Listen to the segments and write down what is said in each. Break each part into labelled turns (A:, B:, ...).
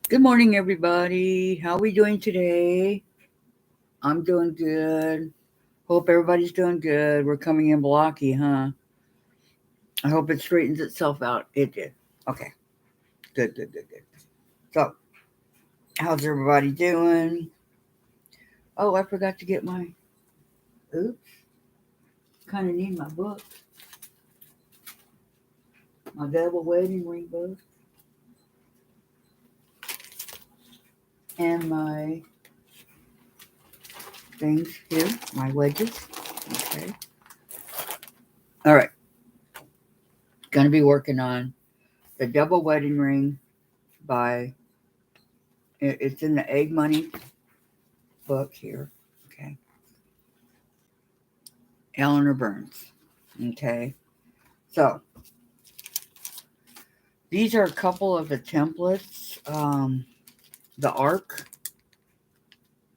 A: Good morning, everybody. How are we doing today? I'm doing good. Hope everybody's doing good. We're coming in blocky, huh? I hope it straightens itself out. It did. Okay. Good, good, good, good. So, how's everybody doing? Oh, I forgot to get my. Oops. Kind of need my book. My double wedding ring book. And my things here. My wedges. Okay. All right. Gonna be working on the double wedding ring by. It's in the Egg Money book here. Okay. Eleanor Burns. Okay. So these are a couple of the templates. The arc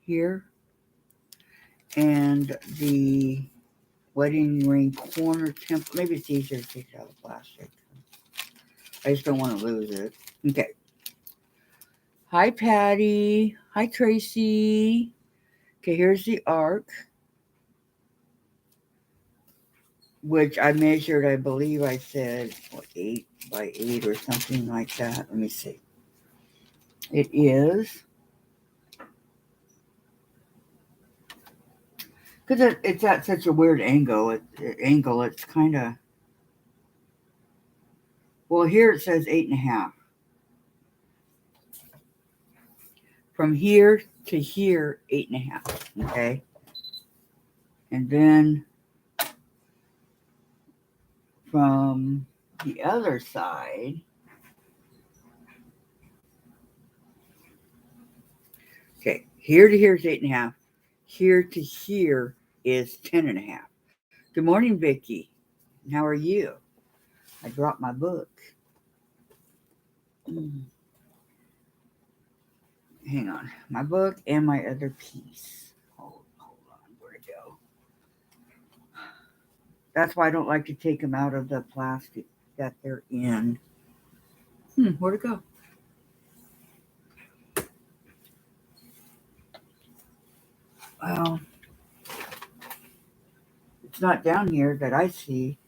A: here and the wedding ring corner template. Maybe it's easier to take it out of the plastic. I just don't want to lose it. Okay. Hi, Patty. Hi, Tracy. Okay, here's the arc, which I measured, I believe I said, 8 by 8 or something like that. Let me see. It is, because it's at such a weird angle. It's kind of, well, here it says 8.5. From here to here, 8.5. Okay. And then from the other side, okay, here to here is 8.5. Here to here is 10.5. Good morning, Vicky. How are you? I dropped my book. Hang on. My book and my other piece. Hold on. Where'd it go? That's why I don't like to take them out of the plastic that they're in. Where'd it go? Well, it's not down here that I see.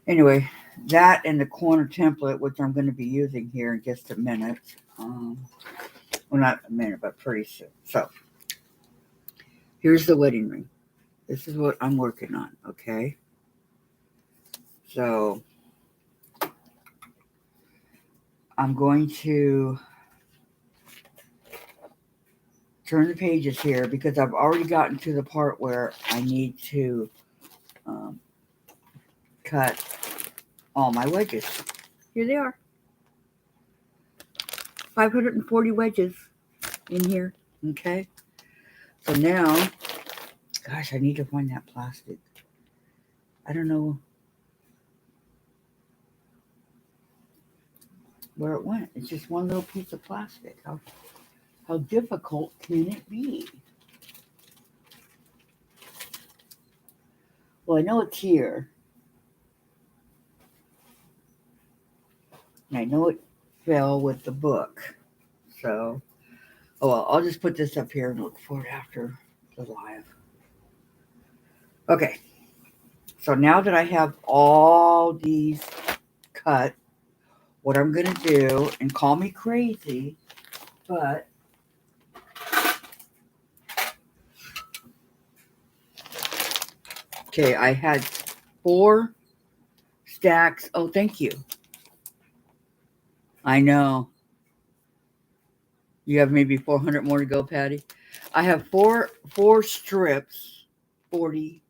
A: Anyway, that and the corner template, which I'm going to be using here in just a minute. Well, not a minute, but pretty soon. So, here's the wedding ring. This is what I'm working on, okay? So, I'm going to turn the pages here because I've already gotten to the part where I need to cut all my wedges. Here they are. 540 wedges in here, okay? So now, gosh, I need to find that plastic. I don't know where it went. It's just one little piece of plastic. How difficult can it be? Well, I know it's here. And I know it fell with the book. So, oh well, I'll just put this up here and look for it after the live. Okay. So now that I have all these cut, what I'm going to do, and call me crazy, but okay, I had 4 stacks. Oh, thank you. I know. You have maybe 400 more to go, Patty. I have four strips, 40,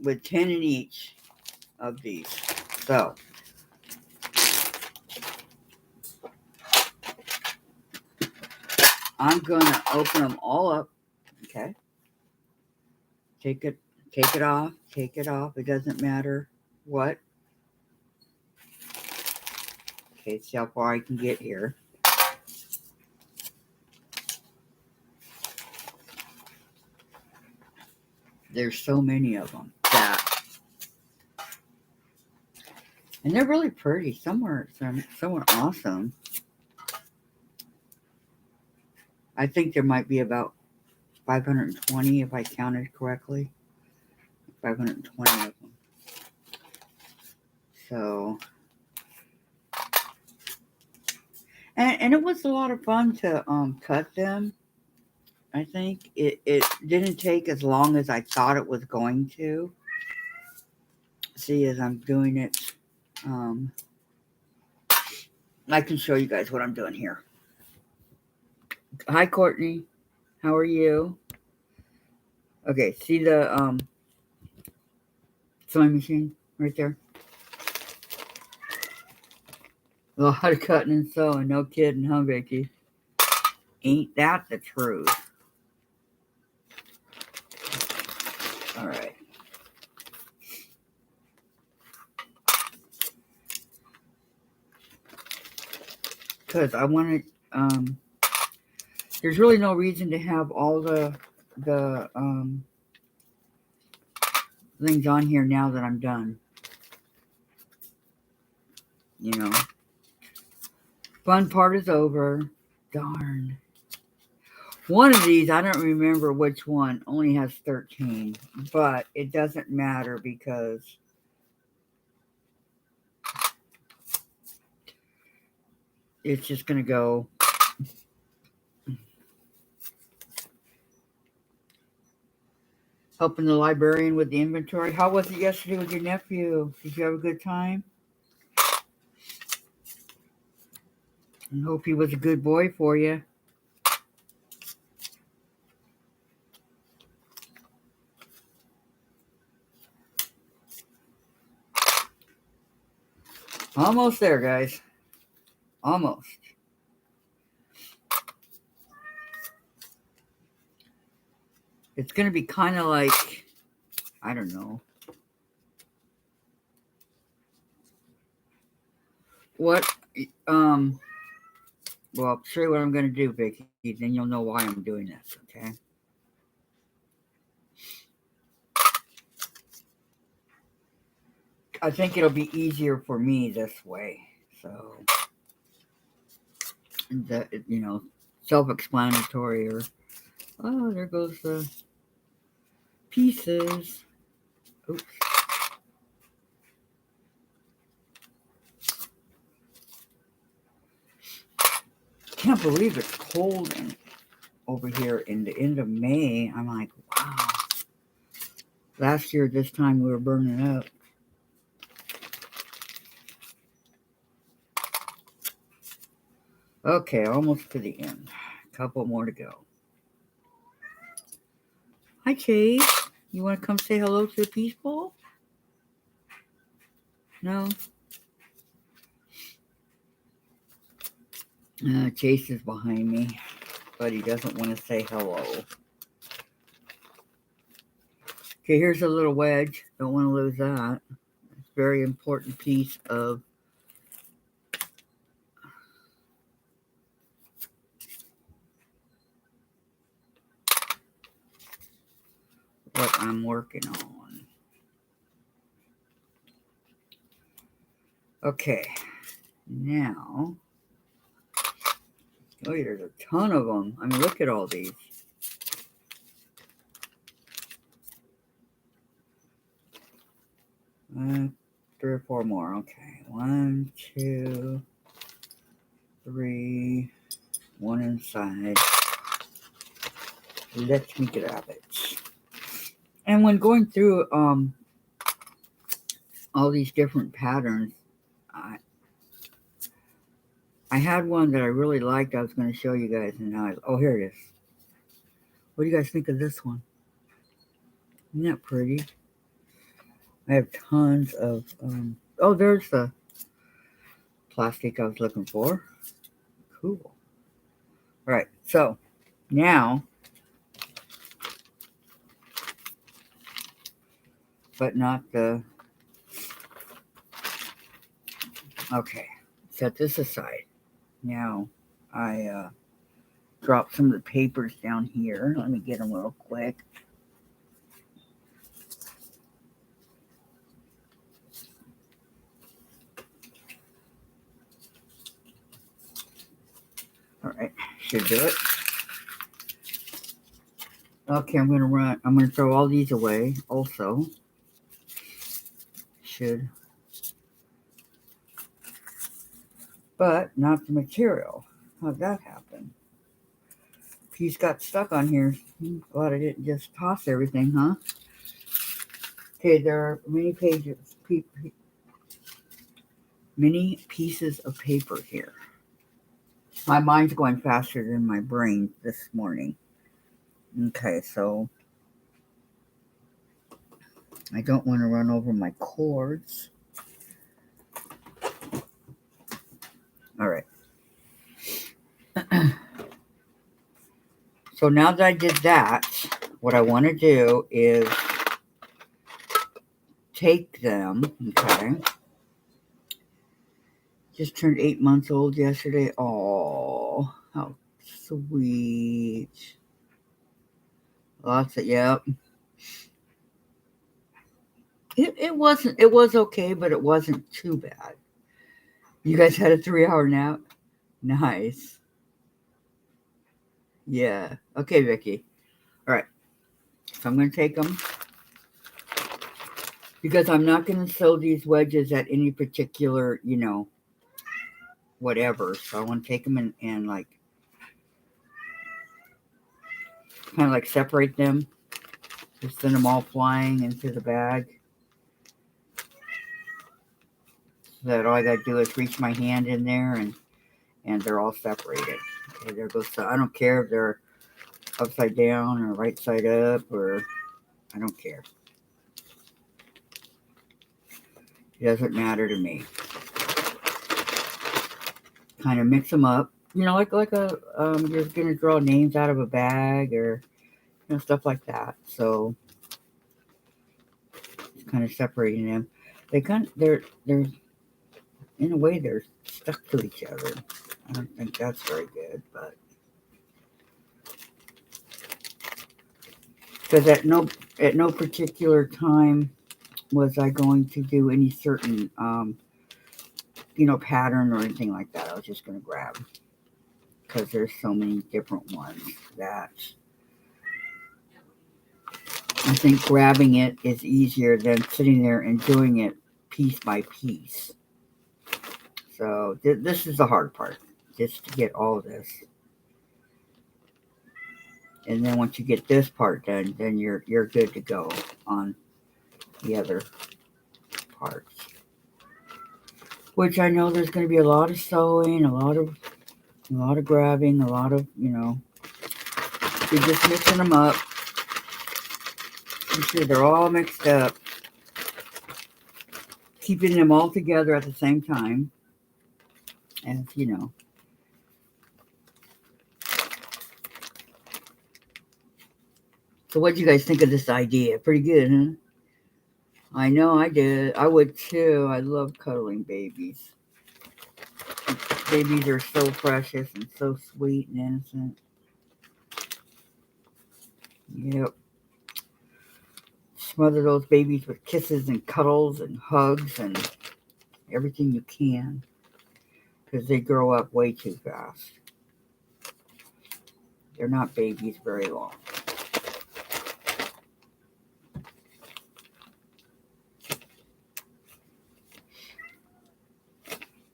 A: with 10 in each of these. So I'm gonna open them all up. Okay. Take it off. Take it off. It doesn't matter what. Okay, see how far I can get here. There's so many of them and they're really pretty. Some are awesome. I think there might be about 520 if I counted correctly. 520 of them. So, and it was a lot of fun to cut them. I think it didn't take as long as I thought it was going to. See, as I'm doing it, um, I can show you guys what I'm doing here. Hi, Courtney. How are you? Okay, see the sewing machine right there? A lot of cutting and sewing. No kidding, huh, Vicky? Ain't that the truth? All right. Because I want to, there's really no reason to have all the things on here now that I'm done. You know, fun part is over. Darn. One of these, I don't remember which one, only has 13, but it doesn't matter because it's just going to go. Helping the librarian with the inventory. How was it yesterday with your nephew? Did you have a good time? I hope he was a good boy for you. Almost there, guys. Almost. It's going to be kind of like, I don't know. What, well, I'll show you what I'm going to do, Vicky. Then you'll know why I'm doing this, okay? I think it'll be easier for me this way. So, you know, self-explanatory. Or, oh, there goes the pieces. Oops. Can't believe it's cold over here in the end of May. I'm like, wow. Last year, this time we were burning up. Okay, almost to the end. A couple more to go. Hi, Chase. You want to come say hello to the people? No? Chase is behind me, but he doesn't want to say hello. Okay, here's a little wedge. Don't want to lose that. It's a very important piece of what I'm working on. Okay, now, oh, there's a ton of them. I mean, look at all these. Three or four more. Okay, 1, 2, 3, one inside. Let me grab it. And when going through all these different patterns, I had one that I really liked. I was going to show you guys, and now oh, here it is. What do you guys think of this one? Isn't that pretty? I have tons of oh, there's the plastic I was looking for. Cool. All right, so now, but not the, okay, set this aside. Now, I dropped some of the papers down here. Let me get them real quick. All right, should do it. Okay, I'm going to throw all these away also. Should. But not the material. How'd that happen? Piece got stuck on here. Glad I didn't just toss everything, huh? Okay, there are many pieces of paper here. My mind's going faster than my brain this morning. Okay, so I don't want to run over my cords. All right. So now that I did that, what I want to do is take them, okay. Just turned 8 months old yesterday. Oh, how sweet. Lots of, yep. It was okay, but it wasn't too bad. You guys had a 3-hour nap? Nice. Yeah. Okay, Vicky. All right. So I'm going to take them because I'm not going to sew these wedges at any particular, whatever. So I want to take them and like, kind of like separate them. Just send them all flying into the bag. So that all I got to do is reach my hand in there and they're all separated. Okay, there goes. So I don't care if they're upside down or right side up or I don't care. It doesn't matter to me. Kind of mix them up, like a you're gonna draw names out of a bag or stuff like that. So it's kind of separating them. They're in a way they're stuck to each other. I don't think that's very good, but because at no particular time was I going to do any certain pattern or anything like that. I was just going to grab because there's so many different ones that I think grabbing it is easier than sitting there and doing it piece by piece. So this is the hard part, just to get all of this. And then once you get this part done, then you're good to go on the other parts. Which I know there's going to be a lot of sewing, a lot of grabbing, a lot of you're just mixing them up. I'm sure they're all mixed up. Keeping them all together at the same time. As So what do you guys think of this idea? Pretty good, huh? I know I did. I would too. I love cuddling babies. Babies are so precious and so sweet and innocent. Yep. Smother those babies with kisses and cuddles and hugs and everything you can. Because they grow up way too fast. They're not babies very long.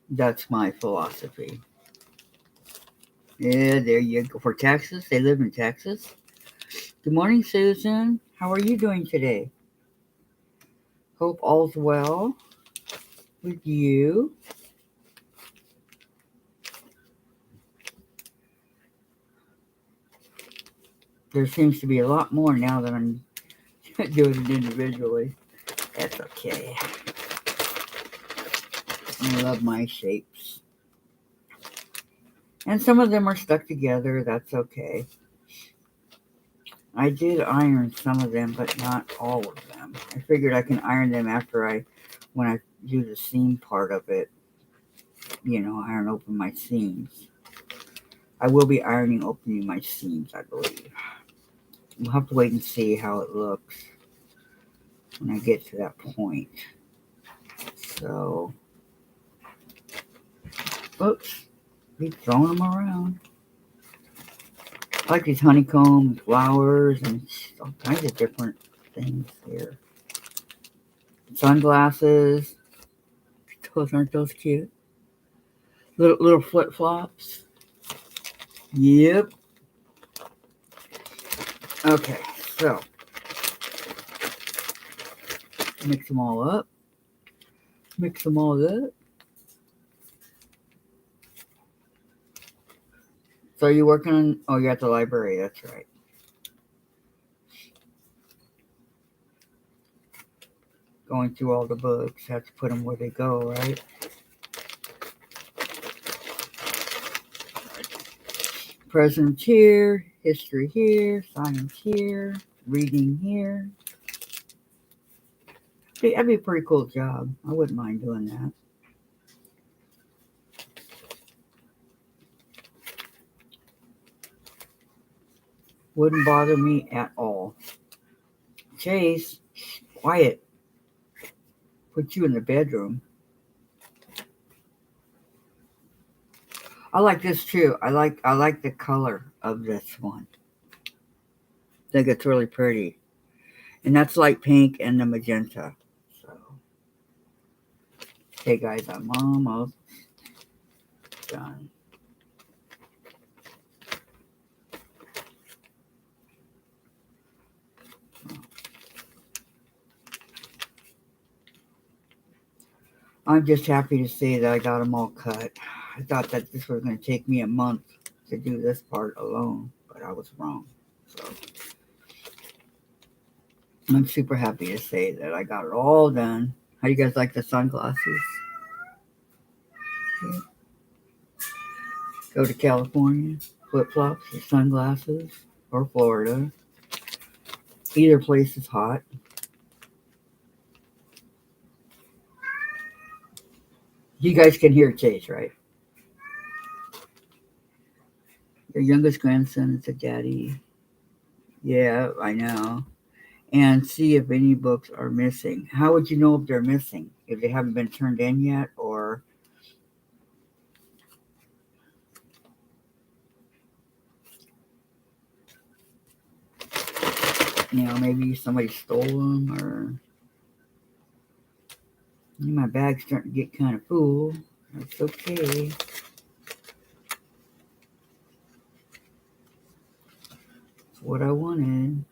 A: That's my philosophy. Yeah, there you go. For Texas, they live in Texas. Good morning, Susan. How are you doing today? Hope all's well with you. There seems to be a lot more now that I'm doing it individually. That's okay. I love my shapes. And some of them are stuck together. That's okay. I did iron some of them, but not all of them. I figured I can iron them when I do the seam part of it. Iron open my seams. I will be opening my seams, I believe. We'll have to wait and see how it looks when I get to that point. So, oops, keep throwing them around. I like these honeycomb flowers and all kinds of different things here. Sunglasses. Those aren't those cute? Little flip flops. Yep. Okay, so mix them all up. Mix them all up. So you're working on? Oh, you're at the library. That's right. Going through all the books. Have to put them where they go, right? Present here, history here, science here, reading here. That'd be a pretty cool job. I wouldn't mind doing that. Wouldn't bother me at all. Chase, quiet. Put you in the bedroom. I like this too. I like the color of this one. I think it's really pretty. And that's light pink and the magenta. So, hey guys, I'm almost done. I'm just happy to say that I got them all cut. I thought that this was going to take me a month to do this part alone, but I was wrong. So I'm super happy to say that I got it all done. How you guys like the sunglasses? Yeah. Go to California, flip-flops or sunglasses, or Florida. Either place is hot. You guys can hear Chase, right? Your youngest grandson is a daddy. Yeah, I know. And see if any books are missing. How would you know if they're missing? If they haven't been turned in yet, or maybe somebody stole them, or my bag's starting to get kind of full. That's okay. It's what I wanted.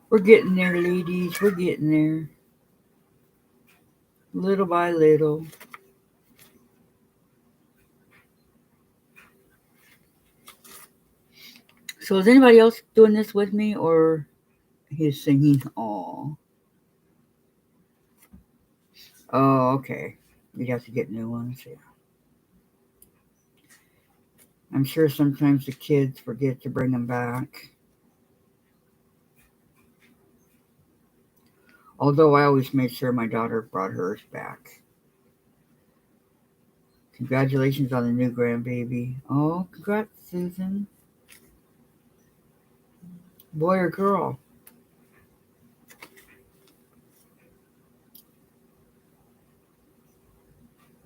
A: We're getting there, ladies. We're getting there. Little by little. So is anybody else doing this with me, or he's singing? Oh, okay. You'd have to get new ones. Yeah. I'm sure sometimes the kids forget to bring them back. Although I always made sure my daughter brought hers back. Congratulations on the new grandbaby. Oh, congrats, Susan. Boy or girl?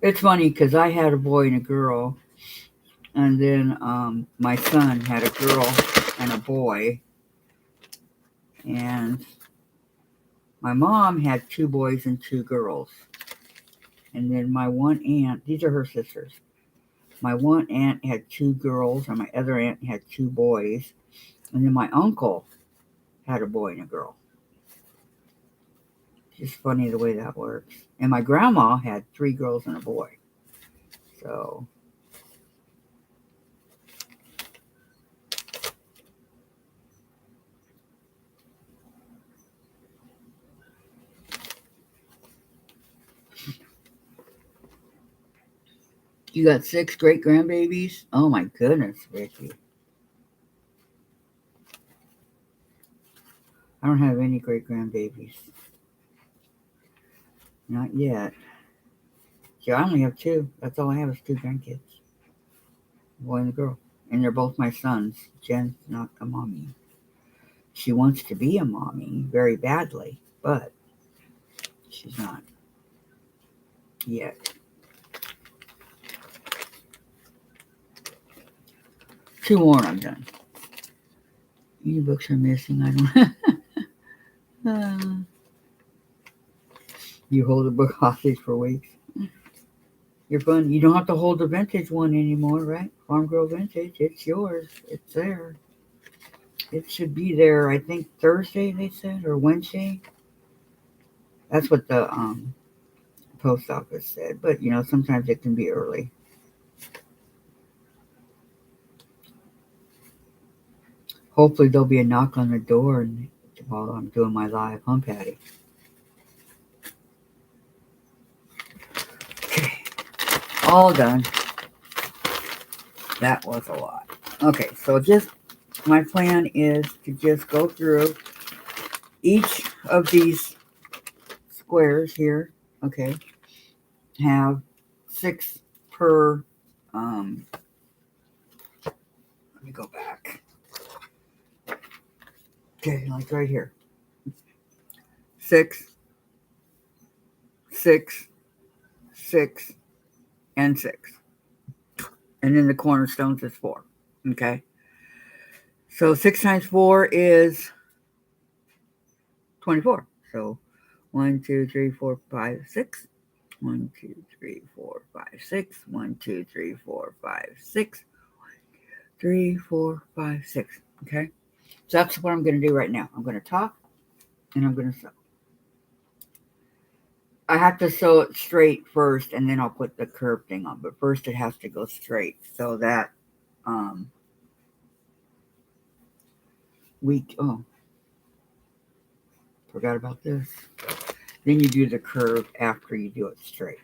A: It's funny because I had a boy and a girl, and then my son had a girl and a boy, and my mom had 2 boys and 2 girls. And then my one aunt, these are her sisters. My one aunt had 2 girls, and my other aunt had 2 boys. And then my uncle had a boy and a girl. Just funny the way that works. And my grandma had 3 girls and a boy. So you got 6 great grandbabies? Oh my goodness, Vicky. I don't have any great grandbabies. Not yet. See, I only have 2. That's all I have is 2 grandkids. A boy and a girl. And they're both my sons. Jen's not a mommy. She wants to be a mommy very badly, but she's not yet. 2 more and I'm done. Any books are missing? I don't. You hold a book hostage for weeks. You're fun. You don't have to hold the vintage one anymore, right? Farm Girl Vintage. It's yours. It's there. It should be there, I think, Thursday, they said, or Wednesday. That's what the post office said. But, sometimes it can be early. Hopefully there'll be a knock on the door while I'm doing my live, Patty? Okay. All done. That was a lot. Okay, so my plan is to just go through each of these squares here, okay, have 6 per, let me go back. Okay, like right here. 6, 6, 6, and 6. And then the cornerstones is 4, okay? So 6 times 4 is 24. So 1, 2, 3, 4, 5, 6. 1, 2, 3, 4, 5, 6. 1, 2, 3, 4, 5, 6. 3, 4, 5, 6. Okay? So that's what I'm going to do right now. I'm going to talk and I'm going to sew. I have to sew it straight first and then I'll put the curve thing on. But first it has to go straight so that forgot about this. Then you do the curve after you do it straight.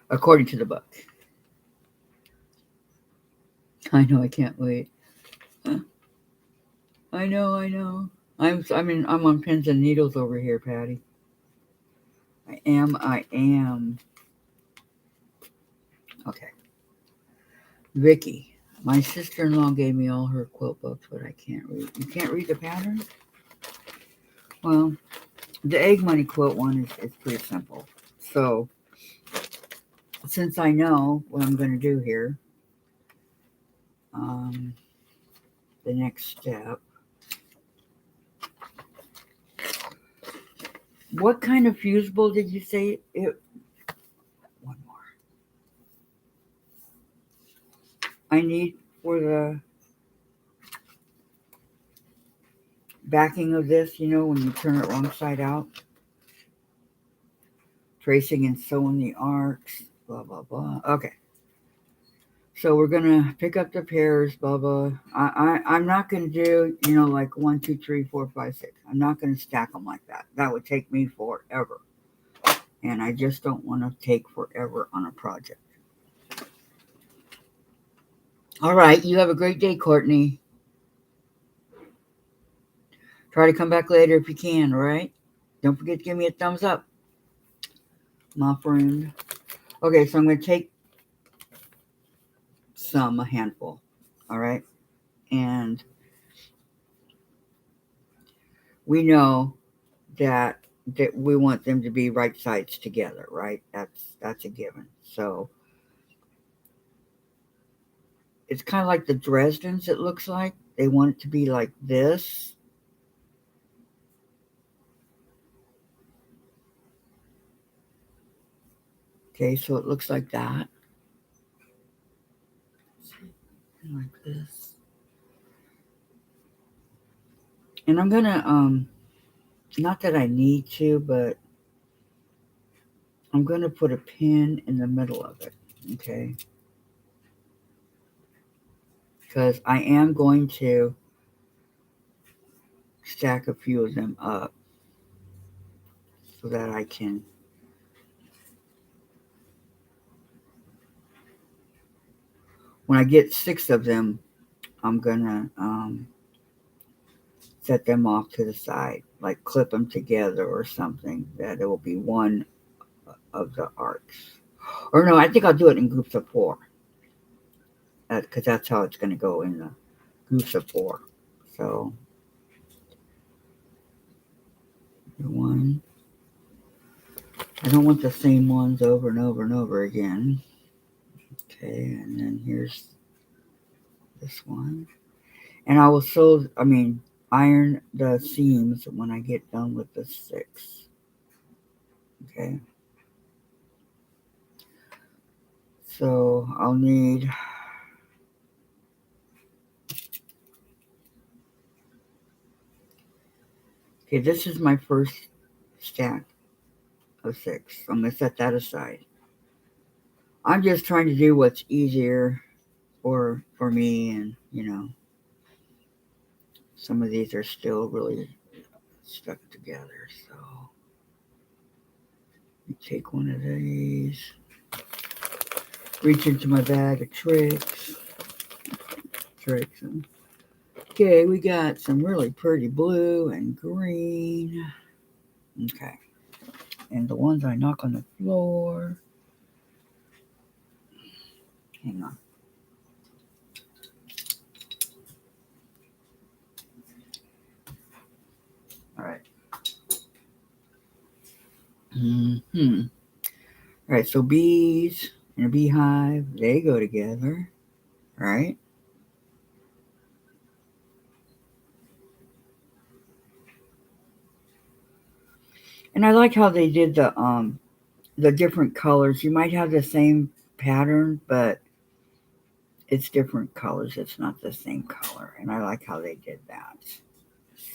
A: According to the book. I know, I can't wait. I know. I'm on pins and needles over here, Patty. I am. Okay. Vicky. My sister-in-law gave me all her quilt books, but I can't read. You can't read the pattern? Well, the egg money quilt one is pretty simple. So, since I know what I'm going to do here, the next step. What kind of fusible did you say it? One more. I need for the backing of this, when you turn it wrong side out. Tracing and sewing the arcs, blah, blah, blah. Okay. So we're going to pick up the pairs, blah, blah. I'm not going to do, like 1, 2, 3, 4, 5, 6. I'm not going to stack them like that. That would take me forever. And I just don't want to take forever on a project. All right. You have a great day, Courtney. Try to come back later if you can, all right? Don't forget to give me a thumbs up, my friend. Okay, so I'm going to take a handful, all right? And we know that we want them to be right sides together, right? That's a given. So it's kind of like the Dresdens, it looks like. They want it to be like this. Okay, so it looks like that. Like this. And I'm gonna, not that I need to, but I'm gonna put a pin in the middle of it, okay? Because I am going to stack a few of them up so that I can when I get 6 of them, I'm gonna set them off to the side, like clip them together or something, that it will be one of the arcs. Or no, I think I'll do it in groups of 4, because that's how it's going to go in the groups of 4. So, 1. I don't want the same ones over and over and over again. Okay, and then here's this one. And I will iron the seams when I get done with the 6. Okay. So I'll need, okay, this is my first stack of 6. So I'm going to set that aside. I'm just trying to do what's easier for me, and some of these are still really stuck together. So let me take one of these, reach into my bag of tricks. Okay, we got some really pretty blue and green. Okay, and the ones I knock on the floor. Hang on. All right. Hmm. All right. So bees and a beehive, they go together, right? And I like how they did the different colors. You might have the same pattern, but it's different colors. It's not the same color, and I like how they did that.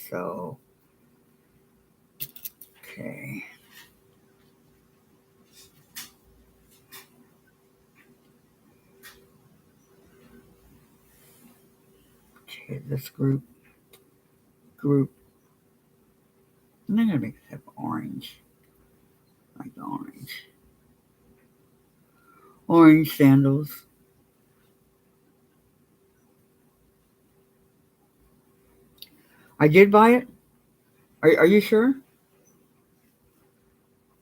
A: So, okay. Okay, this group. I'm gonna make it orange, like orange sandals. I did buy it. Are you sure?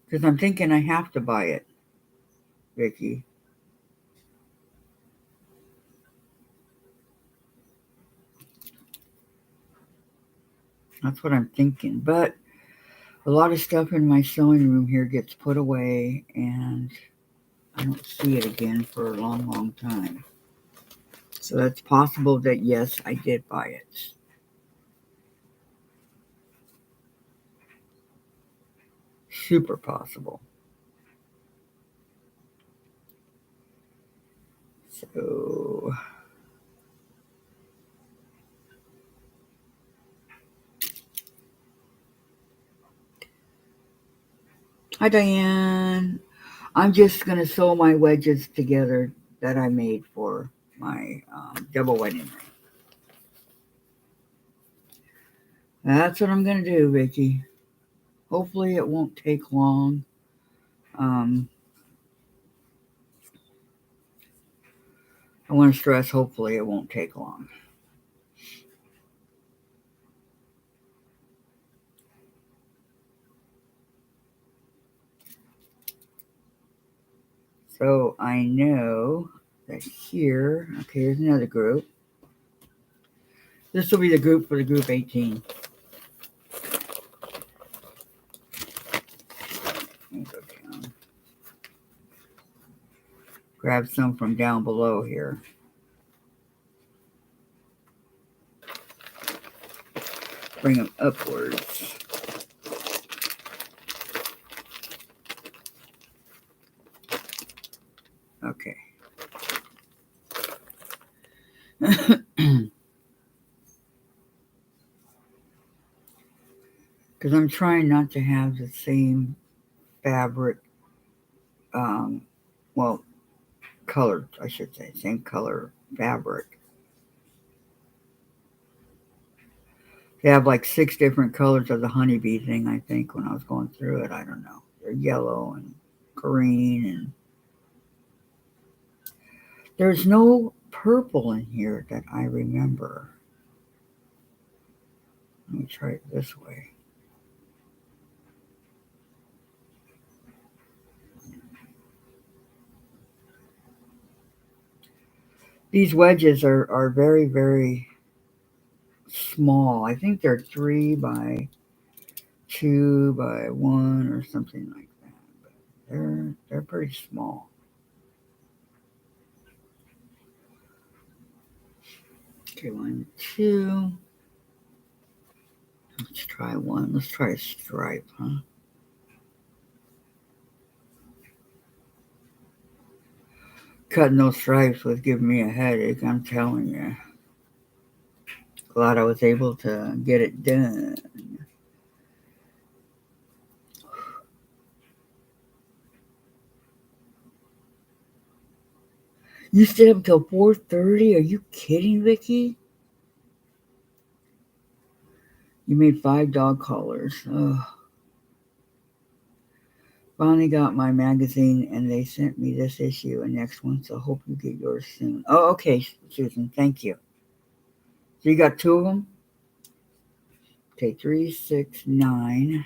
A: Because I'm thinking I have to buy it, Vicky. That's what I'm thinking. But a lot of stuff in my sewing room here gets put away, and I don't see it again for a long, long time. So that's possible that yes, I did buy it. Super possible. So, hi Diane. I'm just gonna sew my wedges together that I made for my double wedding ring. That's what I'm gonna do, Vicky. Hopefully, it won't take long. Um, I want to stress, hopefully, it won't take long. So I know that here, okay, here's another group. This will be the group for the group 18. Let me go down. Grab some from down below here. Bring them upwards. Okay. Because I'm trying not to have the same fabric, um, well, colored, I should say, same color fabric. They have like 6 different colors of the honeybee thing, I think, when I was going through it. I don't know. They're yellow and green, and there's no purple in here that I remember. Let me try it this way. These wedges are very, very small. I think they're 3 by 2 by 1 or something like that. But they're pretty small. Okay, 1, 2. Let's try one. Let's try a stripe, huh? Cutting those stripes was giving me a headache, I'm telling you. Glad I was able to get it done. You stayed up until 4:30? Are you kidding, Vicky? You made 5 dog collars. Oh. Finally got my magazine and they sent me this issue and next one, so hope you get yours soon. Oh, okay, Susan, thank you. So you got 2 of them? Okay, 3, 6, 9.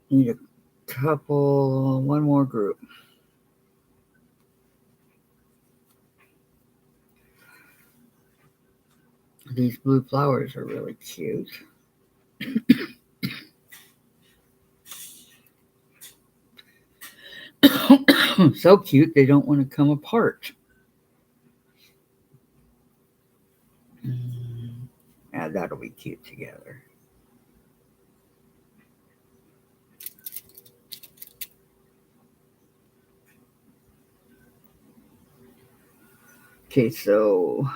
A: Need a couple, one more group. These blue flowers are really cute. So cute, they don't want to come apart. Yeah, that'll be cute together. Okay, so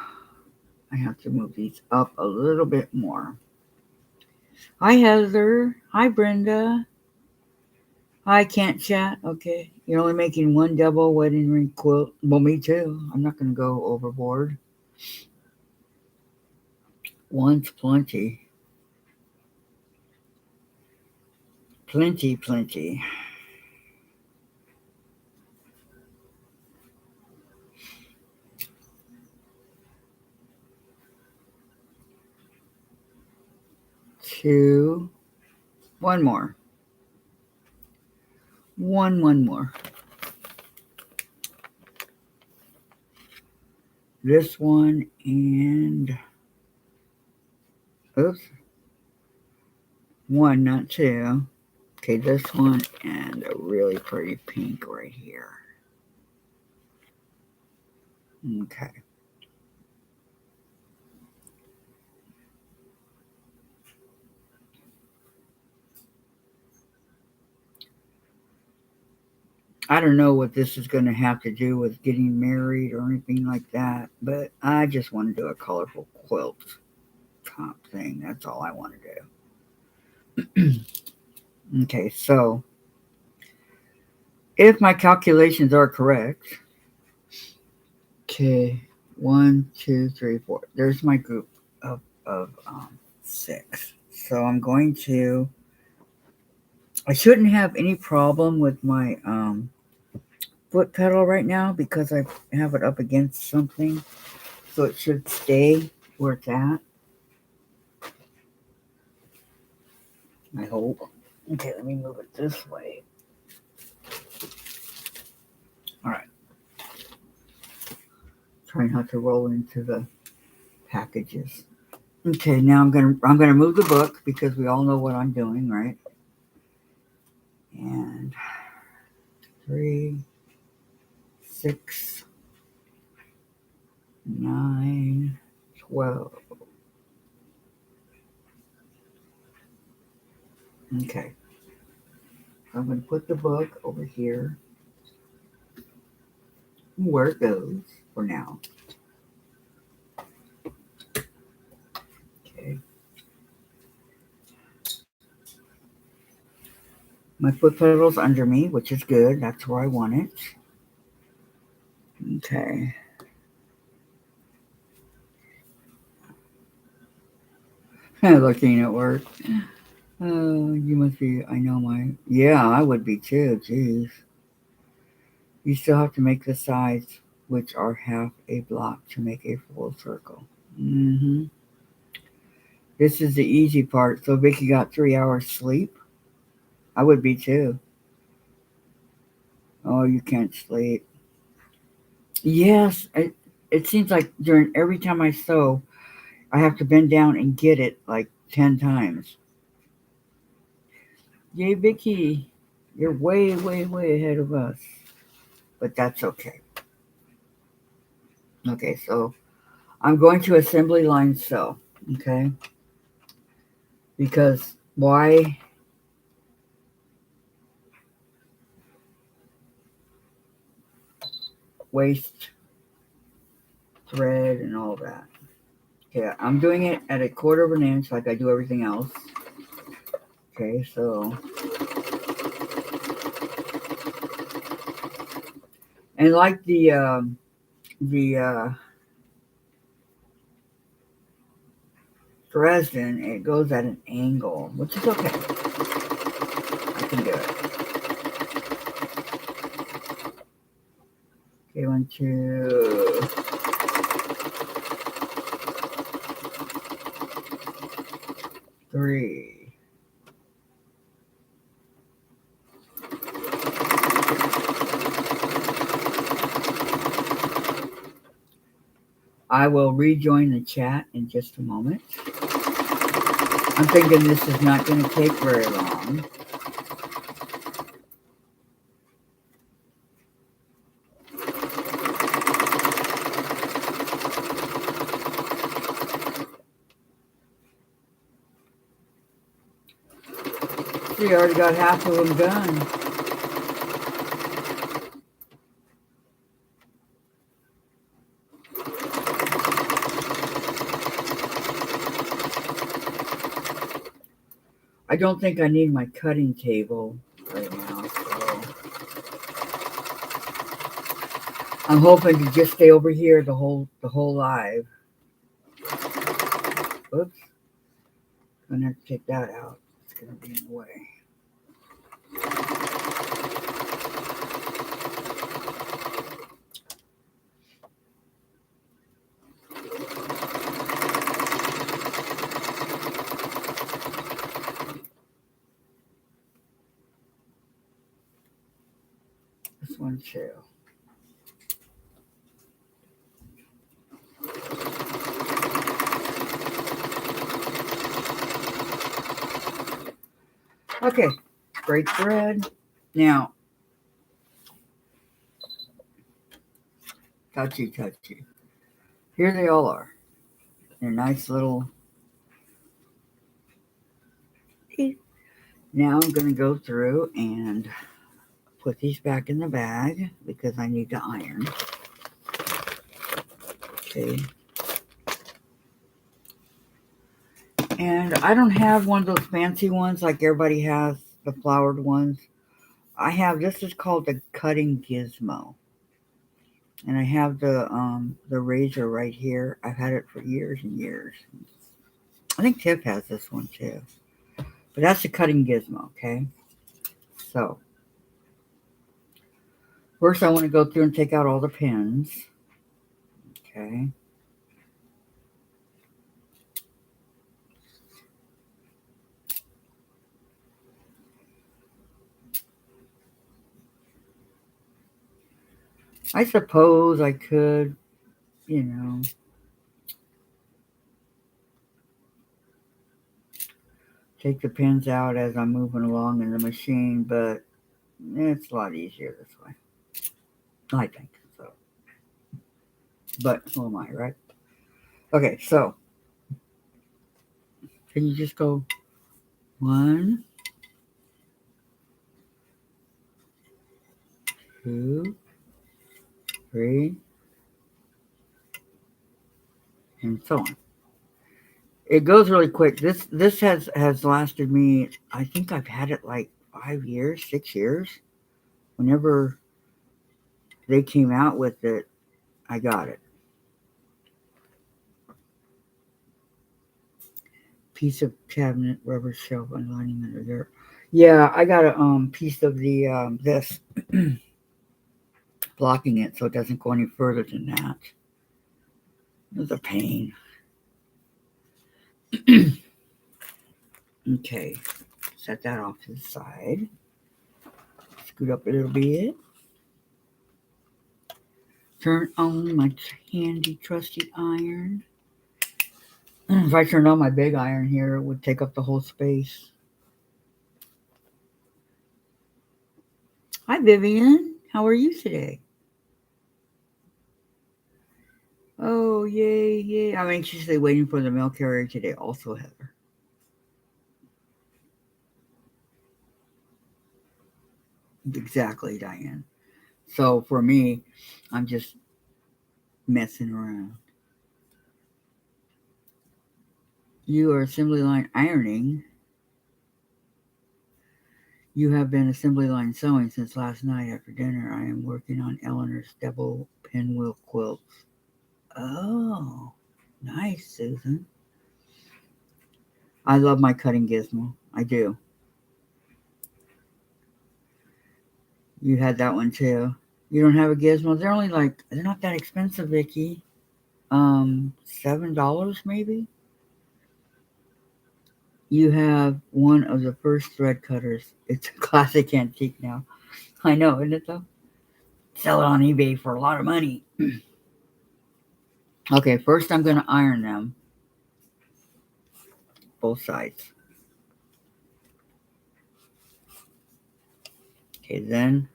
A: I have to move these up a little bit more. Hi, Heather. Hi, Brenda. Hi, can't chat. Okay, you're only making one double wedding ring quilt. Well, me too. I'm not going to go overboard. One's plenty. Plenty, plenty. Two. One more. One more. This one and oops, one, not two. Okay, this one and a really pretty pink right here. Okay. I don't know what this is going to have to do with getting married or anything like that, but I just want to do a colorful quilt top thing. That's all I want to do. Okay, so if my calculations are correct, okay, 1, 2, 3, 4. There's my group of 6. So I'm going to. I shouldn't have any problem with my foot pedal right now because I have it up against something, so it should stay where it's at. I hope. Okay, let me move it this way. All right. Try not to roll into the packages. Okay, now I'm gonna move the book because we all know what I'm doing, right? And 3, 6, 9, 12. Okay. I'm gonna put the book over here where it goes for now. Okay. My foot pedal's under me, which is good. That's where I want it. Okay. Looking at work. Oh, you must be. I know my. Yeah, I would be too. Jeez. You still have to make the sides, which are half a block, to make a full circle. Mm-hmm. This is the easy part. So Vicky got 3 hours sleep. I would be too. Oh, you can't sleep. Yes, it seems like during every time I sew, I have to bend down and get it like 10 times. Yay, Vicky. You're way, way, way ahead of us. But that's okay. Okay, so I'm going to assembly line sew. Okay? Because why waste thread and all that? Okay, I'm doing it at 1/4 of an inch like I do everything else. Okay, so, and like the Dresden, it goes at an angle, which is okay. I can do it. Okay, 1, 2, 3. I will rejoin the chat in just a moment. I'm thinking this is not going to take very long. See, I already got half of them done. I don't think I need my cutting table right now, so I'm hoping to just stay over here the whole live. Oops. Gonna have to take that out. It's gonna be in the way. This one too. Okay, great thread. Now, touchy. Here they all are. They're nice little. Now I'm gonna go through and put these back in the bag because I need to iron. Okay. And I don't have one of those fancy ones like everybody has, the flowered ones. I have, this is called the cutting gizmo. And I have the razor right here. I've had it for years and years. I think Tiff has this one too. But that's the cutting gizmo, okay? So, first I want to go through and take out all the pins. Okay. I suppose I could, you know, take the pins out as I'm moving along in the machine, but it's a lot easier this way. I think so. But who am I, right? Okay, so can you just go 1, 2, 3, and so on. It goes really quick. This has lasted me. I think I've had it like 5 years, 6 years. Whenever they came out with it, I got it. Piece of cabinet, rubber shelf, unlining under there. Yeah, I got a piece of the this blocking it so it doesn't go any further than that. It was a pain. Okay, set that off to the side. Scoot up a little bit. Turn on my handy trusty iron. If I turned on my big iron here, it would take up the whole space. Hi, Vivian. How are you today? Oh, yay, yay. I'm anxiously waiting for the mail carrier today, also, Heather. Exactly, Diane. So for me, I'm just messing around. You are assembly line ironing. You have been assembly line sewing since last night after dinner. I am working on Eleanor's double pinwheel quilt. Oh, nice, Susan. I love my cutting gizmo. I do. You had that one too. You don't have a gizmo? They're only like they're not that expensive, Vicky. $7 maybe. You have one of the first thread cutters. It's a classic antique now. I know, isn't it though? Sell it on eBay for a lot of money. Okay, first I'm gonna iron them both sides. Okay, then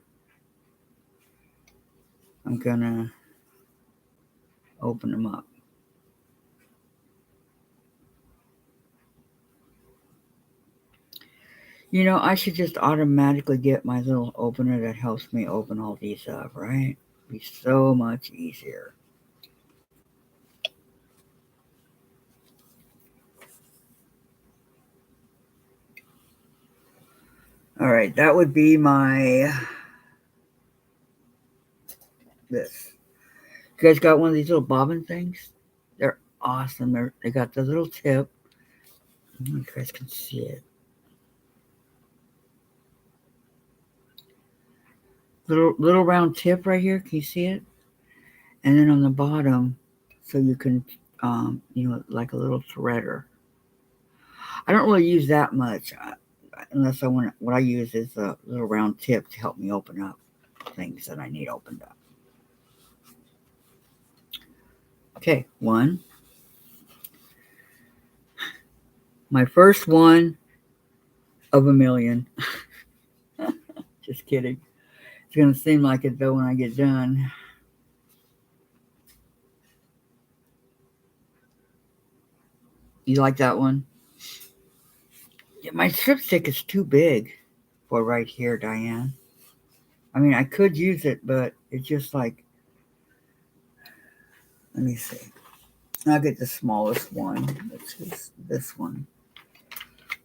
A: I'm gonna open them up. You know, I should just automatically get my little opener that helps me open all these up, right? Be so much easier. All right, that would be my this. You guys got one of these little bobbin things? They're awesome. They got the little tip. I don't know if you guys can see it. Little round tip right here. Can you see it? And then on the bottom, so you can, like a little threader. I don't really use that much unless I want. What I use is a little round tip to help me open up things that I need opened up. Okay, one. My first one of a million. Just kidding. It's gonna seem like it though when I get done. You like that one? Yeah, my strip stick is too big for right here, Diane. I mean, I could use it, but it's just like, let me see. I'll get the smallest one, which is this one.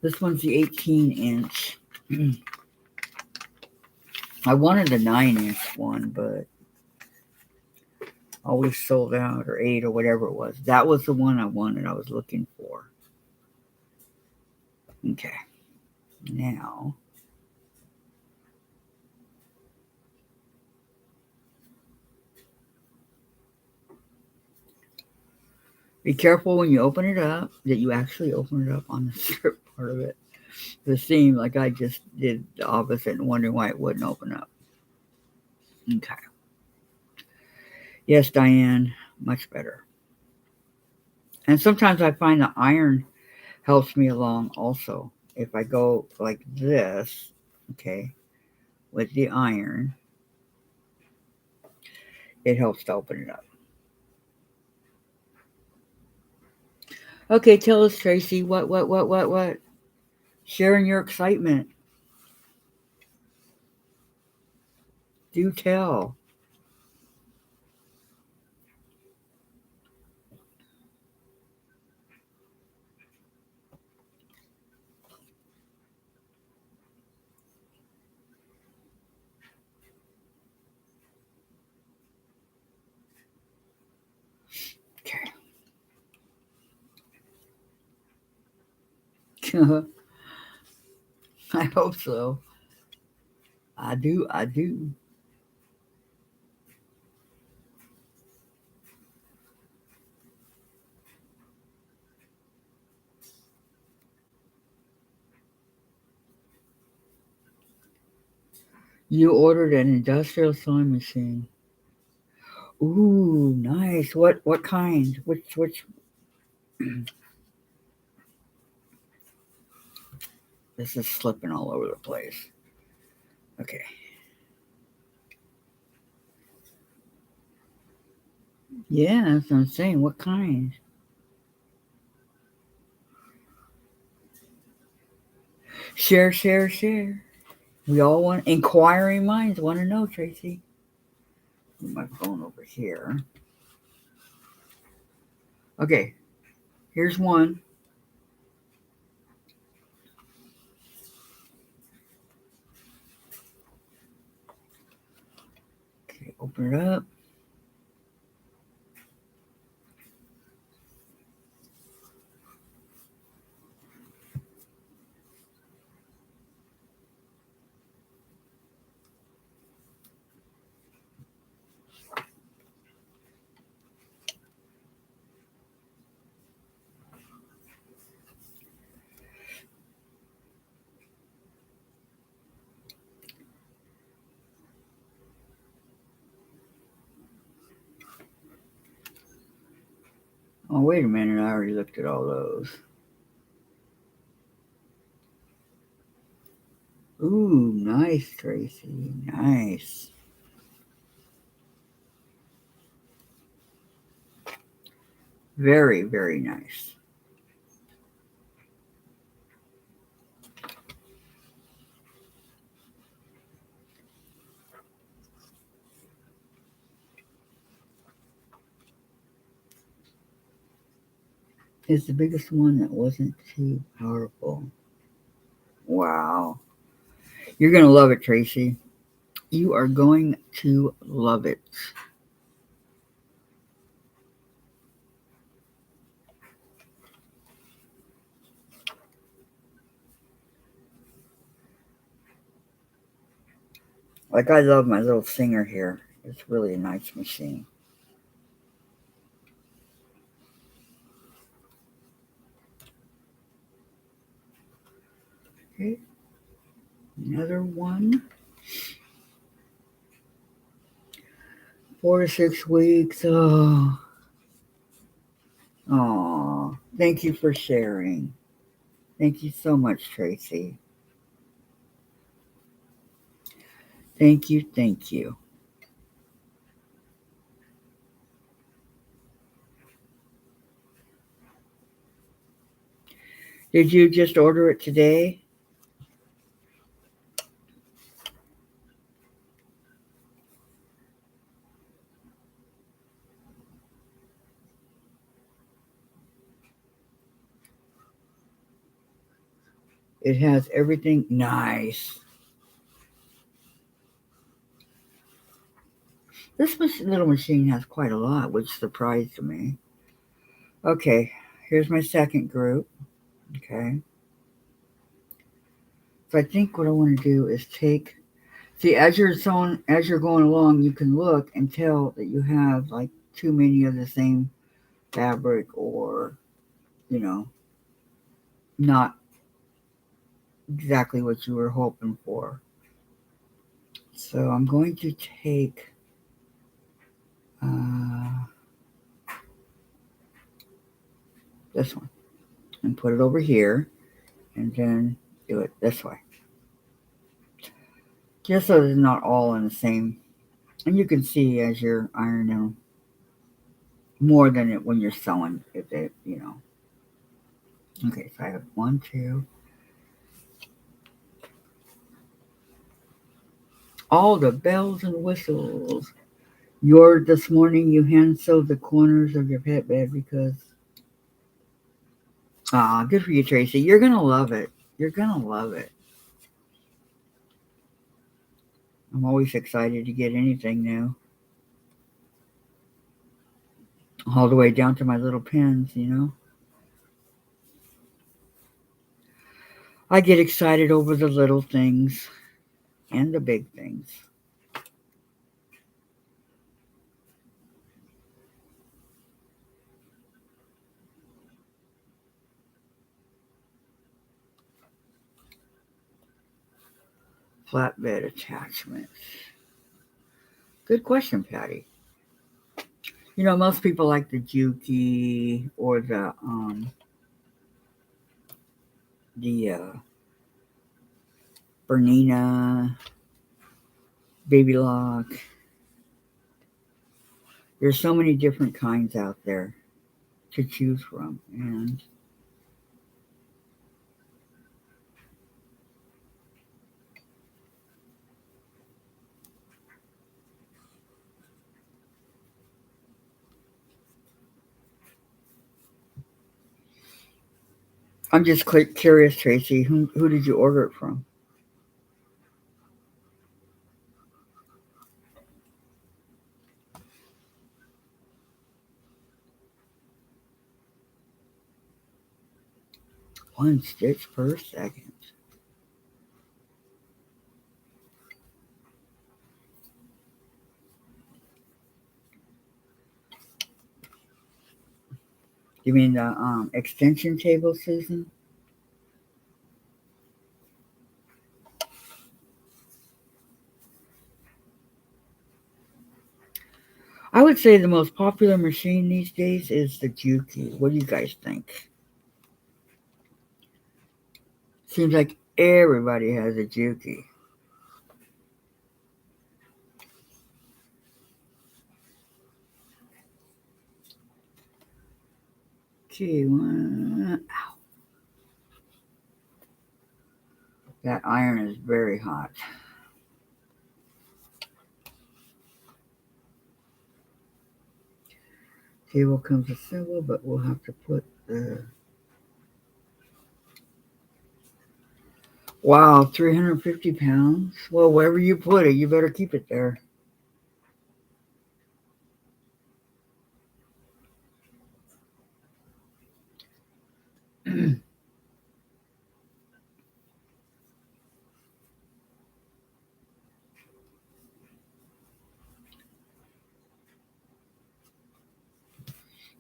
A: This one's the 18-inch. I wanted a 9-inch one, but always sold out, or 8 or whatever it was. That was the one I wanted, I was looking for. Okay, now be careful when you open it up that you actually open it up on the strip part of it. The seam, like I just did the opposite and wondering why it wouldn't open up. Okay. Yes, Diane, much better. And sometimes I find the iron helps me along also. If I go like this, okay, with the iron, it helps to open it up. Okay, tell us, Tracy, what? Sharing your excitement. Do tell. Okay. I hope so. I do. You ordered an industrial sewing machine. Ooh, nice. What kind? Which this is slipping all over the place. Okay. Yeah, that's what I'm saying. What kind? Share, share, share. We all want, inquiring minds want to know, Tracy. Put my phone over here. Okay, here's one. Okay, open it up. Oh, wait a minute. I already looked at all those. Ooh, nice, Tracy. Nice. Very, very nice. It's the biggest one that wasn't too powerful. Wow. You're going to love it, Tracy. You are going to love it. Like, I love my little singer here. It's really a nice machine. Okay, another one. 4 to 6 weeks. Oh, thank you for sharing. Thank you so much, Tracy. Thank you, thank you. Did you just order it today? It has everything nice. This little machine has quite a lot, which surprised me. Okay, here's my second group. Okay, so I think what I want to do is take. See, as you're going along, you can look and tell that you have like too many of the same fabric, or you know, not exactly what you were hoping for. So I'm going to take uh, this one and put it over here, and then do it this way, just so it's not all in the same. And you can see as you're ironing more than it when you're sewing. If it. Okay, so I have one, two. All the bells and whistles. This morning you hand sewed the corners of your pet bed because good for you, Tracy. You're gonna love it. You're gonna love it. I'm always excited to get anything new. All the way down to my little pins. I get excited over the little things and the big things. Flatbed attachments. Good question, Patty. Most people like the Juki or the Bernina, Baby Lock. There's so many different kinds out there to choose from, and I'm just curious, Tracy. Who did you order it from? One stitch per second. You mean the extension table, Susan? I would say the most popular machine these days is the Juki. What do you guys think? Seems like everybody has a Juki. Okay, that iron is very hot. Table comes assembled, but we'll have to put the. Wow, 350 pounds? Well, wherever you put it, you better keep it there.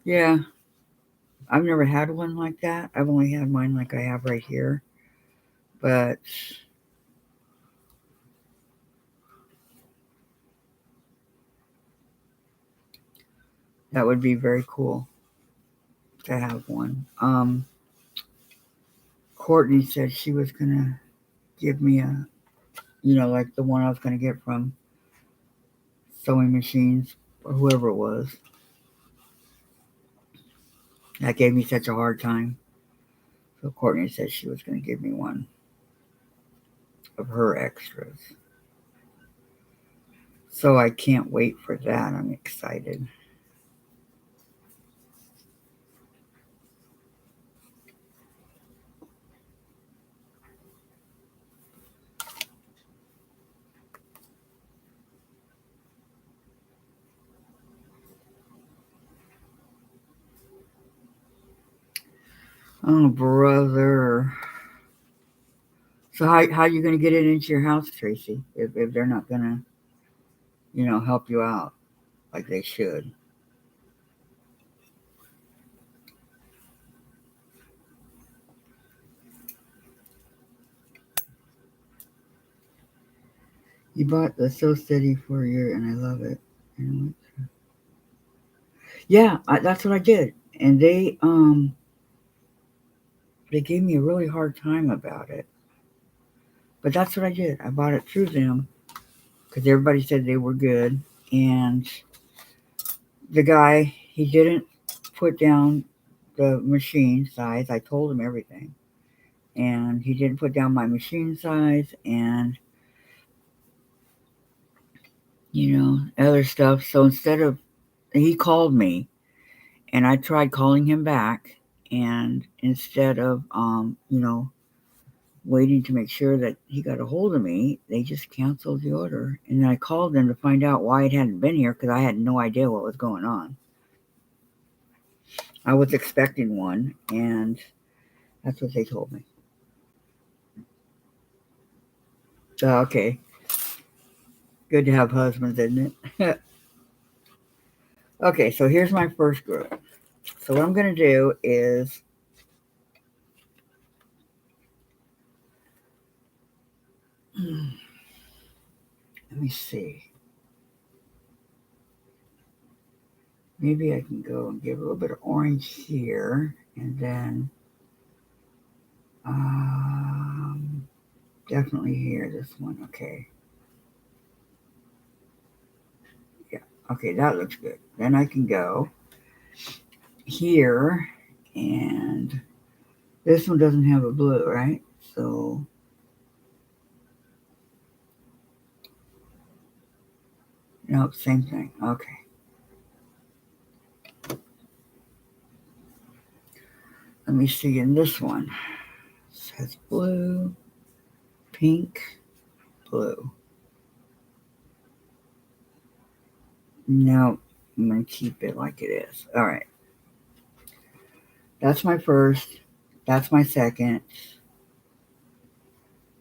A: Yeah, I've never had one like that. I've only had mine like I have right here. But that would be very cool to have one. Courtney said she was gonna give me a, like the one I was gonna get from Sewing Machines or whoever it was. That gave me such a hard time. So Courtney said she was gonna give me one of her extras. So I can't wait for that. I'm excited. Oh, brother. So how you gonna get it into your house, Tracy? If they're not gonna, help you out like they should. You bought the So Steady for a year, and I love it. Yeah, that's what I did, and they gave me a really hard time about it. But that's what I did. I bought it through them because everybody said they were good, and the guy he didn't put down the machine size. I told him everything, and he didn't put down my machine size, and other stuff. So instead of he called me, and I tried calling him back, and instead of waiting to make sure that he got a hold of me, they just canceled the order. And I called them to find out why it hadn't been here because I had no idea what was going on. I was expecting one, and that's what they told me. Okay. Good to have husbands, isn't it? Okay, so here's my first group. So what I'm going to do is let me see. Maybe I can go and give a little bit of orange here, and then definitely here. This one, okay. Yeah, Okay, that looks good. Then I can go here, and this one doesn't have a blue, right? So no, same thing. Okay. Let me see in this one. It says blue, pink, blue. No, I'm going to keep it like it is. All right. That's my first. That's my second.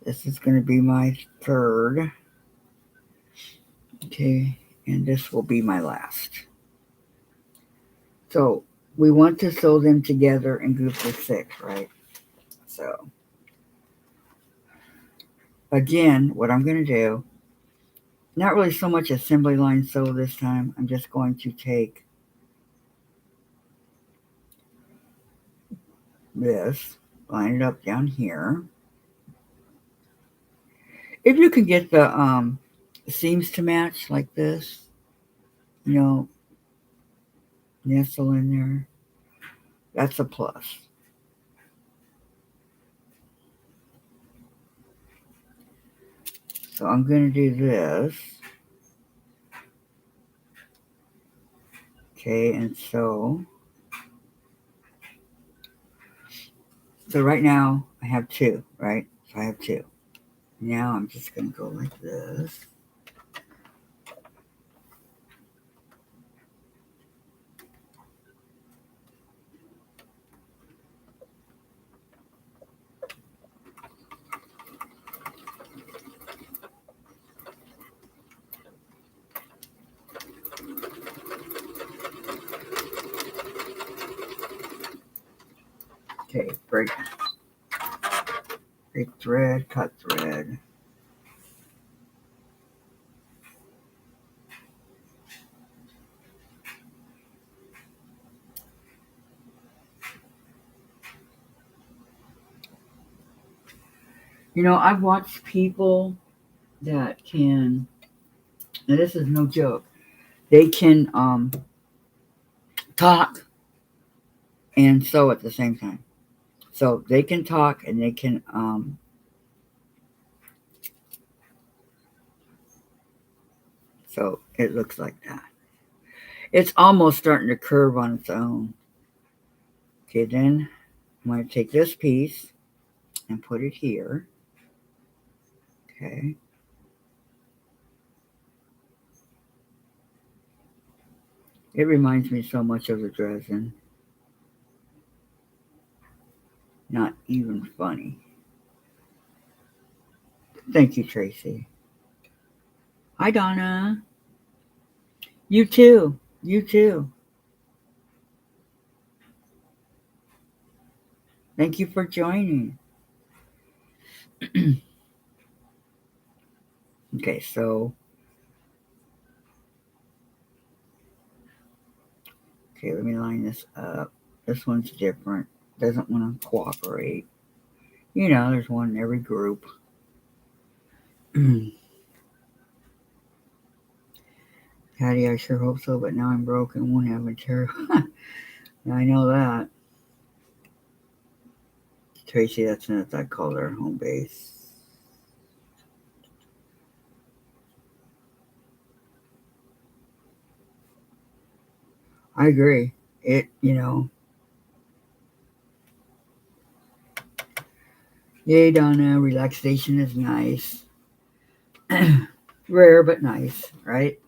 A: This is going to be my third. Okay. And this will be my last. So we want to sew them together in groups of 6, right? So again, what I'm going to do, not really so much assembly line sew this time. I'm just going to take this, line it up down here. If you can get the seams to match like this, nestle in there, that's a plus. So I'm going to do this. Okay, and so right now I have 2, right? So I have 2. Now I'm just going to go like this. Okay, break thread, cut thread. I've watched people that can, and this is no joke, they can talk and sew at the same time. So they can talk and they can so it looks like that. It's almost starting to curve on its own. Okay, then I'm going to take this piece and put it here. Okay. It reminds me so much of the Dresden. Not even funny. Thank you, Tracy. Hi, Donna. You too. You too. Thank you for joining. Okay, so. Okay, let me line this up. This one's different. Doesn't want to cooperate. There's one in every group. Patty, I sure hope so, but now I'm broke and won't have a chair. I know that. Tracy, that's not I call her home base. I agree. Yay, Donna. Relaxation is nice. Rare, but nice, right?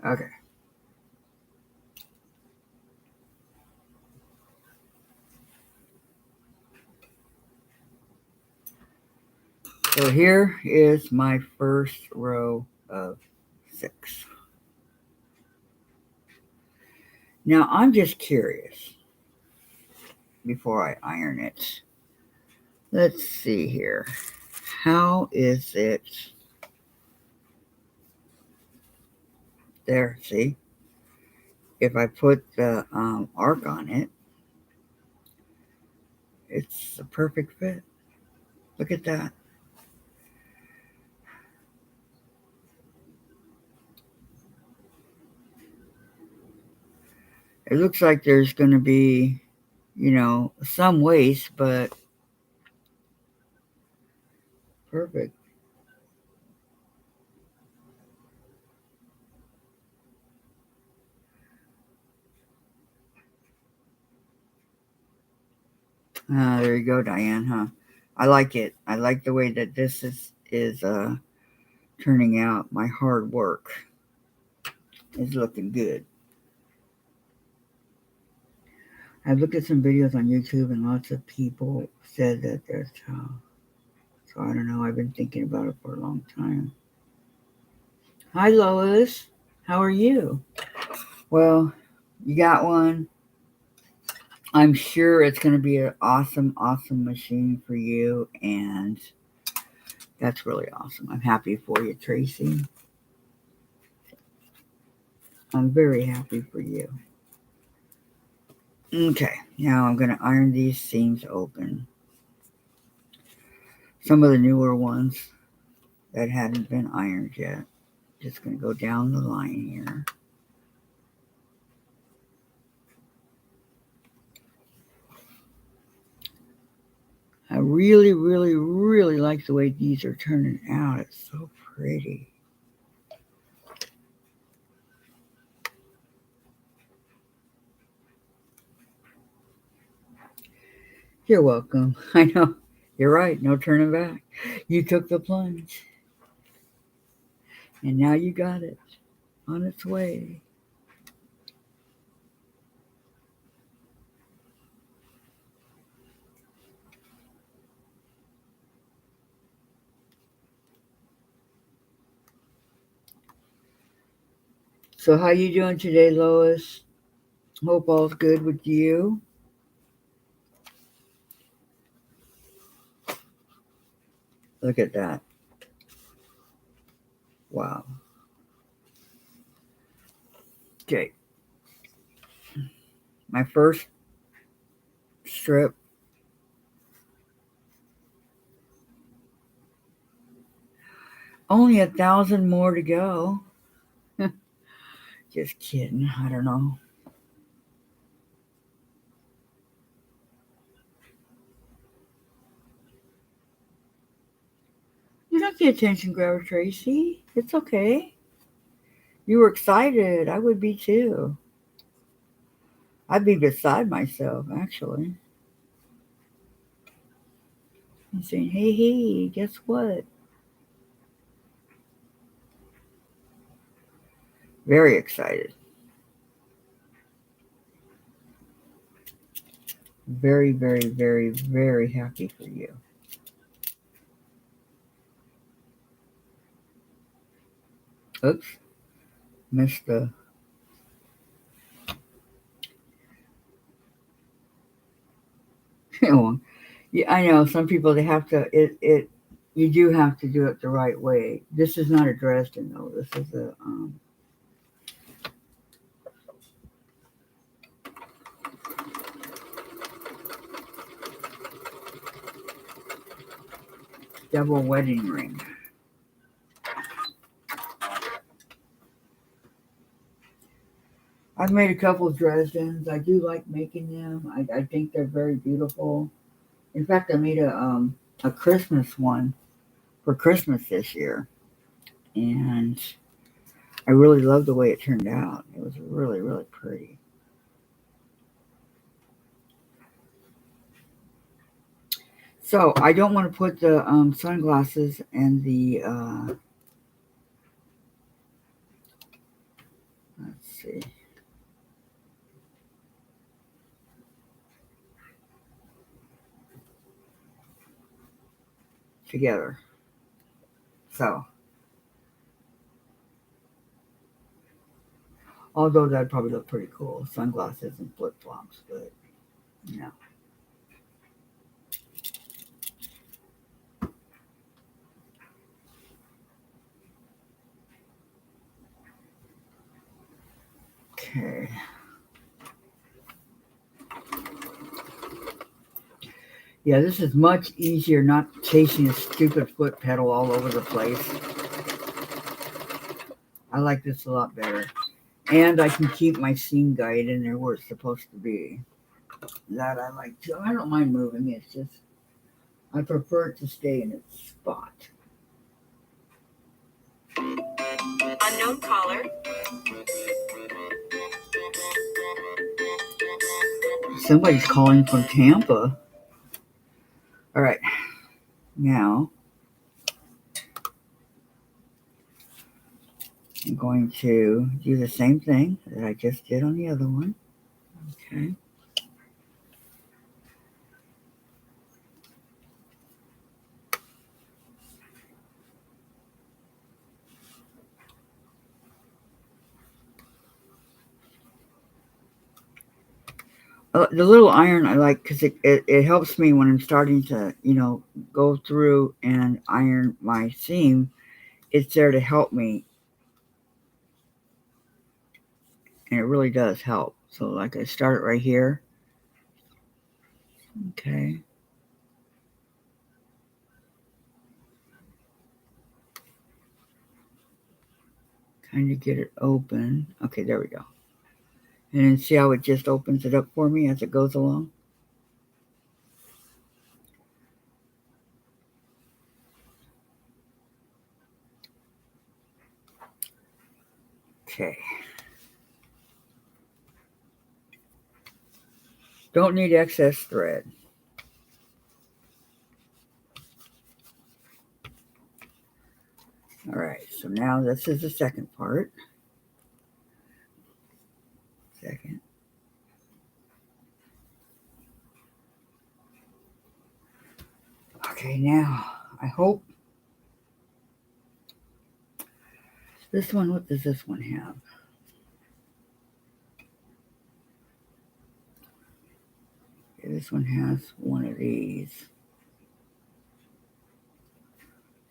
A: Okay. So here is my first row of 6. Now I'm just curious before I iron it. Let's see here. How is it? There, see? if I put the arc on it, it's a perfect fit. Look at that. It looks like there's going to be, some waste, but perfect. There you go, Diane, huh? I like it. I like the way that this is turning out. My hard work is looking good. I've looked at some videos on YouTube, and lots of people said that there's so I don't know. I've been thinking about it for a long time. Hi, Lois. How are you? Well, you got one. I'm sure it's going to be an awesome, awesome machine for you, and that's really awesome. I'm happy for you, Tracy. I'm very happy for you. Okay, now I'm going to iron these seams open. Some of the newer ones that hadn't been ironed yet. Just going to go down the line here. I really, really, really like the way these are turning out. It's so pretty. You're welcome. I know. You're right. No turning back. You took the plunge. And now you got it on its way. So how you doing today, Lois? Hope all's good with you. Look at that. Wow. Okay. My first strip. Only 1,000 more to go. Just kidding. I don't know. You're not the attention grabber, Tracy. It's okay. You were excited. I would be too. I'd be beside myself, actually. And saying, hey, hey, guess what? Very excited. Very, very, very, very happy for you. Oops. Missed the. Yeah, I know. Some people, they have to, you do have to do it the right way. This is not a Dresden, though. This is a, double wedding ring. I've made a couple of Dresdens. I do like making them. I think they're very beautiful. In fact, I made a Christmas one for Christmas this year, and I really love the way it turned out. It was really, really pretty. So I don't want to put the sunglasses and the let's see, together. So although that'd probably look pretty cool, sunglasses and flip flops, but no. Okay. Yeah, this is much easier not chasing a stupid foot pedal all over the place. I like this a lot better. And I can keep my seam guide in there where it's supposed to be. That I like too. I don't mind moving. It's just, I prefer it to stay in its spot.
B: Unknown caller.
A: Somebody's calling from Tampa. All right. Now, I'm going to do the same thing that I just did on the other one. Okay. The little iron I like because it helps me when I'm starting to, go through and iron my seam. It's there to help me, and it really does help. So, like, I start it right here. Okay. Kind of get it open. Okay, there we go. And then see how it just opens it up for me as it goes along? Okay. Don't need excess thread. All right, so now this is the second part. Second. Okay, now I hope this one, what does this one have? Okay, this one has one of these.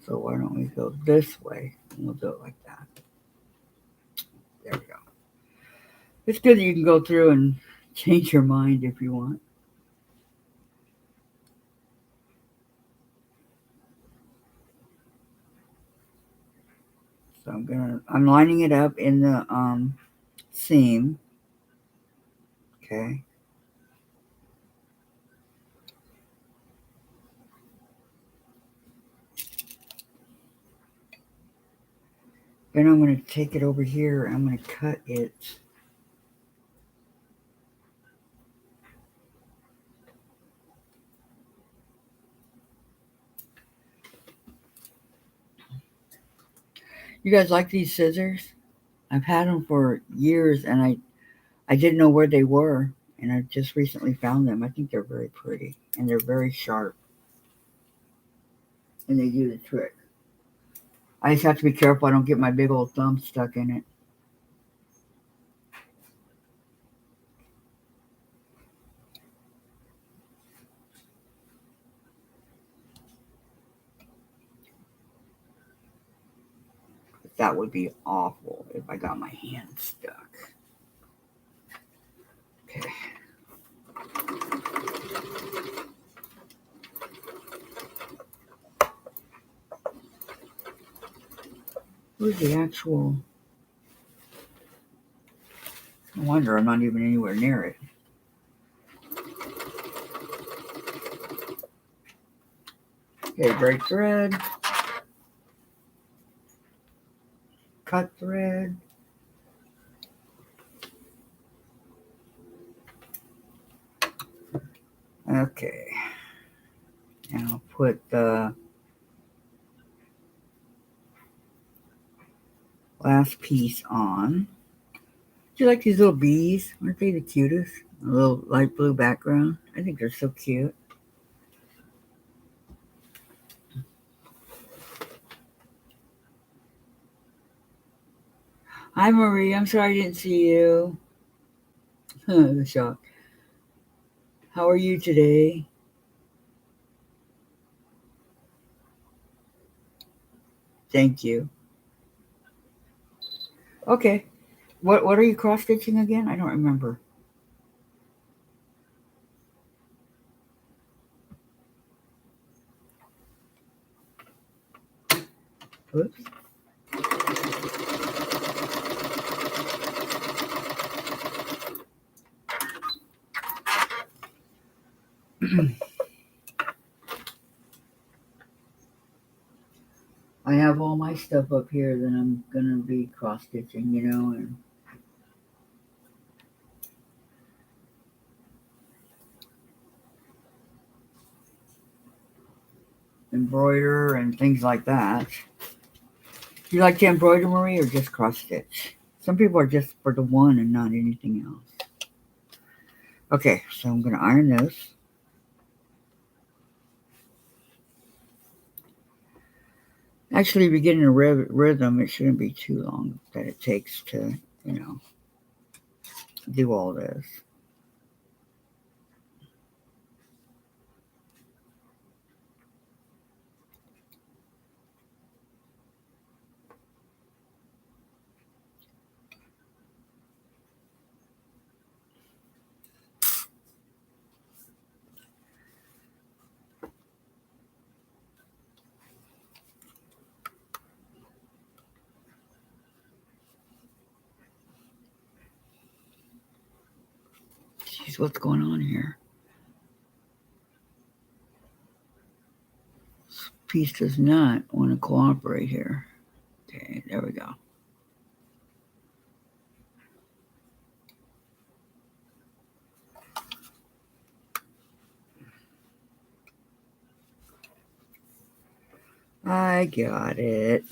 A: So why don't we go this way and we'll do it like that. There we go. It's good that you can go through and change your mind if you want. So I'm lining it up in the seam. Okay. Then I'm going to take it over here and I'm going to cut it. You guys like these scissors? I've had them for years and I didn't know where they were, and I just recently found them. I think they're very pretty and they're very sharp and they do the trick. I just have to be careful I don't get my big old thumb stuck in it. That would be awful if I got my hand stuck. Okay. Where's the actual... No wonder I'm not even anywhere near it. Okay, break thread. Cut thread. Okay. And I'll put the last piece on. Do you like these little bees? Aren't they the cutest? A little light blue background. I think they're so cute. Hi, Marie. I'm sorry I didn't see you. The shock. How are you today? Thank you. Okay. What are you cross stitching again? I don't remember. Oops. I have all my stuff up here that I'm gonna be cross stitching, and embroider and things like that. Do you like to embroider, Marie, or just cross stitch? Some people are just for the one and not anything else. Okay, so I'm gonna iron this. Actually, if you get in a rhythm, it shouldn't be too long that it takes to, do all this. Jeez, what's going on here? This piece does not want to cooperate here. Okay, there we go. I got it.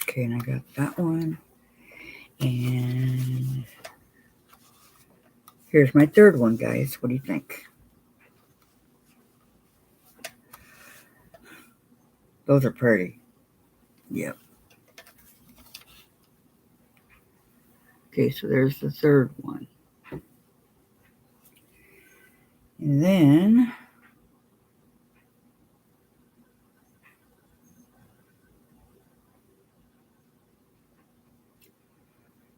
A: Okay, and I got that one. And here's my third one, guys. What do you think? Those are pretty. Yep. Okay, so there's the third one. And then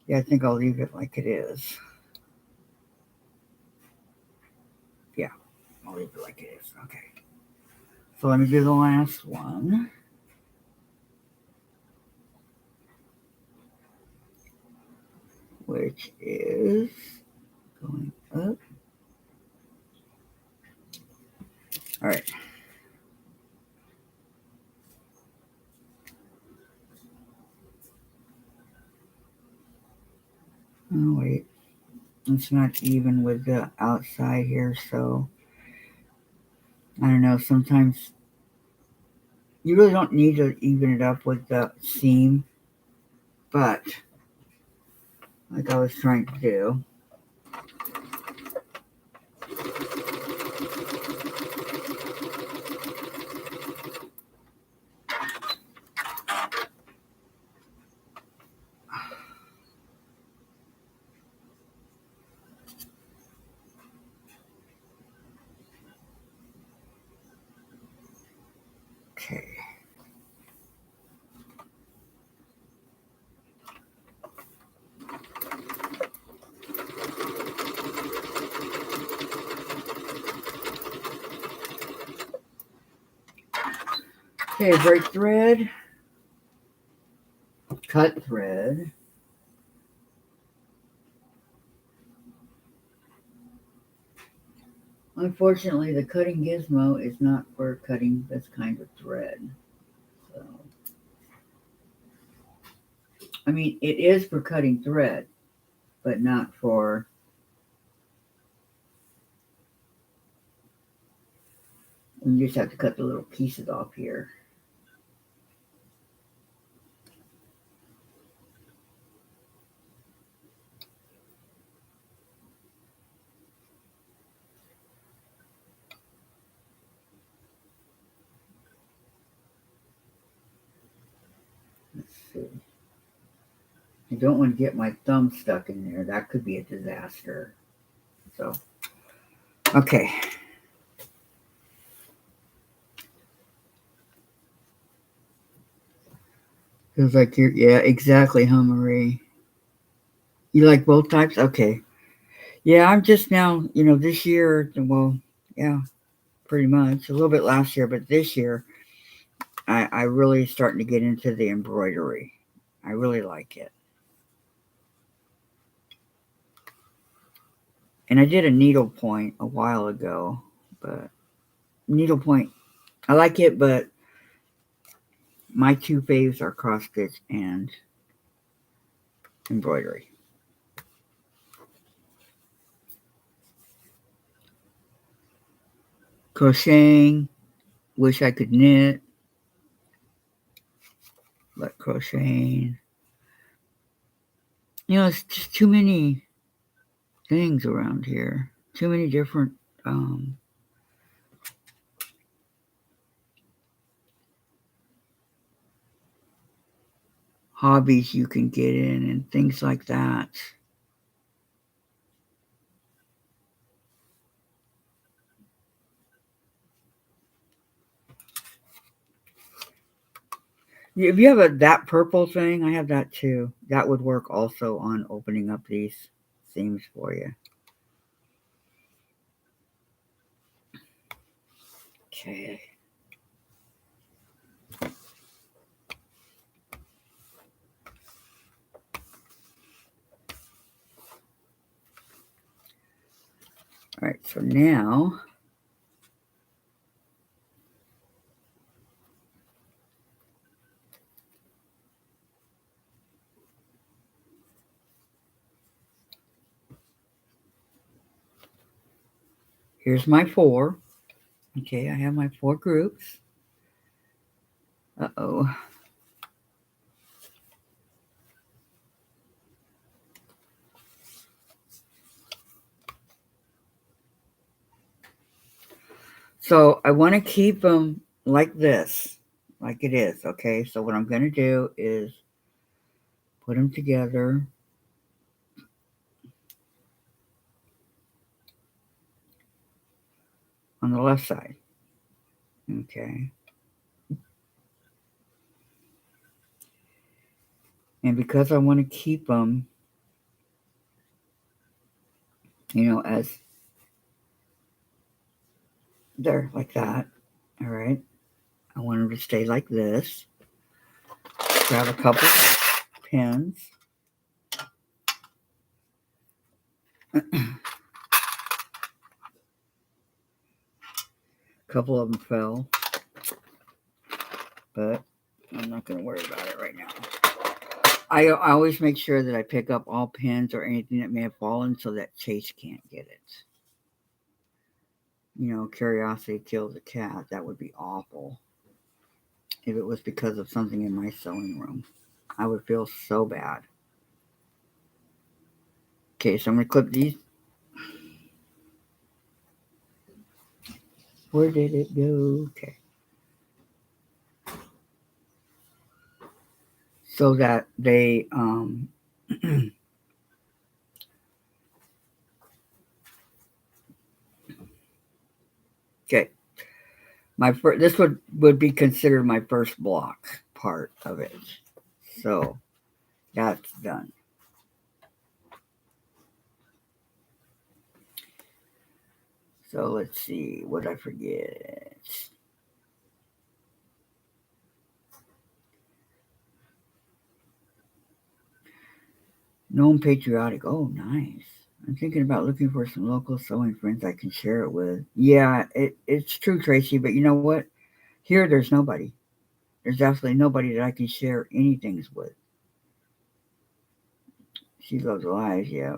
A: I think I'll leave it like it is. Yeah, I'll leave it like it is. Okay. So let me do the last one. Which is going up. All right. Oh, wait. It's not even with the outside here, so I don't know. Sometimes you really don't need to even it up with the seam, but like I was trying to do. Okay. Okay, break thread, cut thread. Unfortunately, the cutting gizmo is not for cutting this kind of thread. So, I mean, it is for cutting thread, but not for. You just have to cut the little pieces off here. Let's see. I don't want to get my thumb stuck in there. That could be a disaster. So, okay. Feels like yeah, exactly, huh, Marie? You like both types? Okay. Yeah, I'm just now, this year, well, yeah, pretty much. A little bit last year, but this year, I really starting to get into the embroidery. I really like it. And I did a needlepoint a while ago, but needlepoint, I like it, but my two faves are cross stitch and embroidery. Crocheting, wish I could knit, but crocheting, it's just too many things around here. Too many different um, hobbies you can get in and things like that. If you have that purple thing, I have that too. That would work also on opening up these seams for you. Okay. All right, so now here's my 4. Okay, I have my 4 groups. Uh-oh. So I want to keep them like this, like it is, okay? So what I'm going to do is put them together. On the left side. Okay. And because I want to keep them, as they're like that, all right, I want them to stay like this. Grab a couple pins. A couple of them fell, but I'm not going to worry about it right now. I always make sure that I pick up all pins or anything that may have fallen so that Chase can't get it. Curiosity kills a cat. That would be awful. If it was because of something in my sewing room, I would feel so bad. Okay, so I'm going to clip these. Where did it go? Okay. So that they okay. This would be considered my first block part of it. So that's done. So let's see, what did I forget? Known patriotic. Oh, nice. I'm thinking about looking for some local sewing friends I can share it with. Yeah, it's true, Tracy, but you know what? Here, there's nobody. There's absolutely nobody that I can share anything with. She loves lives, yeah.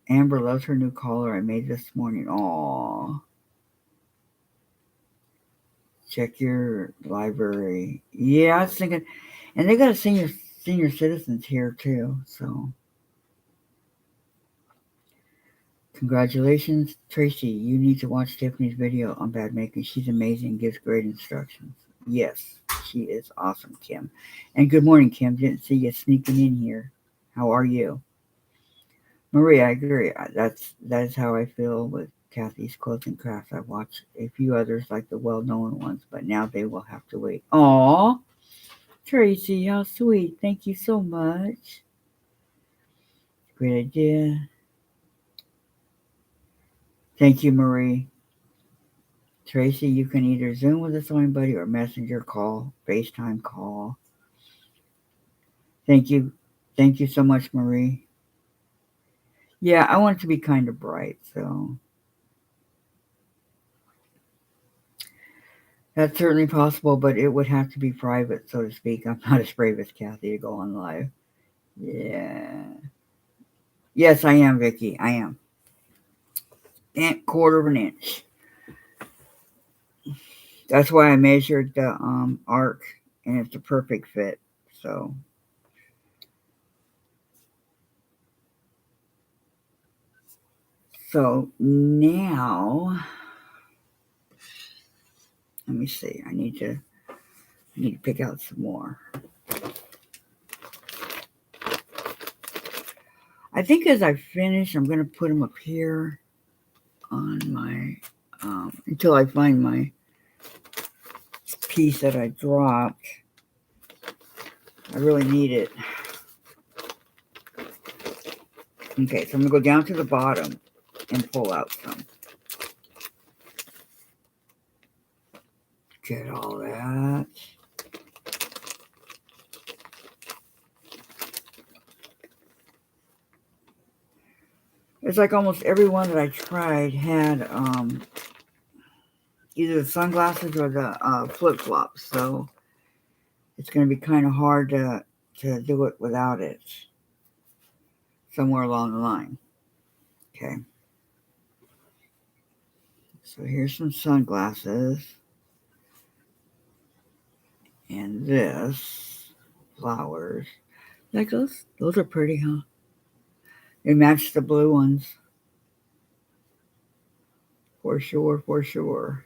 A: Amber loves her new collar I made this morning. Aww. Check your library. Yeah, I was thinking, and they got a senior citizens here too. So, congratulations, Tracy. You need to watch Tiffany's video on bad making. She's amazing. Gives great instructions. Yes, she is awesome, Kim. And good morning, Kim. Didn't see you sneaking in here. How are you? Marie, I agree. That is how I feel with Kathy's Quilts and Crafts. I watched a few others like the well-known ones, but now they will have to wait. Aw, Tracy, how sweet. Thank you so much. Great idea. Thank you, Marie. Tracy, you can either Zoom with a sewing buddy or messenger call, FaceTime call. Thank you. Thank you so much, Marie. Yeah, I want it to be kind of bright, so that's certainly possible, but it would have to be private, so to speak. I'm not as brave as Kathy to go on live. Yeah. Yes, I am, Vicky. I am. Quarter of an inch. That's why I measured the arc, and it's a perfect fit. So now, let me see. I need to pick out some more. I think as I finish, I'm going to put them up here on my, until I find my piece that I dropped. I really need it. Okay, so I'm going to go down to the bottom and pull out some. Get all that. It's like almost every one that I tried had either the sunglasses or the flip-flops, so it's going to be kind of hard to do it without it somewhere along the line. Okay. So here's some sunglasses. And this, flowers. Like those? Those are pretty, huh? They match the blue ones. For sure, for sure.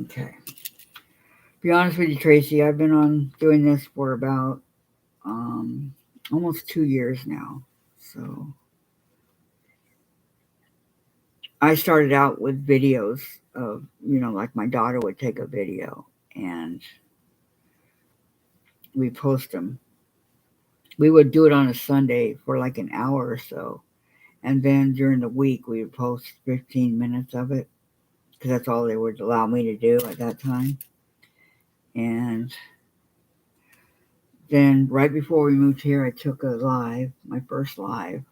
A: Okay. Be honest with you, Tracy, I've been on doing this for about almost 2 years now. So I started out with videos of, like my daughter would take a video and we post them. We would do it on a Sunday for like an hour or so. And then during the week, we would post 15 minutes of it because that's all they would allow me to do at that time. And then right before we moved here, I took a live, my first live,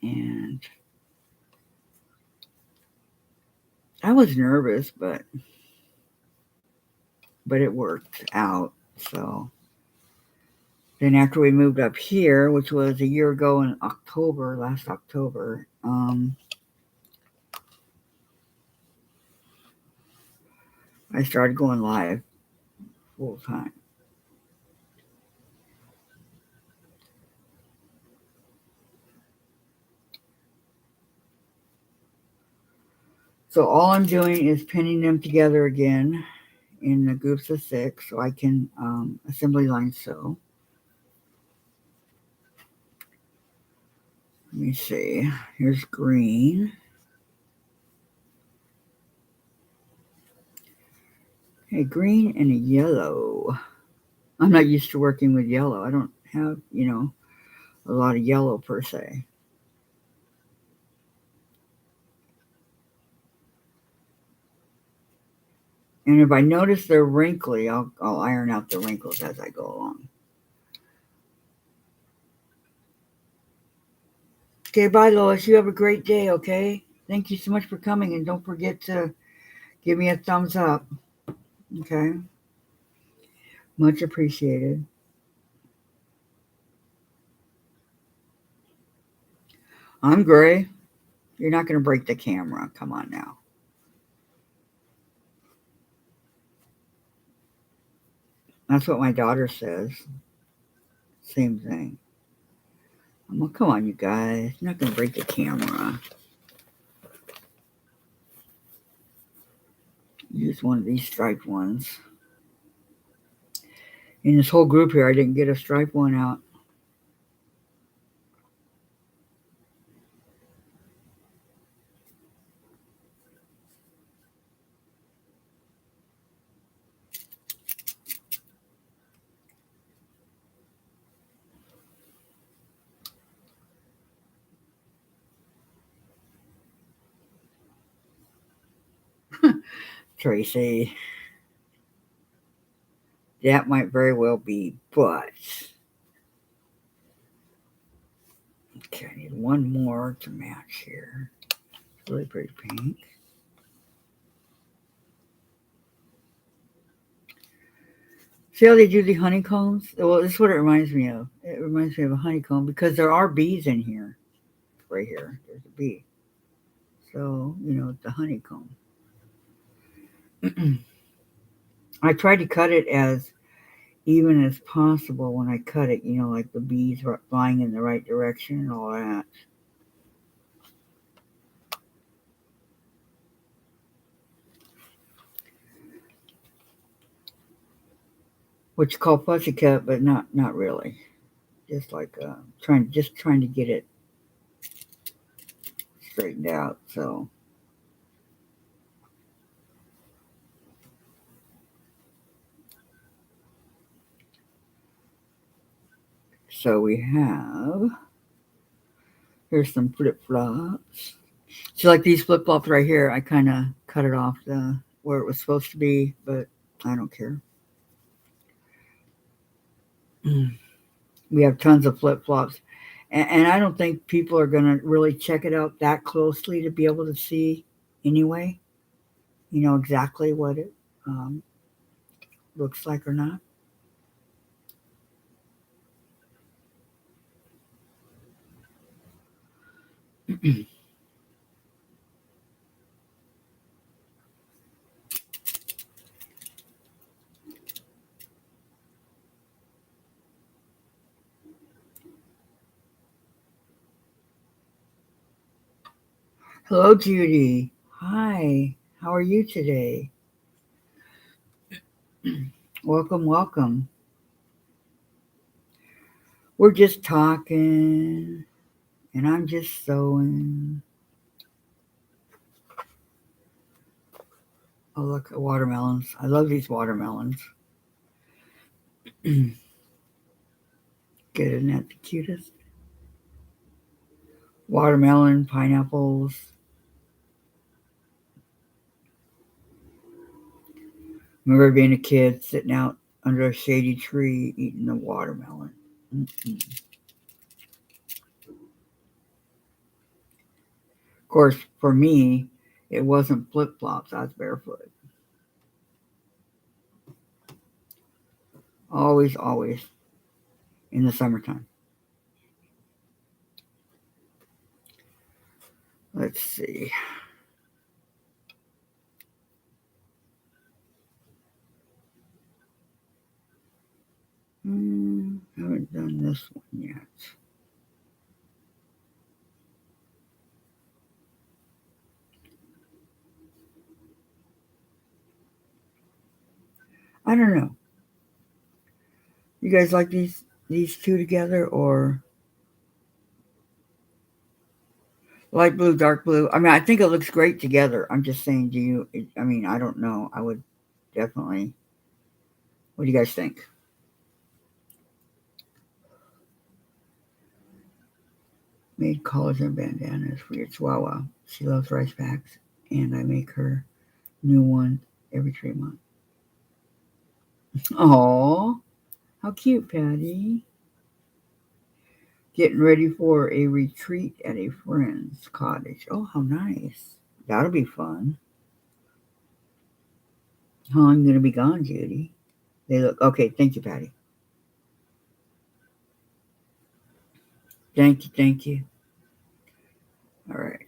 A: and I was nervous, but it worked out. So then after we moved up here, which was a year ago in October, last October, I started going live full time. So all I'm doing is pinning them together again in the groups of 6 so I can assembly line sew. Let me see. Here's green. A green and a yellow. I'm not used to working with yellow. I don't have, a lot of yellow per se. And if I notice they're wrinkly, I'll iron out the wrinkles as I go along. Okay, bye, Lois. You have a great day, okay? Thank you so much for coming, and don't forget to give me a thumbs up, okay? Much appreciated. I'm Gray. You're not going to break the camera. Come on now. That's what my daughter says. Same thing. Well, come on, you guys. You're not going to break the camera. Use one of these striped ones. In this whole group here, I didn't get a stripe one out. Tracy, that might very well be, but okay, I need one more to match here. Really pretty pink. See how they do the honeycombs? Well, this is what it reminds me of. It reminds me of a honeycomb because there are bees in here. Right here, there's a bee. So, it's a honeycomb. I try to cut it as even as possible when I cut it, like the bees are flying in the right direction and all that. Which is called fussy cut, but not really. Just like trying to get it straightened out. So we have, here's some flip flops. So like these flip flops right here, I kind of cut it off where it was supposed to be, but I don't care. We have tons of flip flops, and I don't think people are going to really check it out that closely to be able to see anyway. Exactly what it looks like or not. Hello, Judy. Hi. How are you today? Welcome, welcome. We're just talking, and I'm just sewing. Oh, look at watermelons. I love these watermelons. Good, isn't that the cutest? Watermelon, pineapples. Remember being a kid sitting out under a shady tree eating a watermelon. Mm-mm. Of course, for me, it wasn't flip flops. I was barefoot. Always, always in the summertime. Let's see. Haven't done this one yet. I don't know. You guys like these two together or light blue, dark blue? I mean, I think it looks great together. I'm just saying, do you? I mean, I don't know. I would definitely. What do you guys think? Made collars and bandanas for your chihuahua. She loves rice packs, and I make her new one every 3 months. Oh, how cute, Patty. Getting ready for a retreat at a friend's cottage. Oh, how nice. That'll be fun. How long going to be gone, Judy? They look okay. Thank you, Patty. Thank you, thank you. All right.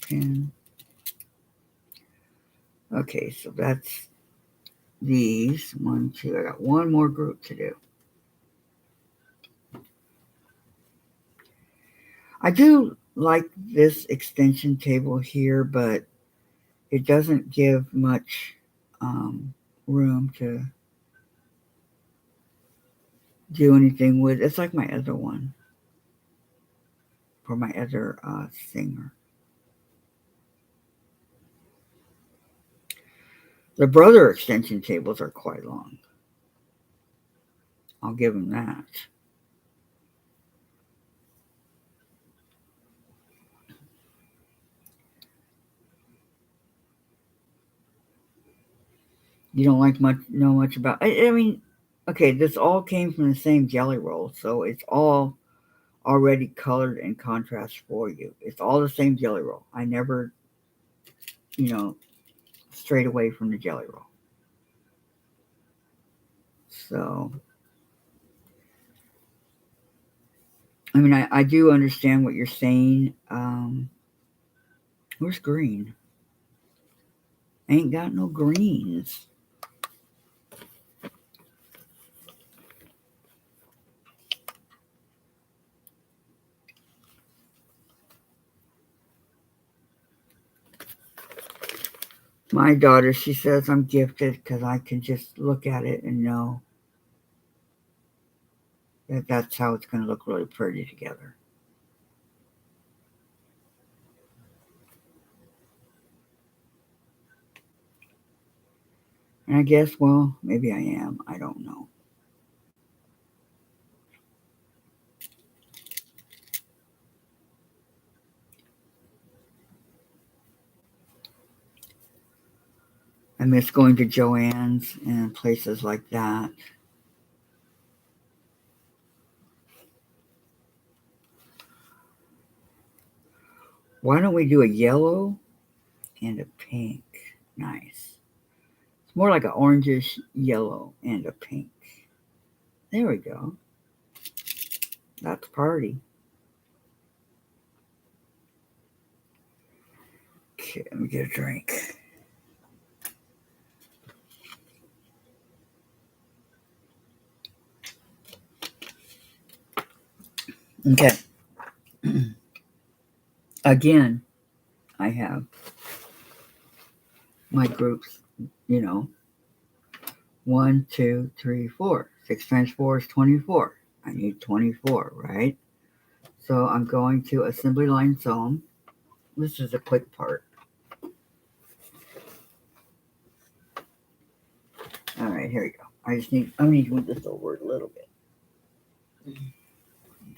A: Pen. Okay, so that's these. 1, 2. I got one more group to do. I do like this extension table here, but it doesn't give much room to do anything with. It's like my other one for my other singer. The brother extension tables are quite long. I'll give him that. You don't know much about. I mean, okay, this all came from the same jelly roll, so it's all already colored and contrast for you. It's all the same jelly roll. I never, you know, strayed away from the jelly roll. So, I mean, I do understand what you're saying. Where's green? I ain't got no greens. My daughter, she says I'm gifted because I can just look at it and know that that's how it's going to look really pretty together. And I guess, well, maybe I am. I don't know. I miss going to Joann's and places like that. Why don't we do a yellow and a pink? Nice. It's more like an orangish yellow and a pink. There we go. That's party. Okay, let me get a drink. Okay. Again, I have my groups, 1, 2, 3, 4. 6 times 4 is 24. I need 24, right? So I'm going to assembly line sew them. This is a quick part. All right, here we go. I need to move this over a little bit.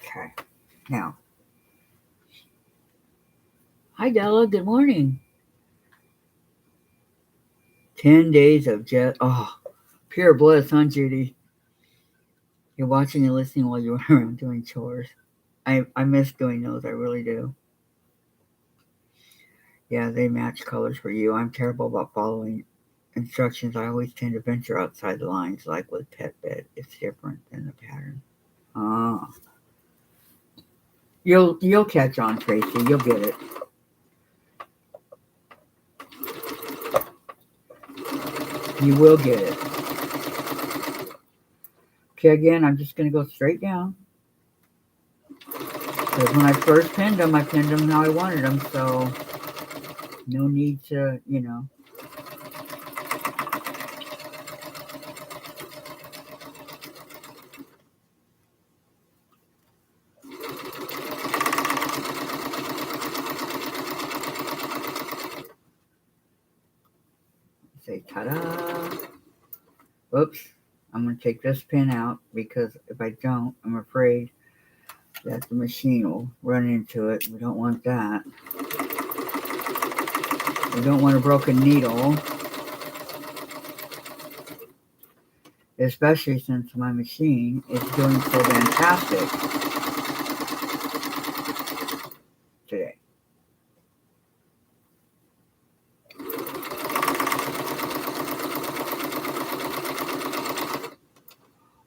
A: Okay. Now, hi Della, good morning. 10 days of pure bliss, huh, Judy? You're watching and listening while you're around doing chores. I miss doing those, I really do. Yeah, they match colors for you. I'm terrible about following instructions. I always tend to venture outside the lines, like with pet bed. It's different than the pattern. Ah. You'll catch on, Tracy. You'll get it. You will get it. Okay, again, I'm just going to go straight down. Because when I first pinned them how I wanted them, so no need to, say ta-da. Oops, I'm going to take this pin out because if I don't, I'm afraid that the machine will run into it. We don't want that. We don't want a broken needle. Especially since my machine is doing so fantastic today.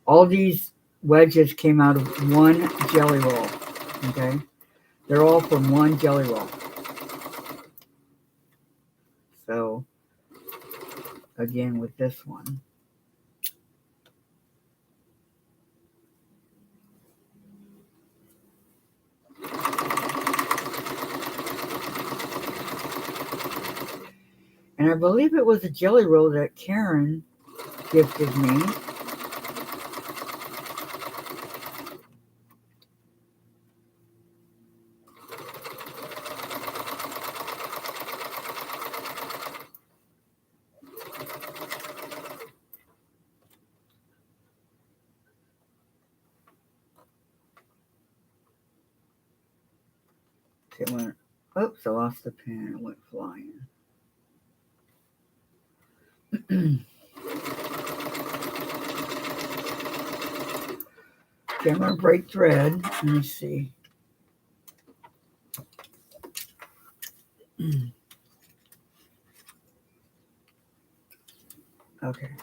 A: All these wedges came out of one jelly roll, okay? They're all from one jelly roll. So, again, with this one. And I believe it was a jelly roll that Karen gifted me. Okay, oops, I lost the pen. It went flying. Okay, I'm going to break thread. Let me see. Okay.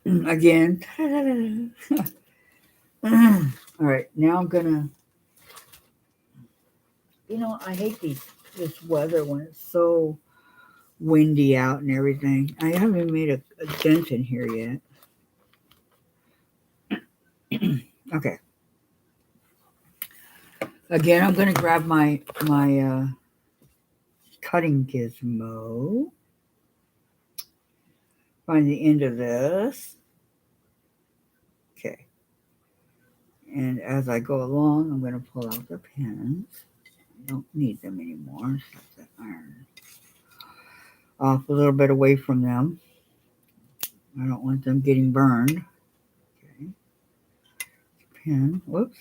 A: Again. All right, now I'm going to, I hate this weather when it's so windy out and everything. I haven't even made a dent in here yet. Okay. Again, I'm going to grab my cutting gizmo. Find the end of this. Okay. And as I go along, I'm going to pull out the pins. I don't need them anymore. So that iron off a little bit away from them. I don't want them getting burned. Okay. Pin. Whoops.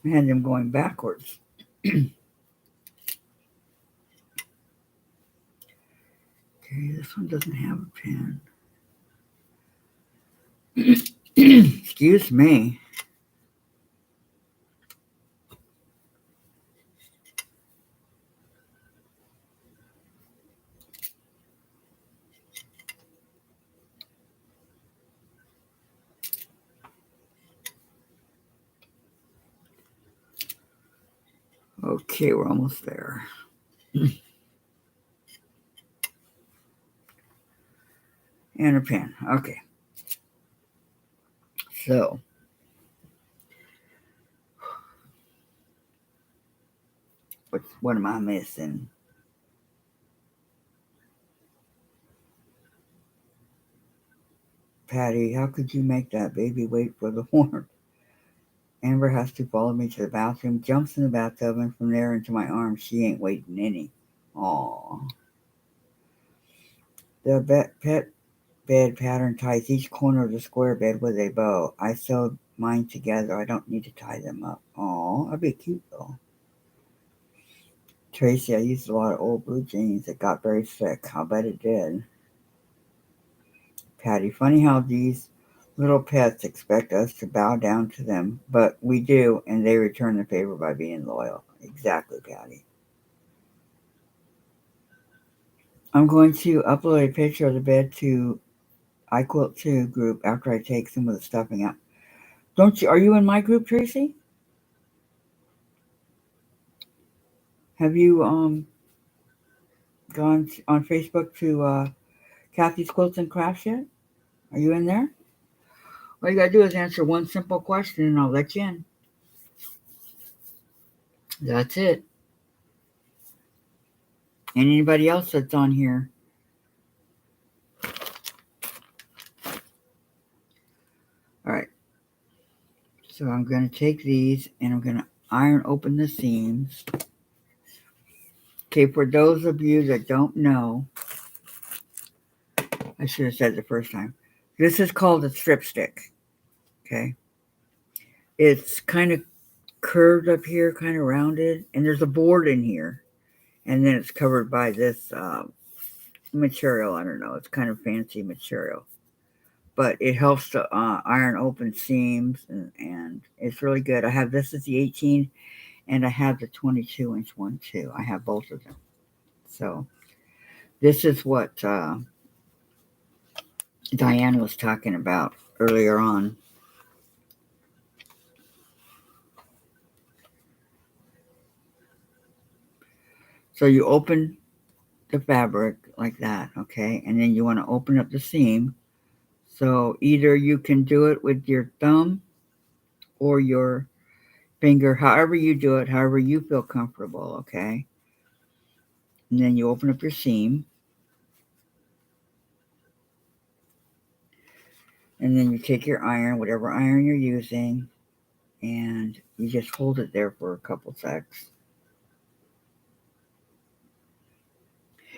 A: I had them going backwards. Okay, this one doesn't have a pin. Excuse me. Okay, we're almost there. And a pin. Okay. So, what am I missing? Patty, how could you make that baby wait for the horn? Amber has to follow me to the bathroom, jumps in the bathtub, and from there into my arms. She ain't waiting any. Aww. The pet bed pattern ties each corner of the square bed with a bow. I sewed mine together. I don't need to tie them up. Aww, that'd be cute though. Tracy, I used a lot of old blue jeans. It got very thick. I'll bet it did. Patty, funny how these little pets expect us to bow down to them, but we do, and they return the favor by being loyal. Exactly, Patty. I'm going to upload a picture of the bed to iQuilt2 group after I take some of the stuffing out. Are you in my group, Tracy? Have you gone on Facebook to Kathy's Quilts and Crafts yet? Are you in there? All you gotta do is answer one simple question and I'll let you in. That's it. And anybody else that's on here. Alright. So I'm going to take these and I'm going to iron open the seams. Okay, for those of you that don't know, I should have said it the first time. This is called a strip stick. Okay. It's kind of curved up here, kind of rounded, and there's a board in here. And then it's covered by this material. I don't know. It's kind of fancy material. But it helps to iron open seams, and it's really good. I have this as the 18, and I have the 22-inch one too. I have both of them. So this is what Diane was talking about earlier on. So you open the fabric like that, okay? And then you want to open up the seam. So either you can do it with your thumb or your finger, however you do it, however you feel comfortable, okay? And then you open up your seam. And then you take your iron, whatever iron you're using, and you just hold it there for a couple seconds.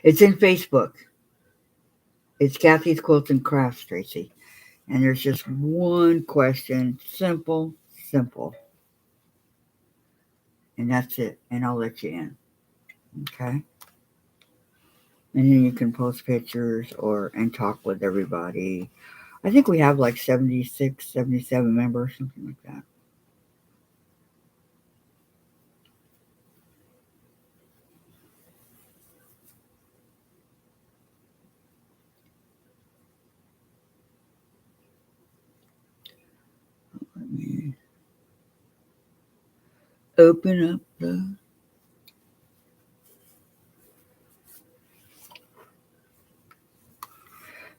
A: It's in Facebook. It's Kathy's Quilts and Crafts, Tracy. And there's just one question. Simple, simple. And that's it. And I'll let you in. Okay? And then you can post pictures and talk with everybody. I think we have like 76, 77 members, something like that. Let me open up the.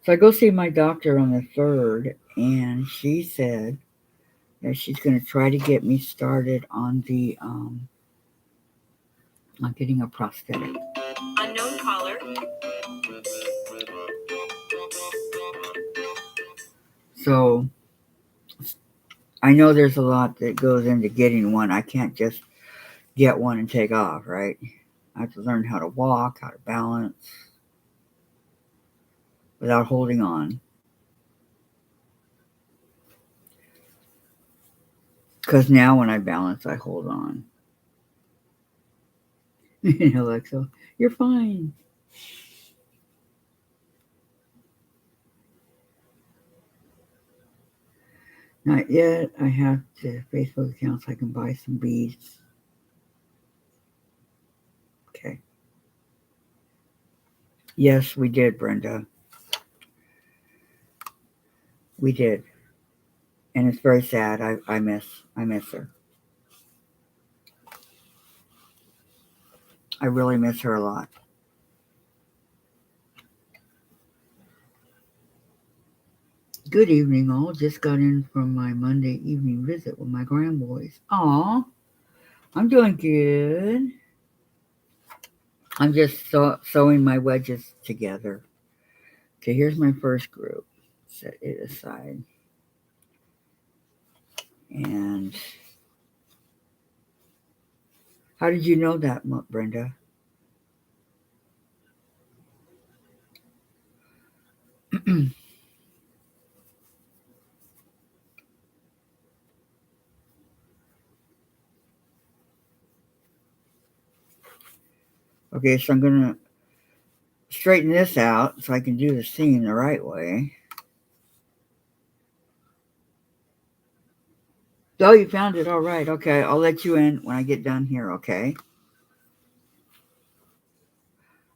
A: So I go see my doctor on the 3rd, and she said that she's going to try to get me started on on getting a prosthetic.
B: Unknown caller.
A: So I know there's a lot that goes into getting one. I can't just get one and take off, right? I have to learn how to walk, how to balance without holding on. Because now when I balance, I hold on. Alexa, you're fine. Not yet. I have the Facebook account so I can buy some beads. Okay. Yes, we did, Brenda. We did. And it's very sad. I miss her. I really miss her a lot. Good evening, all. Just got in from my Monday evening visit with my grandboys. Aw, I'm doing good. I'm just sewing my wedges together. Okay, here's my first group. Set it aside. And how did you know that, Brenda? Okay, so I'm going to straighten this out so I can do the seam the right way. Oh, you found it. All right. Okay, I'll let you in when I get done here, okay?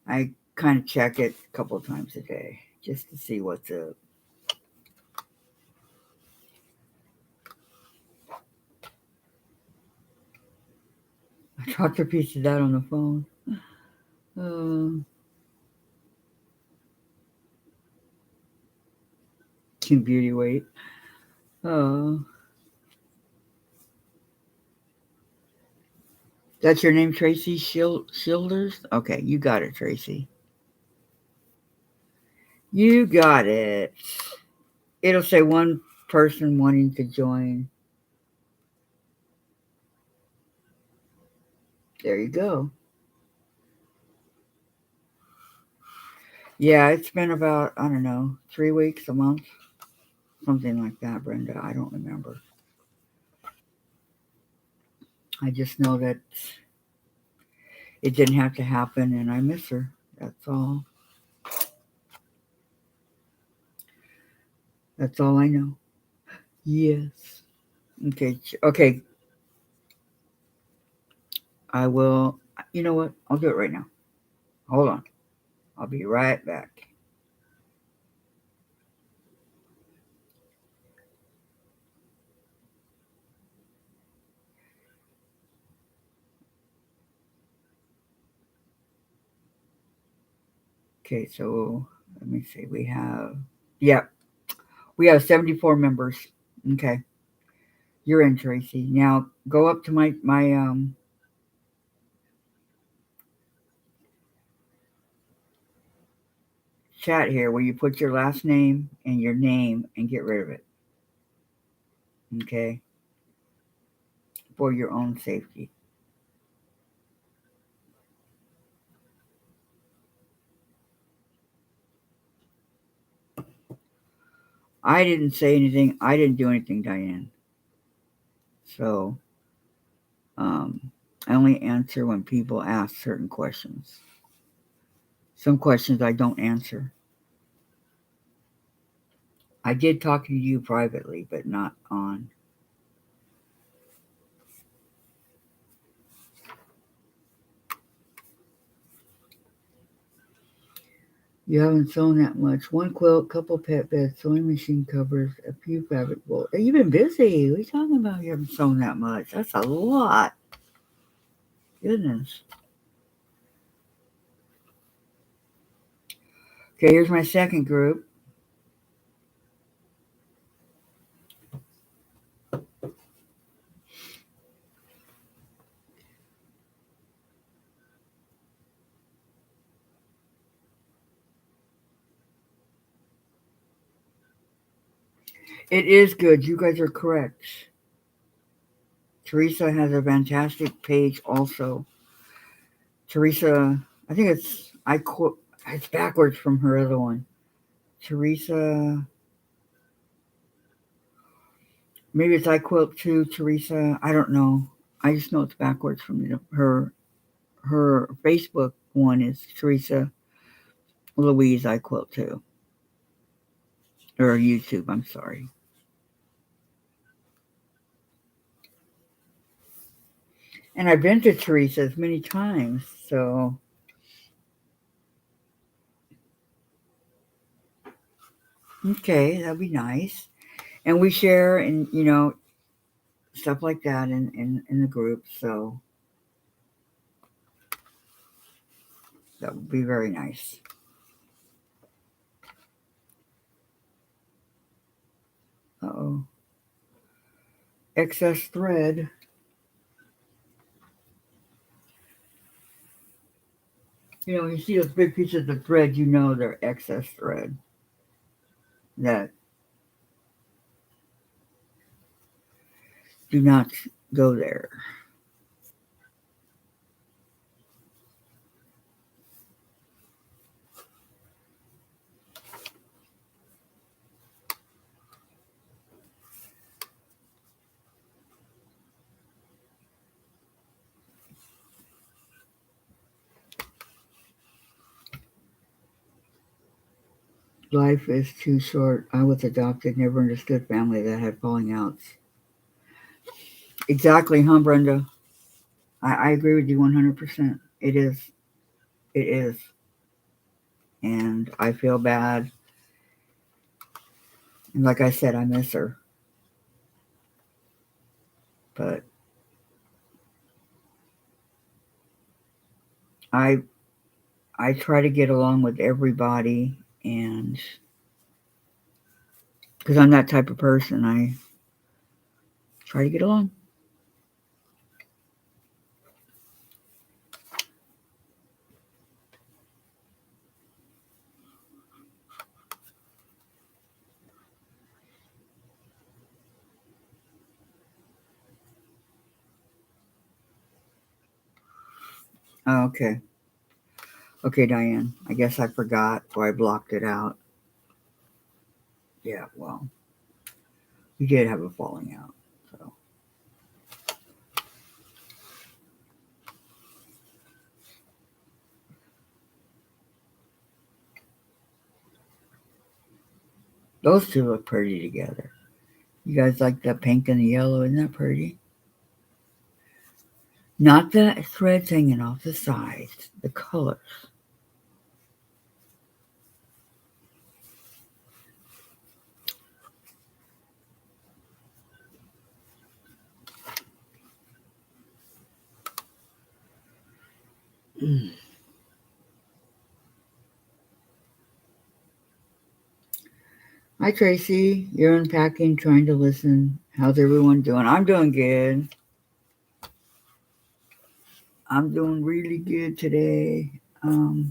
A: I kind of check it a couple of times a day just to see what's up. I talked to a piece of that on the phone. Can beauty wait? Oh, that's your name, Tracy Shoulders? Okay, you got it, Tracy. You got it. It'll say one person wanting to join. There you go. Yeah, it's been about, I don't know, 3 weeks, a month, something like that, Brenda. I don't remember. I just know that it didn't have to happen and I miss her. That's all. That's all I know. Yes. Okay. Okay. I will. You know what? I'll do it right now. Hold on. I'll be right back. Okay. So let me see. Yeah, we have 74 members. Okay. You're in, Tracy. Now go up to my chat here where you put your last name and your name and get rid of it. Okay. For your own safety. I didn't say anything. I didn't do anything, Diane. So um, I only answer when people ask certain questions. Some questions I don't answer. I did talk to you privately, but not on. You haven't sewn that much. One quilt, couple pet beds, sewing machine covers, a few fabric rolls. You've been busy. What are you talking about? You haven't sewn that much. That's a lot. Goodness. Okay, here's my second group. It is good. You guys are correct. Teresa has a fantastic page also. Teresa, I think it's backwards from her other one. Teresa, maybe it's I quilt too, Teresa. I don't know. I just know it's backwards from her Facebook one is Teresa Louise I quilt too. Or YouTube, I'm sorry. And I've been to Teresa's many times, so okay, that'd be nice. And we share and stuff like that in the group, so that would be very nice. Uh-oh. Excess thread. When you see those big pieces of thread, you know they're excess thread. That do not go there. Life is too short. I was adopted, never understood family that had falling outs. Exactly, huh, Brenda? I agree with you 100%. It is. It is. And I feel bad. And like I said, I miss her. But I I try to get along with everybody, and because I'm that type of person, I try to get along. Oh, okay. Okay, Diane. I guess I forgot or I blocked it out. Yeah, well, we did have a falling out. So those two look pretty together. You guys like the pink and the yellow? Isn't that pretty? Not the threads hanging off the sides, the colors. Mm. Hi, Tracy. You're unpacking, trying to listen. How's everyone doing? I'm doing good. I'm doing really good today. I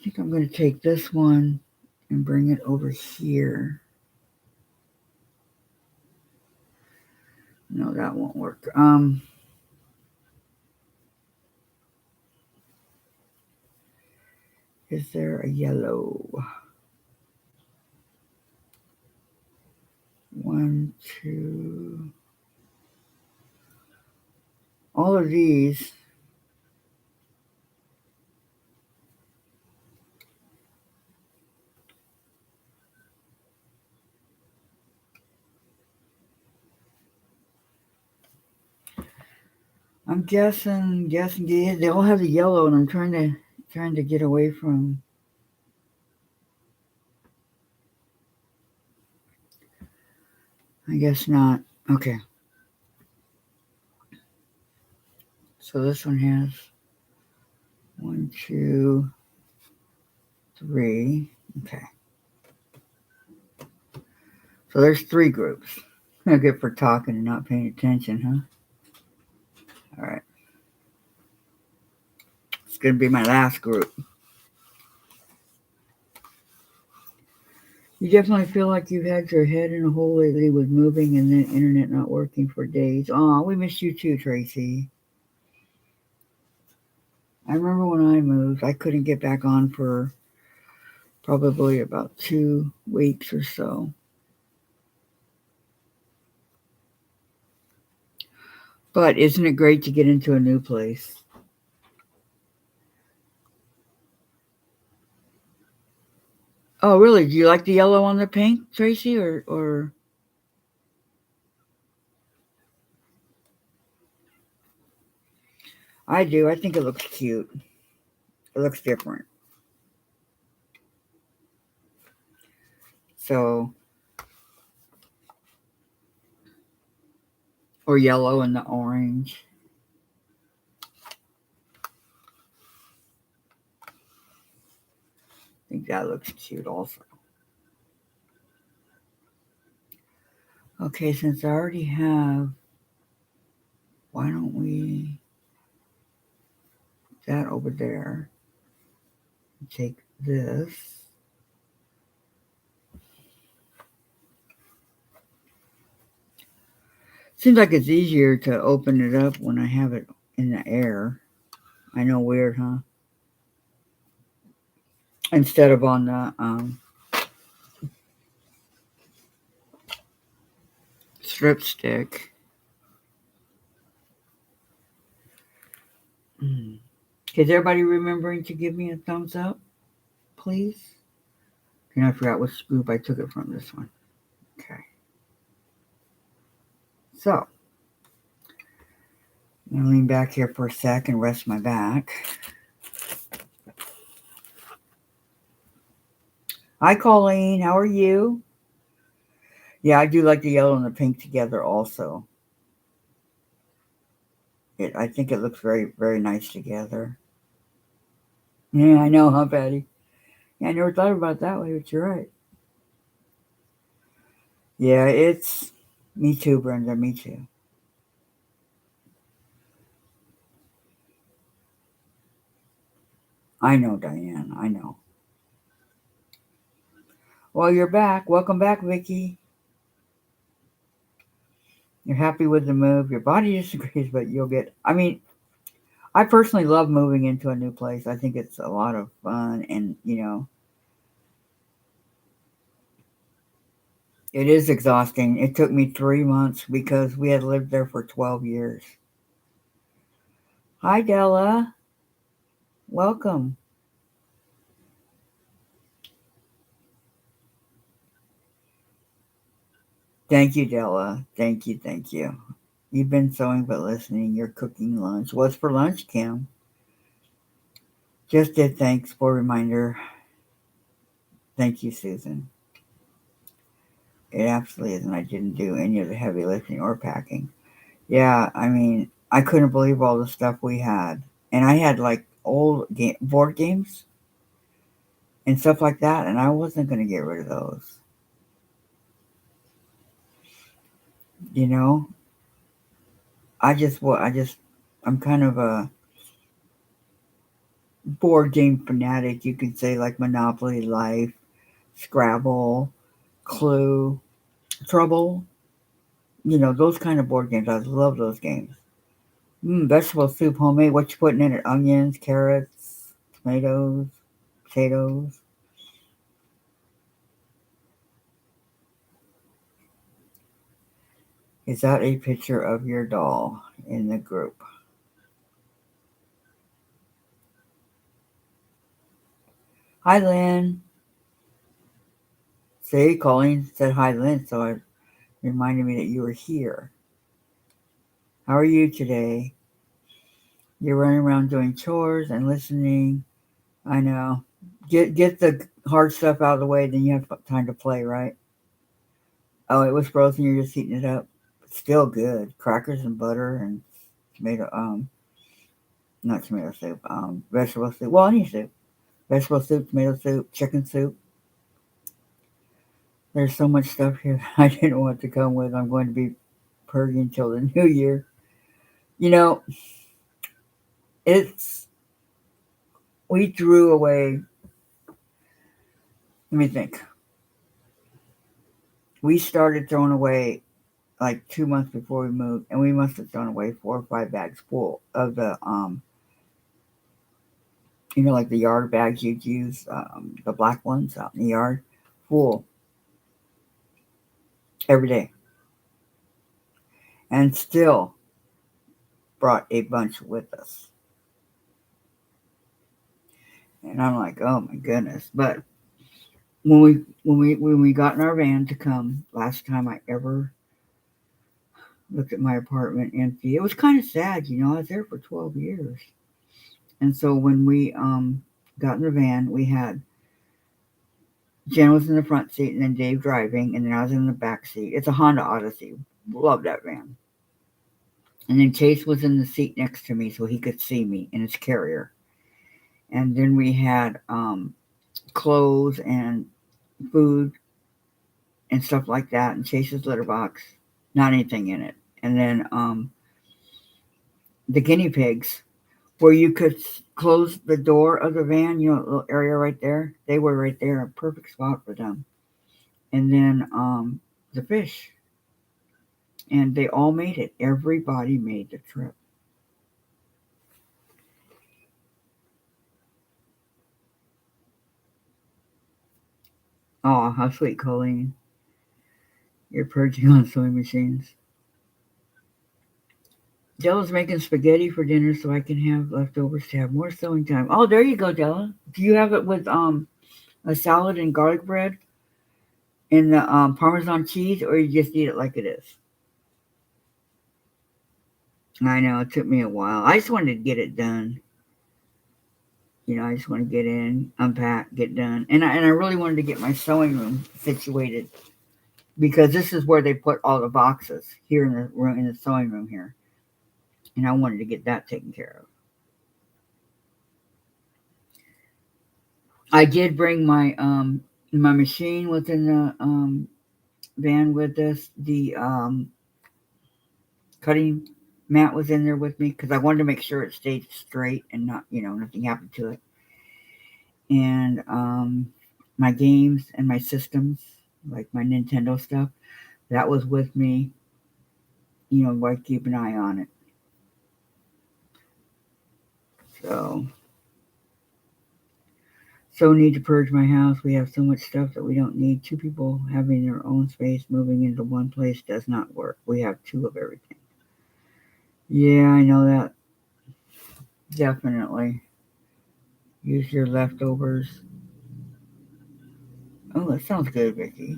A: think I'm going to take this one and bring it over here. No, that won't work. Is there a yellow? 1, 2. All of these. I'm guessing they all have the yellow, and I'm trying to get away from. I guess not. Okay. So this one has 1, 2, 3. Okay. So there's 3 groups. Good for talking and not paying attention, huh? All right. It's going to be my last group. You definitely feel like you've had your head in a hole lately with moving and the internet not working for days. Aw, we missed you too, Tracy. I remember when I moved, I couldn't get back on for probably about 2 weeks or so. But isn't it great to get into a new place? Oh, really? Do you like the yellow on the pink, Tracy, or I do. I think it looks cute. It looks different. So, or yellow and the orange. I think that looks cute also. Okay, since I already have, why don't we put that over there? Take this. Seems like it's easier to open it up when I have it in the air. I know, weird, huh? Instead of on the strip stick. Is everybody remembering to give me a thumbs up, please? And I forgot which group I took it from, this one. Okay. So, I'm going to lean back here for a sec and rest my back. Hi, Colleen. How are you? Yeah, I do like the yellow and the pink together also. I think it looks very, very nice together. Yeah, I know, huh, Patty? Yeah, I never thought about it that way, but you're right. Yeah, it's... Me too, Brenda. Me too. I know, Diane. I know. Well, you're back. Welcome back, Vicky. You're happy with the move. Your body disagrees, but you'll get... I mean, I personally love moving into a new place. I think it's a lot of fun, and, it is exhausting. It took me 3 months because we had lived there for 12 years. Hi, Della. Welcome. Thank you, Della. Thank you, thank you. You've been sewing but listening. You're cooking lunch. What's for lunch, Kim? Just did, thanks for a reminder. Thank you, Susan. It absolutely isn't. I didn't do any of the heavy lifting or packing. Yeah, I mean, I couldn't believe all the stuff we had. And I had like old board games and stuff like that, and I wasn't going to get rid of those. You know, I'm kind of a board game fanatic, you could say, like Monopoly, Life, Scrabble, Clue, Trouble. Those kind of board games. I love those games. Vegetable soup, homemade. What you putting in it? Onions, carrots, tomatoes, potatoes. Is that a picture of your doll in the group? Hi, Lynn. See, Colleen said hi, Lynn, so it reminded me that you were here. How are you today? You're running around doing chores and listening. I know. Get the hard stuff out of the way, then you have time to play, right? Oh, it was frozen. You're just heating it up. Still good. Crackers and butter and tomato. Not tomato soup. Vegetable soup. Well, any soup. Vegetable soup, tomato soup, chicken soup. There's so much stuff here I didn't want to come with. I'm going to be purging until the new year. You know, it's we threw away. Let me think. We started throwing away like 2 months before we moved, and we must have thrown away 4 or 5 bags full of the like the yard bags you'd use, the black ones out in the yard, full every day, and still brought a bunch with us. And I'm like, oh my goodness! But when we got in our van to come, last time I ever looked at my apartment empty, it was kind of sad. I was there for 12 years, and so when we got in the van, we had Jen was in the front seat, and then Dave driving, and then I was in the back seat. It's a Honda Odyssey. Love that van. And then Chase was in the seat next to me, so he could see me in his carrier. And then we had clothes and food and stuff like that, and Chase's litter box, not anything in it. And then the guinea pigs, where you could close the door of the van, a little area right there. They were right there, a perfect spot for them. And then the fish. And they all made it. Everybody made the trip. Oh, how sweet, Colleen. You're purging on sewing machines. Della's making spaghetti for dinner so I can have leftovers to have more sewing time. Oh, there you go, Della. Do you have it with a salad and garlic bread and the Parmesan cheese, or you just eat it like it is? I know it took me a while. I just wanted to get it done. I just want to get in, unpack, get done, and I really wanted to get my sewing room situated because this is where they put all the boxes here in the room, in the sewing room here, and I wanted to get that taken care of. I did bring my machine was in the van with us. The cutting mat was in there with me because I wanted to make sure it stayed straight and not nothing happened to it. And my games and my systems, like my Nintendo stuff, that was with me. I keep an eye on it. So need to purge my house. We have so much stuff that we don't need. Two people having their own space, moving into one place does not work. We have two of everything. Yeah, I know that. Definitely. Use your leftovers. Oh, that sounds good, Vicky.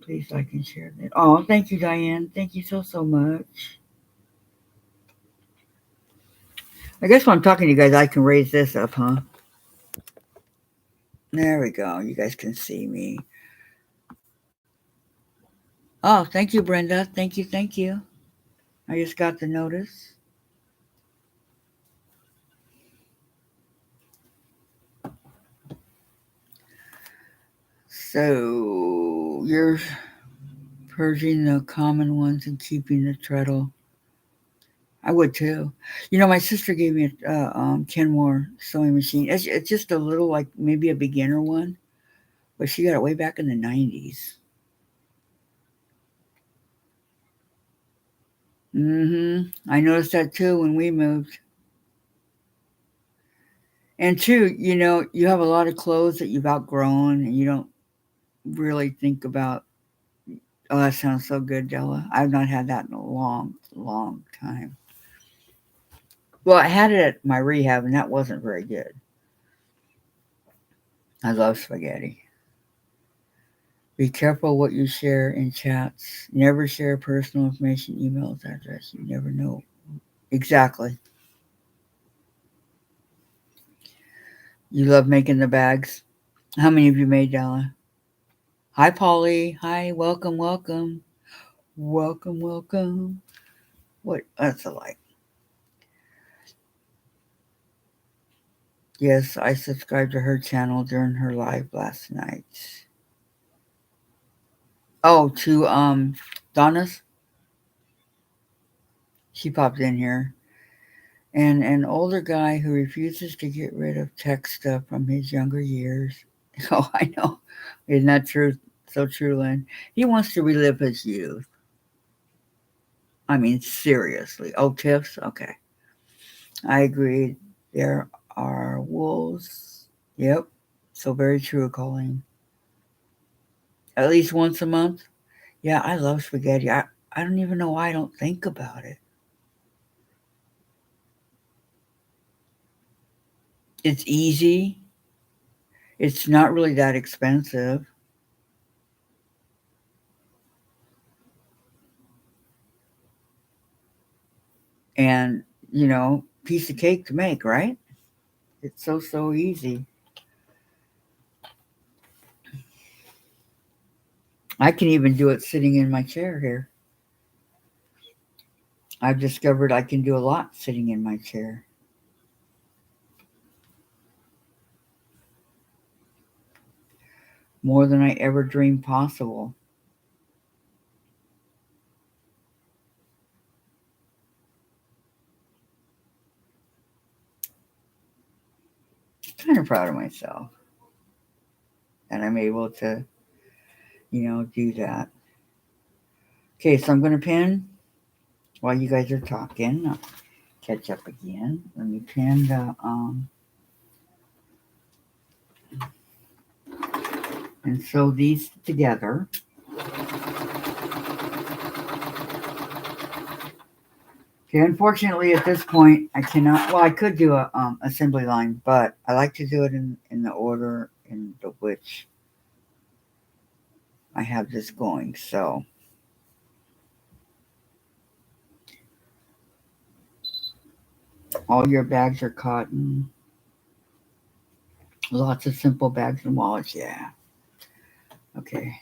A: Please like and share that. Oh, thank you, Diane. Thank you so much. I guess when I'm talking to you guys, I can raise this up, huh? There we go. You guys can see me. Oh, thank you, Brenda. Thank you, thank you. I just got the notice. So you're purging the common ones and keeping the treadle. I would too. My sister gave me a Kenmore sewing machine. It's just a little, like maybe a beginner one, but she got it way back in the 90s. I noticed that too when we moved. And two, you have a lot of clothes that you've outgrown and you don't really think about Oh, that sounds so good, Della. I've not had that in a long, long time. Well, I had it at my rehab, and that wasn't very good. I love spaghetti. Be careful what you share in chats. Never share personal information, emails, address. You never know. Exactly. You love making the bags. How many have you made, Della? Hi, Polly. Hi, welcome, welcome. Welcome, welcome. What? That's a like. Yes, I subscribed to her channel during her live last night. Oh, to Donna's. She popped in here. And an older guy who refuses to get rid of tech stuff from his younger years. Oh, I know. Isn't that true? So true, Lynn. He wants to relive his youth. I mean, seriously. Oh, tips? Okay. I agree. There are wolves. Yep. So very true, Colleen. At least once a month. Yeah, I love spaghetti. I don't even know why I don't think about it. It's easy. It's not really that expensive. And, piece of cake to make, right? It's so, so easy. I can even do it sitting in my chair here. I've discovered I can do a lot sitting in my chair. More than I ever dreamed possible. Kind of proud of myself that I'm able to, do that. Okay, so I'm going to pin while you guys are talking. I'll catch up again. Let me pin the, and sew these together. Okay, unfortunately, at this point, I cannot. Well, I could do a assembly line, but I like to do it in the order in the which I have this going. So, all your bags are cotton. Lots of simple bags and wallets. Yeah. Okay.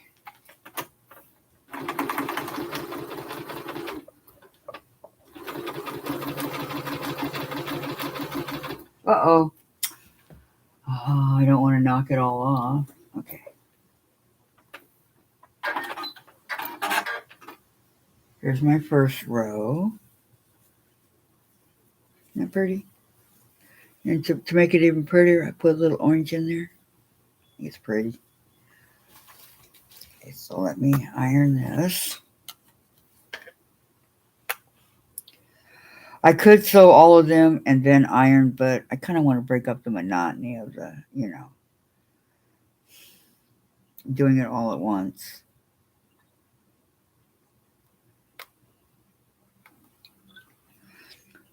A: Uh-oh. Oh, I don't want to knock it all off. Okay. Here's my first row. Isn't that pretty? And to make it even prettier, I put a little orange in there. It's pretty. Okay, so let me iron this. I could sew all of them and then iron, but I kind of want to break up the monotony of the, doing it all at once.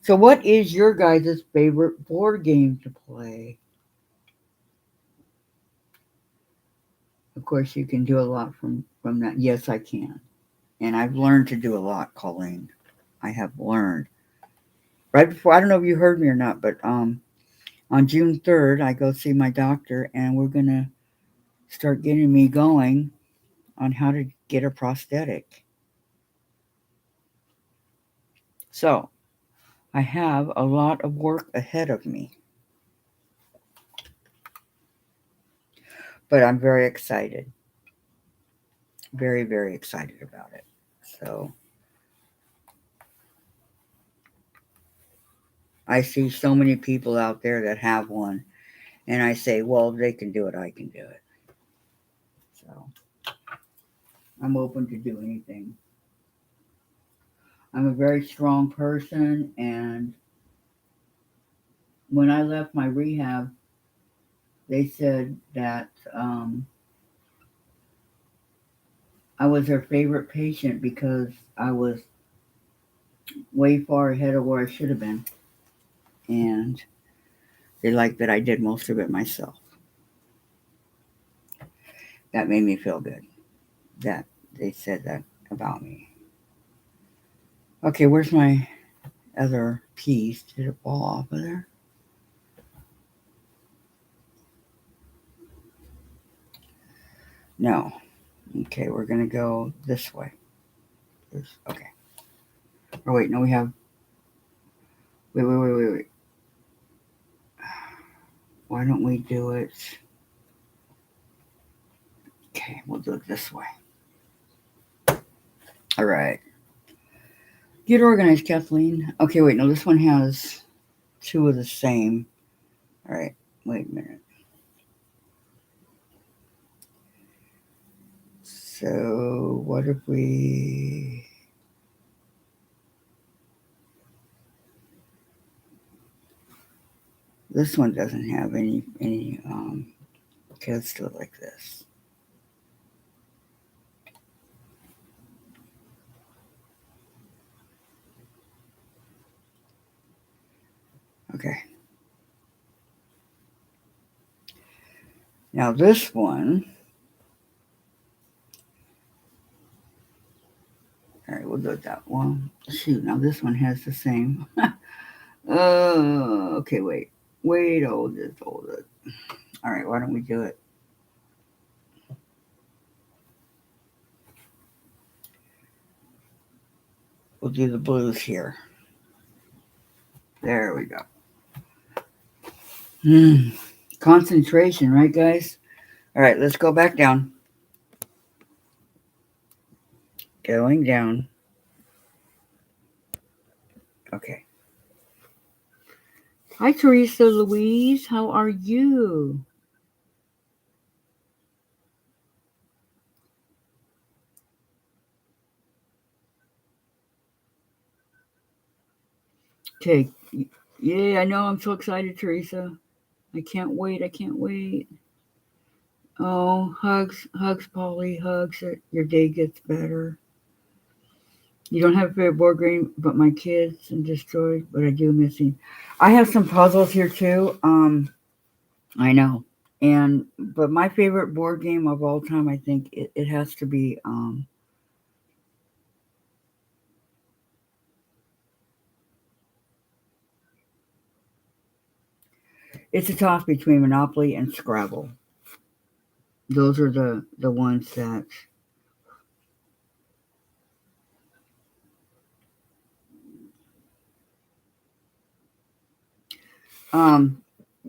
A: So, what is your guys' favorite board game to play? Of course, you can do a lot from that. Yes, I can, and I've learned to do a lot, Colleen. I have learned. Right before, I don't know if you heard me or not, but on June 3rd, I go see my doctor, and we're gonna start getting me going on how to get a prosthetic. So, I have a lot of work ahead of me, but I'm very excited. Very, very excited about it. So, I see so many people out there that have one, and I say, well, if they can do it, I can do it. So, I'm open to do anything. I'm a very strong person, and when I left my rehab, they said that I was their favorite patient because I was way far ahead of where I should have been. And they liked that I did most of it myself. That made me feel good that they said that about me. Okay, where's my other piece? Did it fall off of there? No. Okay, we're going to go this way. Okay. Oh, wait, no, we have. Wait. Why don't we do it? Okay, we'll do it this way. All right. Get organized, Kathleen. Okay, wait, no, this one has two of the same. All right, wait a minute. So, what if we. This one doesn't have any okay, let's do it like this. Okay. Now this one, all right, we'll do it that one. Shoot, now this one has the same. Okay, wait, hold it. All right, why don't we do it? We'll do the blues here. There we go. Concentration, right, guys? All right, let's go back down. Going down. Okay. Hi, Teresa Louise. How are you? Okay. Yeah, I know. I'm so excited, Teresa. I can't wait. Oh, hugs, Polly, hugs. That your day gets better. You don't have a favorite board game, but my kids and destroyed, but I do missing. I have some puzzles here too. I know. But my favorite board game of all time, I think it has to be it's a toss between Monopoly and Scrabble. Those are the ones that um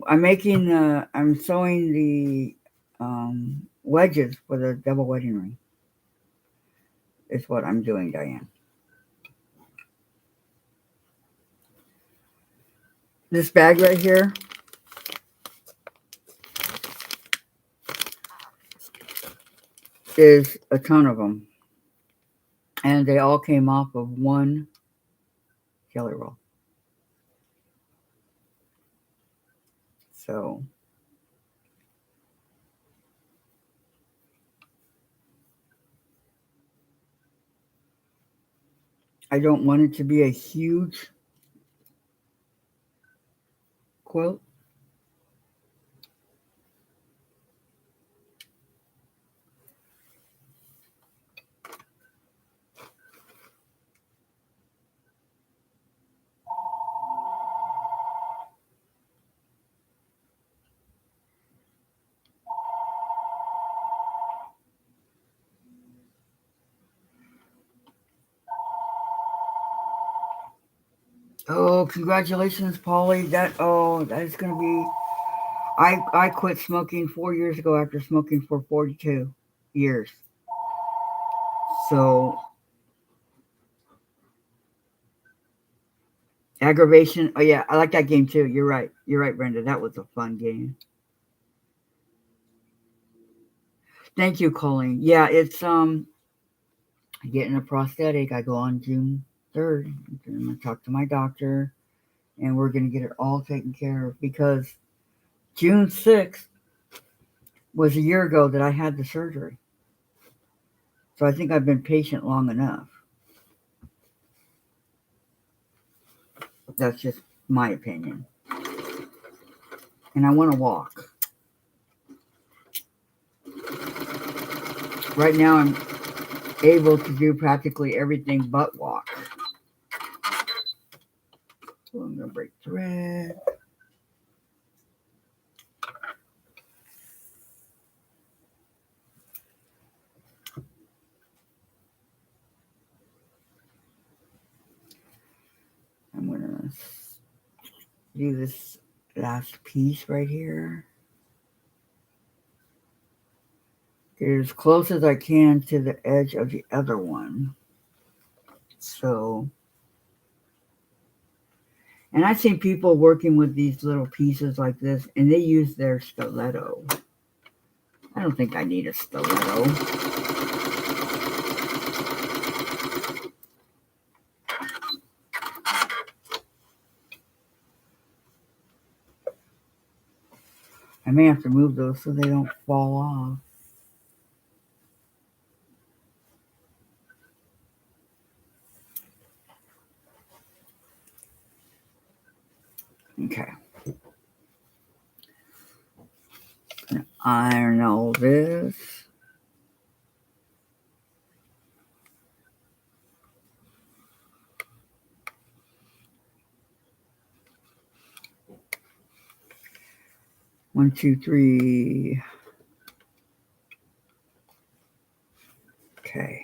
A: I'm sewing the wedges for the double wedding ring. Is what I'm doing, Diane. This bag right here is a ton of them, and they all came off of one jelly roll. So I don't want it to be a huge quilt. Oh, congratulations, Polly. That is gonna be. I quit smoking 4 years ago after smoking for 42 years. So aggravation. Oh yeah, I like that game too. You're right. You're right, Brenda. That was a fun game. Thank you, Colleen. Yeah, it's getting a prosthetic. I go on June 3rd. I'm gonna talk to my doctor, and we're gonna get it all taken care of because June 6th was a year ago that I had the surgery. So I think I've been patient long enough. That's just my opinion. And I want to walk. Right now I'm able to do practically everything but walk. So I'm going to break thread. I'm going to do this last piece right here. Get as close as I can to the edge of the other one. So, and I've seen people working with these little pieces like this, and they use their stiletto. I don't think I need a stiletto. I may have to move those so they don't fall off. Okay. Iron all this. One, two, three. Okay.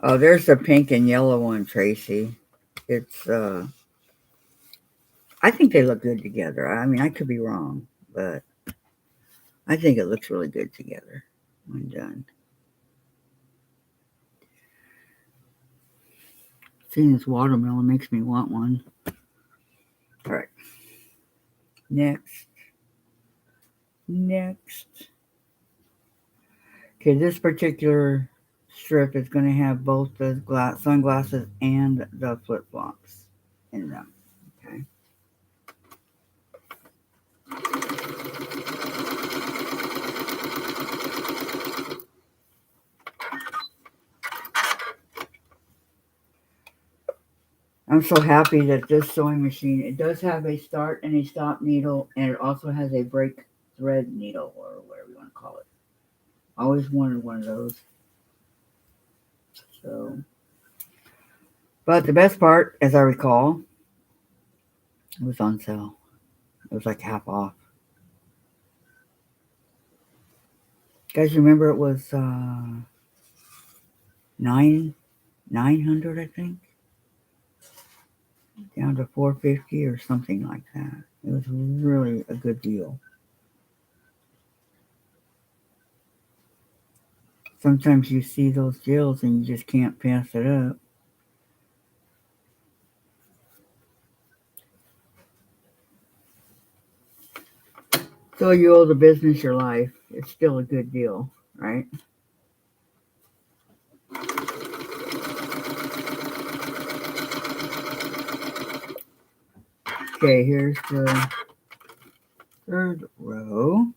A: Oh, there's the pink and yellow one, Tracy. It's I think they look good together. I mean, I could be wrong, but I think it looks really good together when done. Seeing this watermelon makes me want one. All right. Next. Okay, this particular strip is going to have both the sunglasses and the flip-flops in them. Okay. I'm so happy that this sewing machine, it does have a start and a stop needle, and it also has a break thread needle, or whatever you want to call it. I always wanted one of those. So, but the best part, as I recall, it was on sale. It was like half off. Guys, remember it was $900, I think, down to $450 or something like that. It was really a good deal. Sometimes you see those deals and you just can't pass it up. So you owe the business your life. It's still a good deal, right? Okay, here's the third row.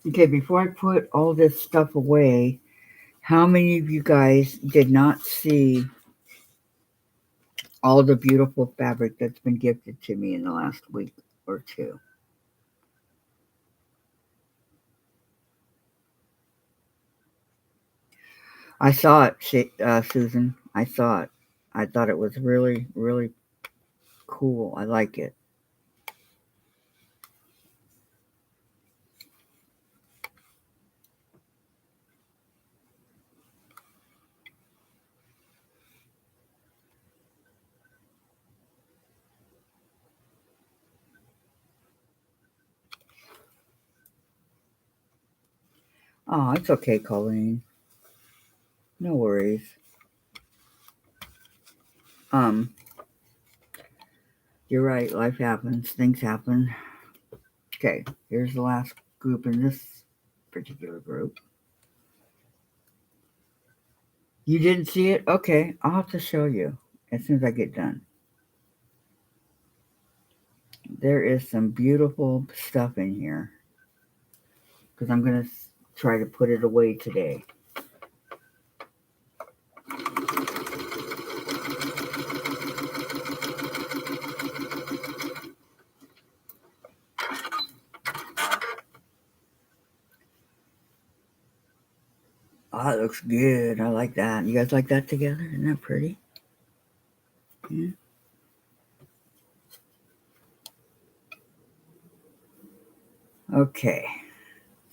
A: Okay, before I put all this stuff away, how many of you guys did not see all the beautiful fabric that's been gifted to me in the last week or two? I saw it, Susan. I saw it. I thought it was really, really cool. I like it. Oh, it's okay, Colleen. No worries. Um, You're right. Life happens. Things happen. Okay, here's the last group in this particular group. You didn't see it? Okay, I'll have to show you as soon as I get done. There is some beautiful stuff in here because I'm going to try to put it away today. Oh, that looks good. I like that. You guys like that together? Isn't that pretty? Yeah. Okay,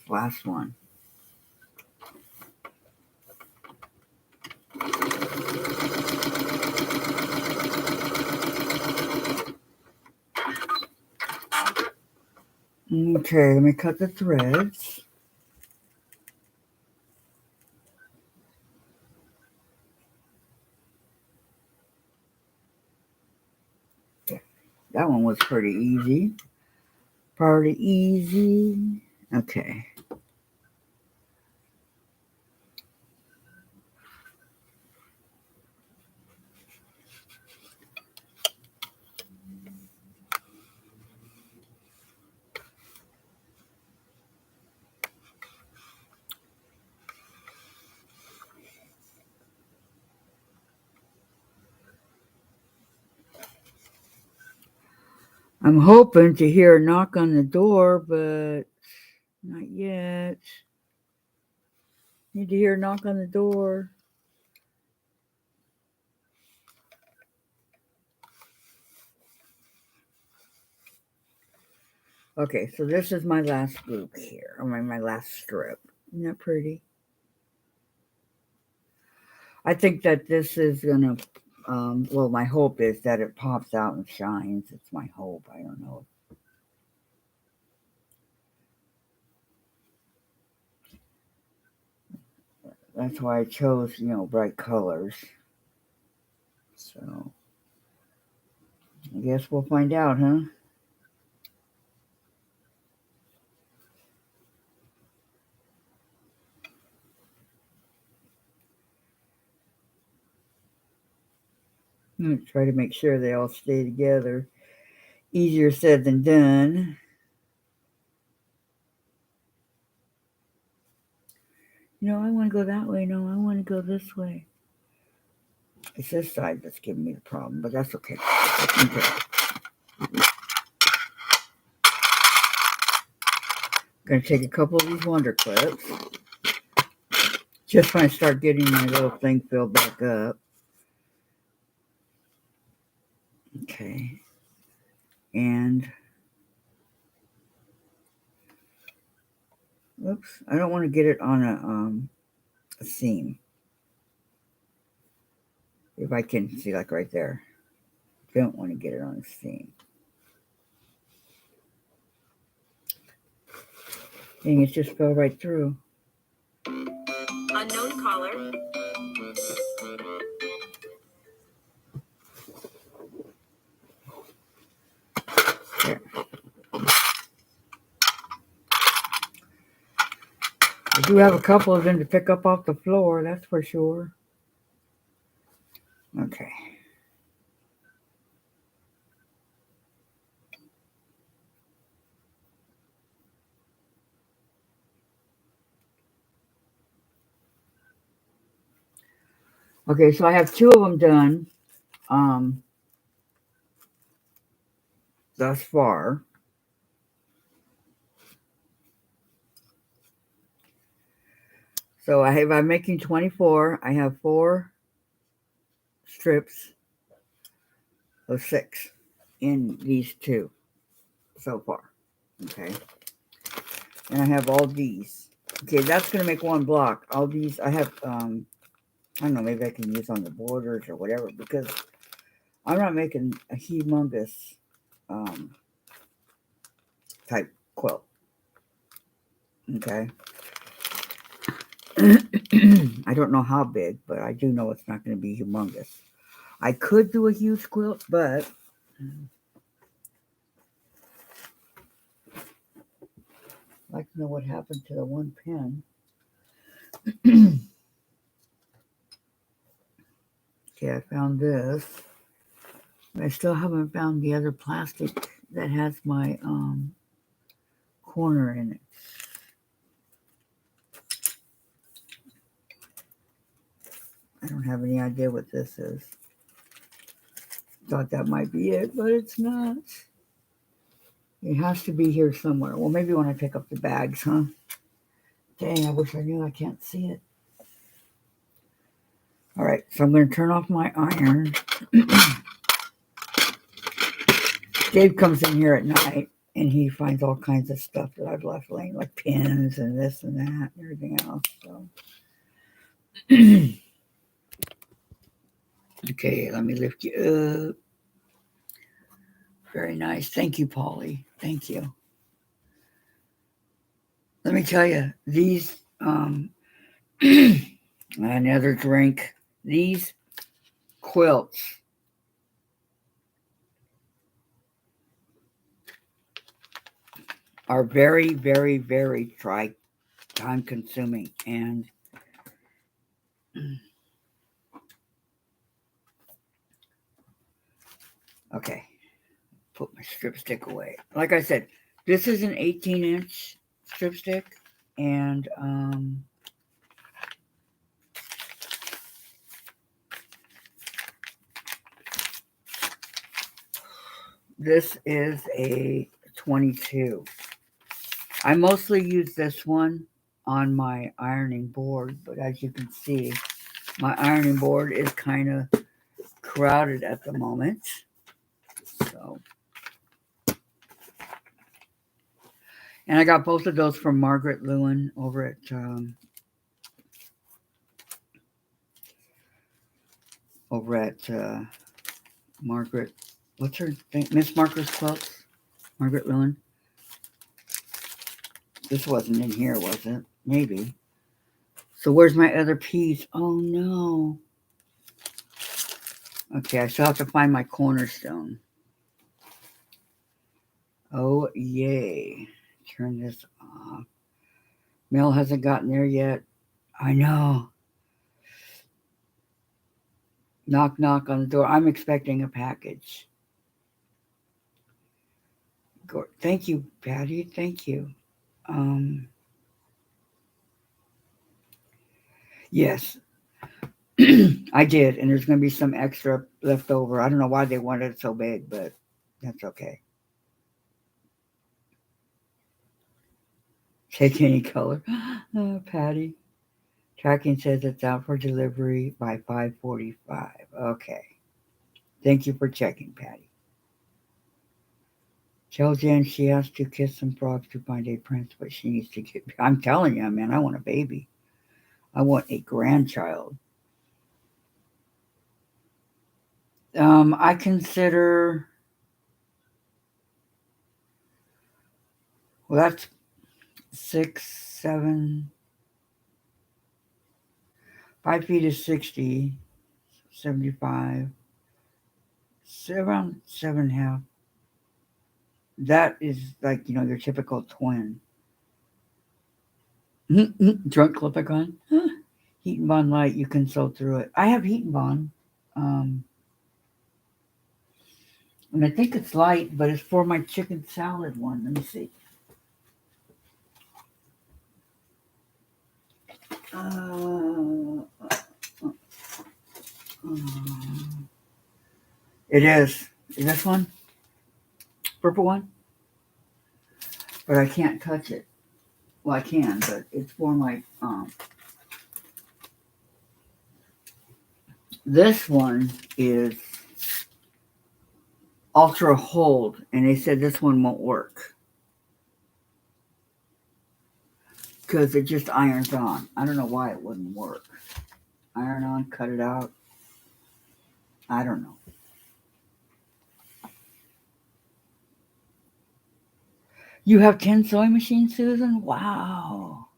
A: last one. Okay, let me cut the threads. That one was pretty easy. Pretty easy. Okay. I'm hoping to hear a knock on the door, but not yet. Need to hear a knock on the door. Okay, so this is my last group here. I mean, my last strip. Isn't that pretty? I think that this is going to, well, my hope is that it pops out and shines. It's my hope. I don't know. That's why I chose, bright colors. So, I guess we'll find out, huh? I'm going to try to make sure they all stay together. Easier said than done. I want to go that way. No, I want to go this way. It's this side that's giving me the problem, but that's okay. Okay. Going to take a couple of these wonder clips. Just when I start getting my little thing filled back up. Okay. And, oops, I don't want to get it on a seam. If I can see, like right there. Don't want to get it on a seam. Dang, it just fell right through.
B: Unknown caller.
A: There. I do have a couple of them to pick up off the floor, that's for sure. Okay. Okay, so I have two of them done thus far. So I'm making 24. I have 4 strips of 6 in these 2 so far. Okay. And I have all these. Okay, that's going to make 1 block. All these, I have, I don't know, maybe I can use on the borders or whatever, because I'm not making a humongous type quilt. Okay. I don't know how big, but I do know it's not going to be humongous. I could do a huge quilt, but know what happened to the one pen. Okay, I found this. I still haven't found the other plastic that has my corner in it. I don't have any idea what this is. Thought that might be it, but it's not. It has to be here somewhere. Well, maybe when I pick up the bags, huh? Dang, I wish I knew. I can't see it. All right, so I'm going to turn off my iron. Dave comes in here at night, and he finds all kinds of stuff that I've left laying, like pins and this and that and everything else. So, okay, let me lift you up. Very nice. Thank you, Polly. Thank you. Let me tell you, these, another drink, these quilts are very, very, very time consuming. And okay, put my strip stick away. Like I said, this is an 18-inch strip stick, and this is a 22. I mostly use this one on my ironing board, but as you can see, my ironing board is kind of crowded at the moment. So, and I got both of those from Margaret Lewin over at Margaret. What's her thing? Miss Margaret's Quilts. Margaret Lewin. This wasn't in here, was it? Maybe. So where's my other piece? Oh no. Okay, I still have to find my cornerstone. Oh yay. Turn this off. Mel hasn't gotten there yet. I know. Knock, knock on the door. I'm expecting a package. Thank you, Patty. Thank you. Yes, I did, and there's going to be some extra left over. I don't know why they wanted it so big, but that's okay. Take any color. Oh, Patty. Tracking says it's out for delivery by 5:45. Okay. Thank you for checking, Patty. Tell Jen she has to kiss some frogs to find a prince, but she needs to get. I'm telling you, man, I want a baby. I want a grandchild. I consider. Well, that's 6, 7, 5 feet is 60, 75, around 7.5. That is like, your typical twin. Drunk Clipicon. Heat and Bond Light, you can sew through it. I have Heat and Bond. And I think it's light, but it's for my chicken salad one. Let me see. It is. Is this one? Purple one? But I can't touch it. Well, I can, but it's for my this one is ultra hold, and they said this one won't work because it just irons on. I don't know why it wouldn't work. Iron on, cut it out. I don't know. You have 10 sewing machines, Susan? Wow.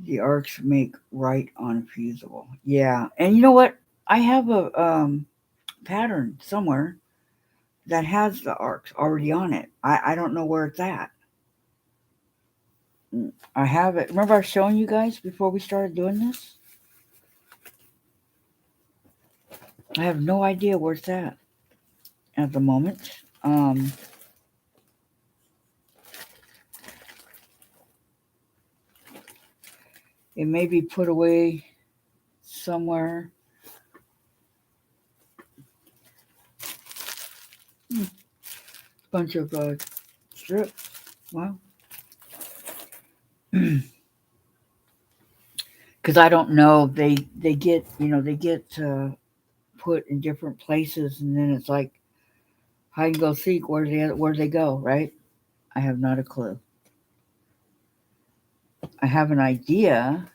A: The arcs make right on fusible. Yeah. And you know what? I have a pattern somewhere that has the arcs already on it. I don't know where it's at. I have it. Remember I was showing you guys before we started doing this? I have no idea where it's at the moment. It may be put away somewhere. Bunch of strips. Wow. Because I don't know. They get put in different places, and then it's like hide and go seek. Where they go? Right? I have not a clue. I have an idea.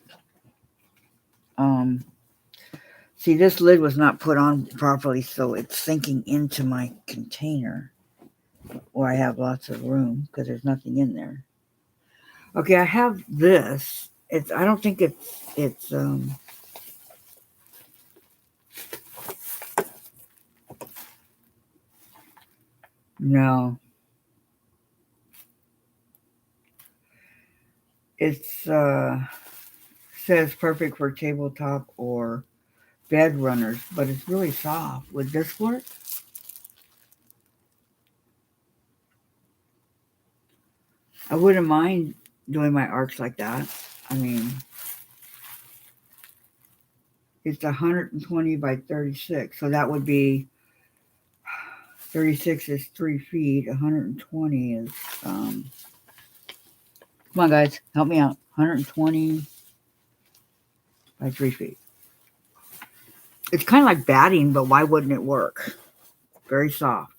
A: See, this lid was not put on properly, so it's sinking into my container where I have lots of room because there's nothing in there. Okay, I have this. I don't think it's no. It's says perfect for tabletop or bed runners, but it's really soft. Would this work? I wouldn't mind doing my arcs like that. I mean, it's 120 by 36, so that would be 36 is 3 feet. 120 is come on, guys, help me out. 120 by 3 feet. It's kind of like batting, but why wouldn't it work? Very soft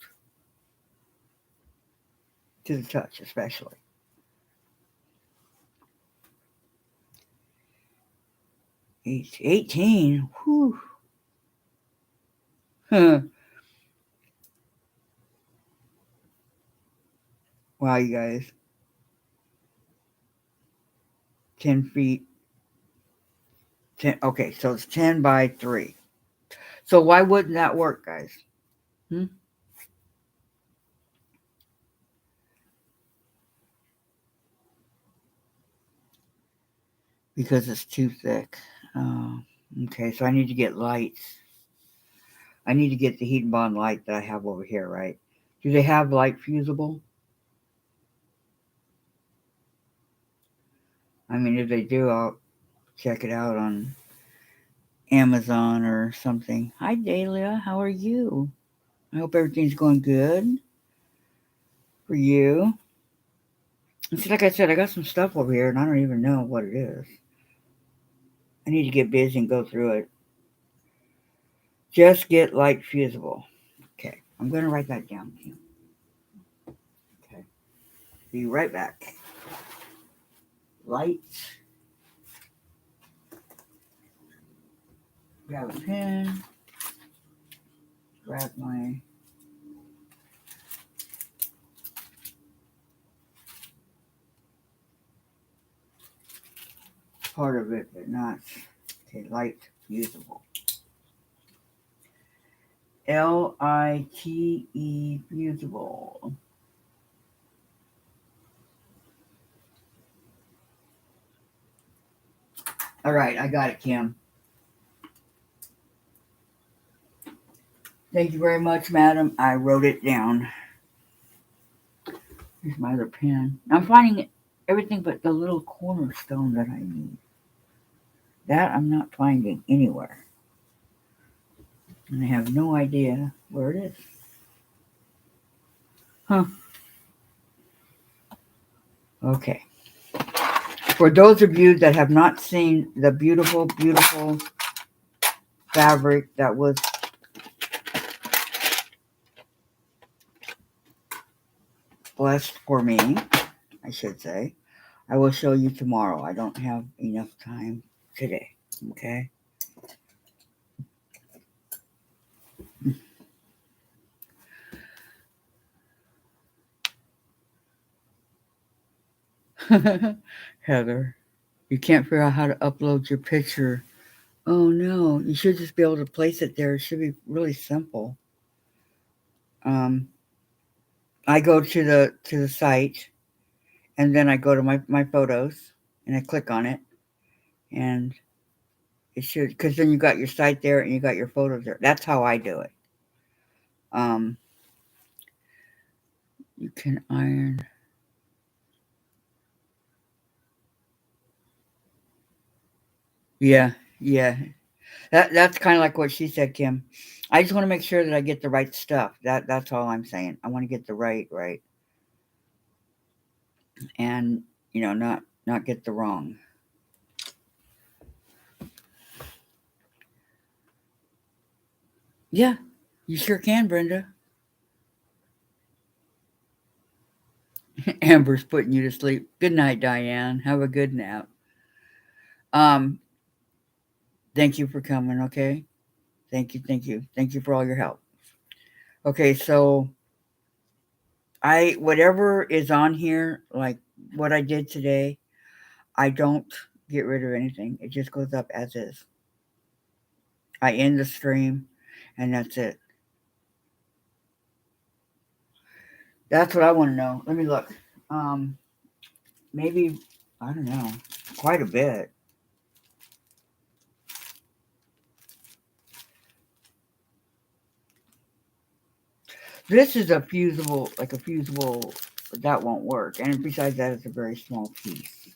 A: to the touch, especially. It's 18. Whew. Wow, you guys. 10 feet. 10. Okay, so it's 10 by 3. So why wouldn't that work, guys? Because it's too thick. Okay, so I need to get lights. I need to get the heat and bond light that I have over here, right? Do they have light fusible? I mean, if they do, I'll check it out on Amazon or something. Hi, Dahlia. How are you? I hope everything's going good for you. It's like I said, I got some stuff over here, and I don't even know what it is. I need to get busy and go through it. Just get light fusible. Okay, I'm going to write that down. Okay, be right back. Light. Grab a pen. Grab my part of it, but not. Okay, light fusible. LITE fusible. All right, I got it, Kim. Thank you very much, madam. I wrote it down. Here's my other pen. I'm finding everything but the little cornerstone that I need. That I'm not finding anywhere. And I have no idea where it is. Huh. Okay. For those of you that have not seen the beautiful, beautiful fabric that was blessed for me, I should say, I will show you tomorrow. I don't have enough time today. Okay? Heather, you can't figure out how to upload your picture. Oh no, you should just be able to place it there. It should be really simple. Um, I go to the site, and then I go to my photos, and I click on it, and it should, because then you got your site there and you got your photos there. That's how I do it. Um, you can iron. Yeah, yeah. That's kind of like what she said, Kim. I just want to make sure that I get the right stuff. That's all I'm saying. I want to get the right, and not get the wrong. Yeah, you sure can, Brenda. Amber's putting you to sleep. Good night, Diane. Have a good nap. Um, thank you for coming. Okay, thank you for all your help. Okay, so I whatever is on here, like what I did today, I don't get rid of anything. It just goes up as is. I end the stream, and that's it. That's what I want to know. Let me look. Um, maybe I don't know, quite a bit. This is a fusible, like a fusible. That won't work. And besides that, it's a very small piece.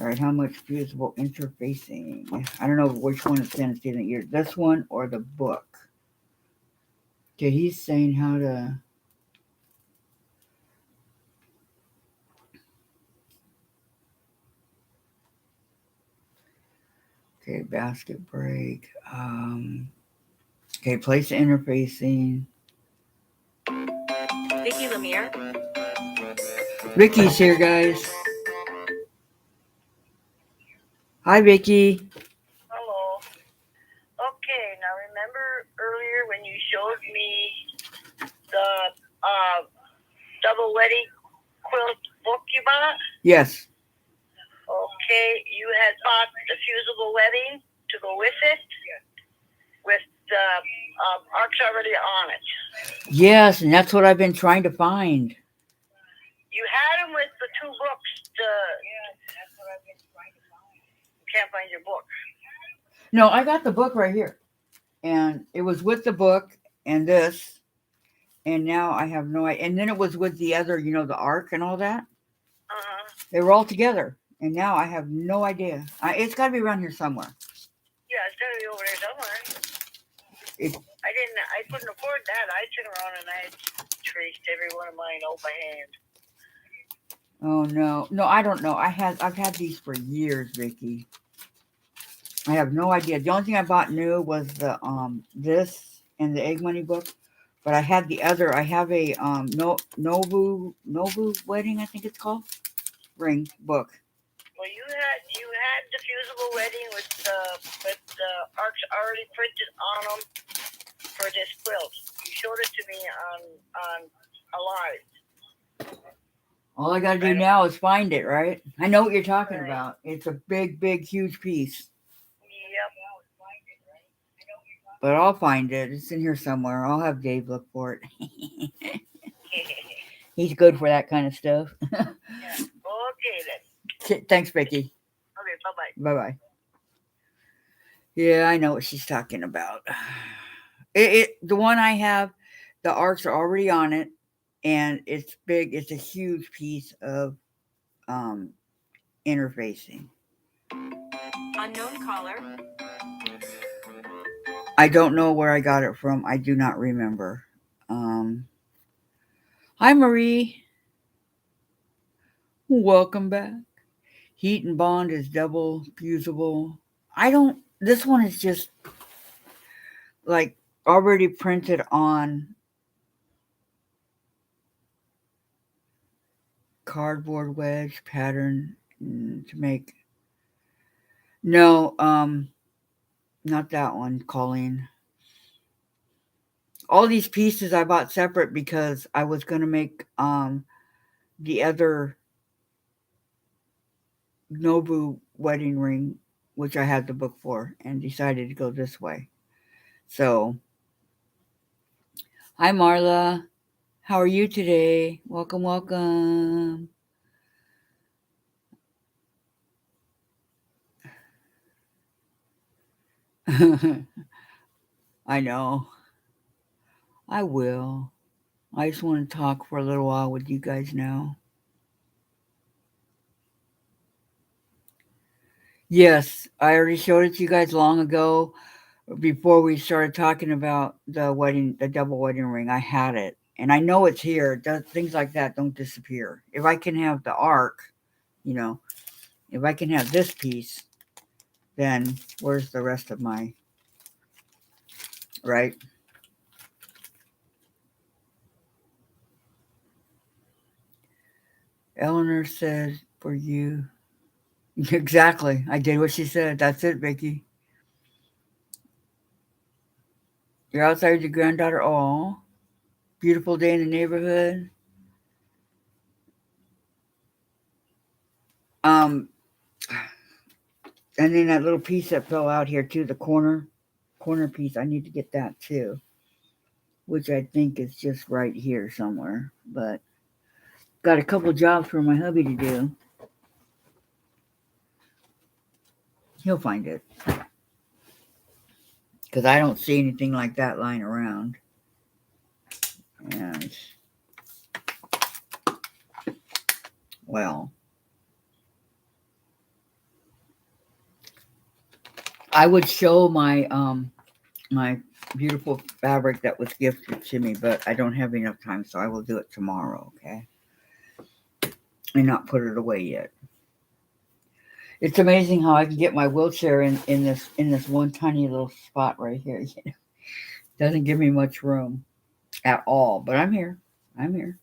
A: All right, how much fusible interfacing? I don't know which one it's in. It's either this one or the book. Okay, he's saying how to. Okay, basket break. Okay, place interfacing.
B: Vicky Lemire.
A: Vicky's here, guys. Hi, Vicky.
C: Hello. Okay, now remember earlier when you showed me the double wedding quilt book you bought?
A: Yes.
C: Okay, you had bought the fusible wedding to go with it, with the arcs already on it.
A: Yes, and that's what I've been trying to find.
C: You had them with the two books. That's what I've been trying to find. You can't find your book.
A: No, I got the book right here. And it was with the book and this. And now I have no idea. And then it was with the other, the arc and all that.
C: Uh-huh.
A: They were all together. And now I have no idea. It's got to be around here somewhere.
C: Yeah, it's gotta be over there somewhere. I couldn't afford that. I took around and I traced every one of mine out by hand.
A: Oh no, I don't know. I've had these for years, Vicky. I have no idea. The only thing I bought new was the this and the egg money book, but I had the other. I have a Nobu wedding, I think it's called, ring book.
C: Well, you had the fusible wedding with the arcs already printed on them for this quilt. You showed it to me on Alive.
A: All I got to do now is find it, right? I know what you're talking
C: Right.
A: about. It's a big, huge piece.
C: Yep.
A: But I'll find it. It's in here somewhere. I'll have Dave look for it. He's good for that kind of stuff.
C: Yeah. Okay then.
A: Thanks, Vicky.
C: Okay, bye-bye.
A: Bye-bye. Yeah, I know what she's talking about. The one I have, the arcs are already on it, and it's big. It's a huge piece of interfacing.
B: Unknown caller.
A: I don't know where I got it from. I do not remember. Hi, Marie. Welcome back. Heat and bond is double fusible. This one is just like already printed on cardboard wedge pattern to make. No, not that one, Colleen. All these pieces I bought separate because I was gonna make the other Nobu wedding ring, which I had the book for, and decided to go this way. So, Hi, Marla. How are you today? Welcome, welcome. I know. I will. I just want to talk for a little while with you guys now. Yes, I already showed it to you guys long ago before we started talking about the wedding, the double wedding ring. I had it. And I know it's here. Things like that don't disappear. If I can have the arc, you know, if I can have this piece, then where's the rest of my, right? Eleanor said, for you. Exactly. I did what she said. That's it, Vicky. You're outside with your granddaughter. Oh, beautiful day in the neighborhood. Um, and then that little piece that fell out here too, the corner piece. I need to get that too, which I think is just right here somewhere. But got a couple jobs for my hubby to do. He'll find it because I don't see anything like that lying around. And well, I would show my beautiful fabric that was gifted to me, but I don't have enough time, so I will do it tomorrow, okay? And not put it away yet. It's amazing how I can get my wheelchair in this one tiny little spot right here. Doesn't give me much room at all, but I'm here. I'm here.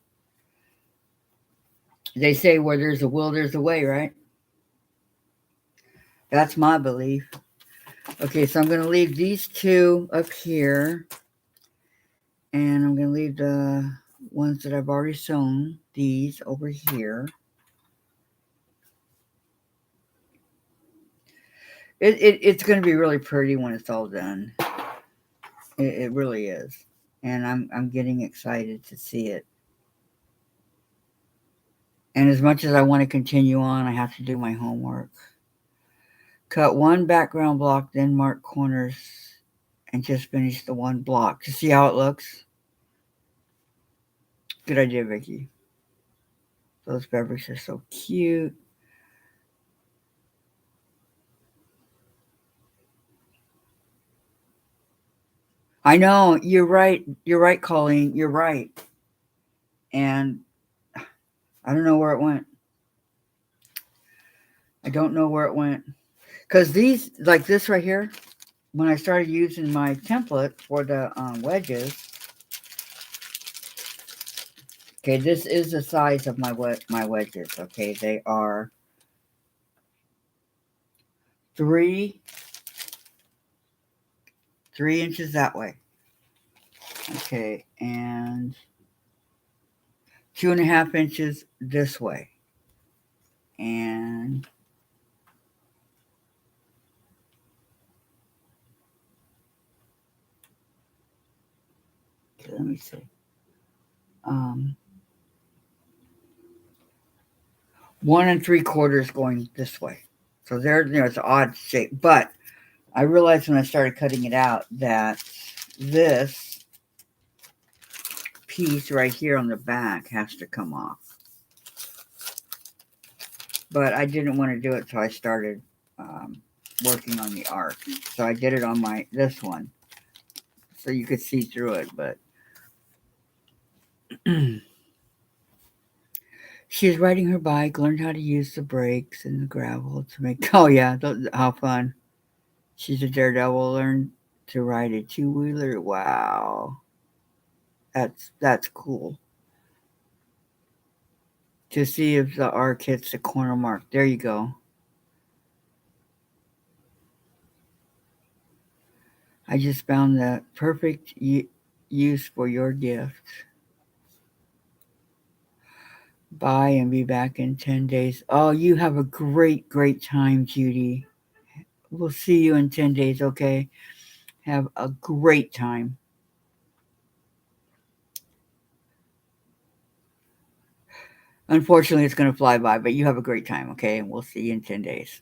A: They say where there's a will, there's a way, right? That's my belief. Okay, so I'm going to leave these two up here, and I'm going to leave the ones that I've already sewn, these over here. It's going to be really pretty when it's all done. It really is, and I'm getting excited to see it. And as much as I want to continue on, I have to do my homework. Cut one background block, then mark corners, and just finish the one block to see how it looks. Good idea, Vicky. Those fabrics are so cute. I know, you're right. You're right, Colleen. You're right. And I don't know where it went. I don't know where it went. Because these, like this right here, when I started using my template for the wedges, okay, this is the size of my wedges. Okay, they are 3 inches that way. Okay, and 2.5 inches this way, and okay, let me see. 1 3/4 going this way. So there, it's an odd shape, but I realized when I started cutting it out that this piece right here on the back has to come off. But I didn't want to do it, so I started working on the arc. So I did it on this one, so you could see through it. But she's riding her bike, learned how to use the brakes and the gravel to make. Oh yeah, how fun! She's a daredevil. Learned to ride a two-wheeler. Wow, that's cool. To see if the arc hits the corner mark. There you go. I just found the perfect use for your gift. Bye and be back in 10 days. Oh, you have a great, great time, Judy. We'll see you in 10 days, okay? Have a great time. Unfortunately, it's going to fly by, but you have a great time, okay? And we'll see you in 10 days.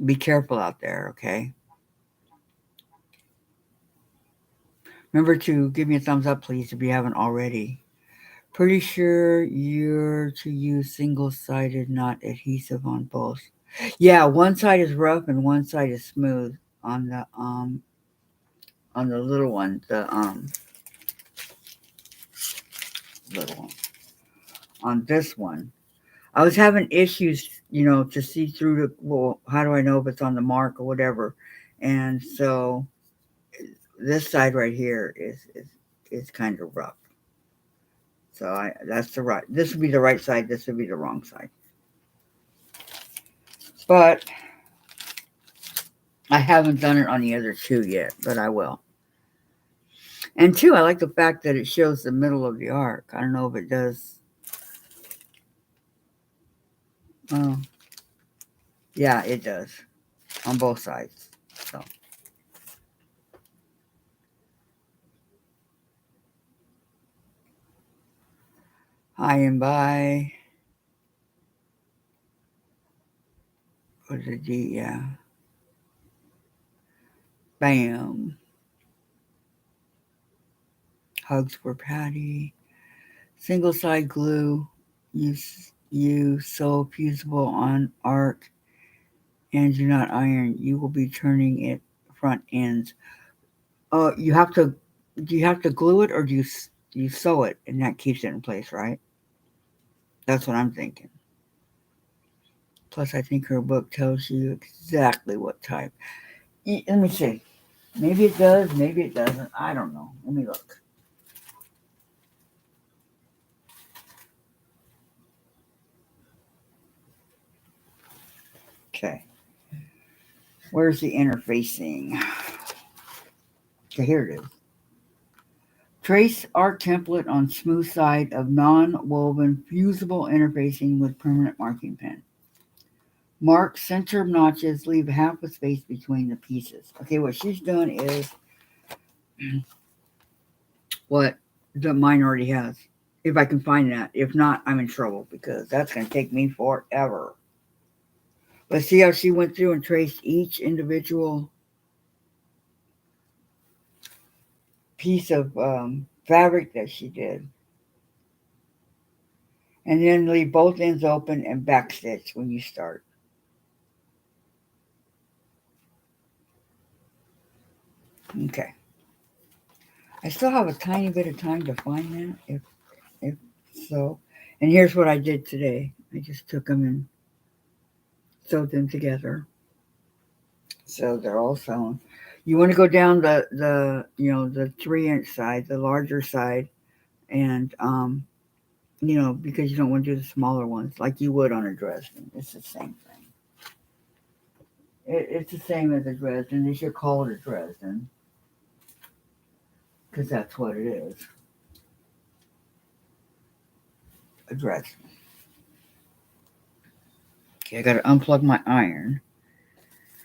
A: Be careful out there, okay? Remember to give me a thumbs up, please, if you haven't already. Pretty sure you're to use single-sided, not adhesive on both. Yeah, one side is rough and one side is smooth on the little one, the little one. On this one, I was having issues, to see through the. Well, how do I know if it's on the mark or whatever? And so this side right here is kind of rough. So that's the right. This would be the right side. This would be the wrong side. But I haven't done it on the other two yet, but I will. And two, I like the fact that it shows the middle of the arc. I don't know if it does. Oh, yeah, it does on both sides. So. High and by. What is it? D? Yeah. Bam. Hugs for Patty. Single side glue. You sew fusible on arc and do not iron. You will be turning it front ends. You have to. Do you have to glue it or do you sew it and that keeps it in place, right? That's what I'm thinking. Plus, I think her book tells you exactly what type. Let me see. Maybe it does. Maybe it doesn't. I don't know. Let me look. Okay. Where's the interfacing? Okay, here it is. Trace arc template on smooth side of non-woven fusible interfacing with permanent marking pen. Mark center notches, leave half a space between the pieces. Okay, what she's done is what the mine already has. If I can find that. If not, I'm in trouble because that's going to take me forever. Let's see how she went through and traced each individual piece of fabric that she did. And then leave both ends open and backstitch when you start. Okay. I still have a tiny bit of time to find that, if so. And here's what I did today. I just took them and sewed them together. So they're all sewn. You want to go down the 3-inch side, the larger side, and because you don't want to do the smaller ones like you would on a Dresden. It's the same thing. It's the same as a Dresden. They should call it a Dresden because that's what it is. A Dresden. Okay, I got to unplug my iron.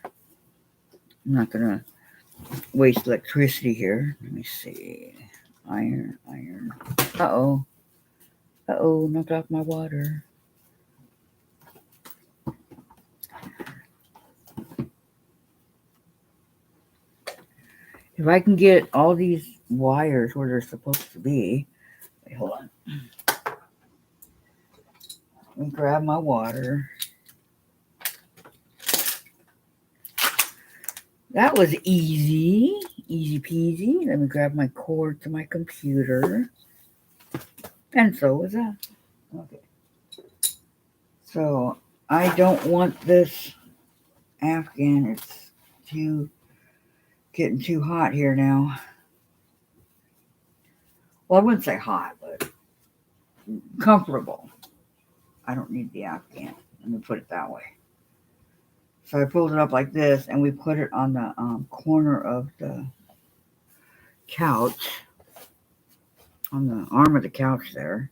A: I'm not going to waste electricity here. Let me see. Iron. Uh-oh, knocked off my water. If I can get all these wires where they're supposed to be. Wait, hold on. Let me grab my water. That was easy. Easy peasy. Let me grab my cord to my computer. And so was that. Okay. So I don't want this Afghan. It's getting too hot here now. Well, I wouldn't say hot, but comfortable. I don't need the Afghan. Let me put it that way. So I pulled it up like this, and we put it on the corner of the couch, on the arm of the couch there.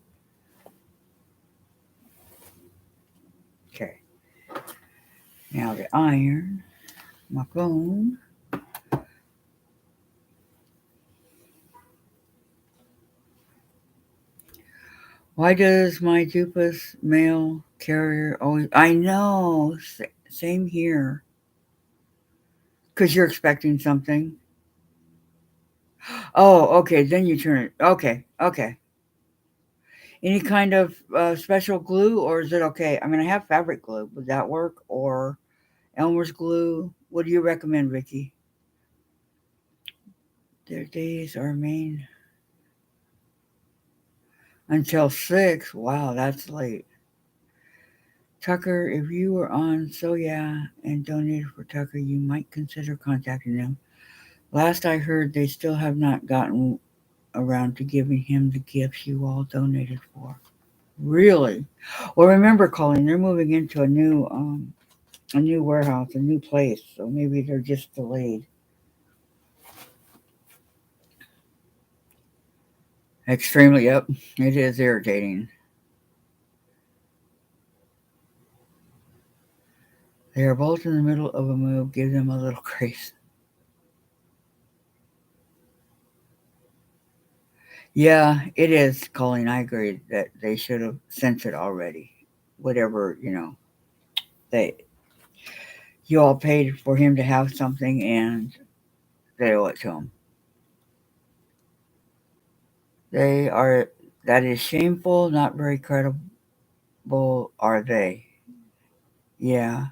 A: Okay. Now the iron, my phone. Why does my Dupas mail carrier always? I know. Same here. Because you're expecting something. Oh, okay. Then you turn it. Okay, okay. Any kind of special glue, or is it okay? I mean, I have fabric glue. Would that work? Or Elmer's glue? What do you recommend, Vicky? Their days are main until 6. Wow, that's late. Tucker, if you were on So Yeah and donated for Tucker, you might consider contacting them. Last I heard, they still have not gotten around to giving him the gifts you all donated for. Really? Well, remember, Colleen, they're moving into a new warehouse, a new place, so maybe they're just delayed. Extremely, yep. It is irritating. They are both in the middle of a move. Give them a little grace. Yeah, it is, Colleen. I agree that they should have sent it already. Whatever, they you all paid for him to have something, and they owe it to him. They are. That is shameful. Not very credible, are they? Yeah,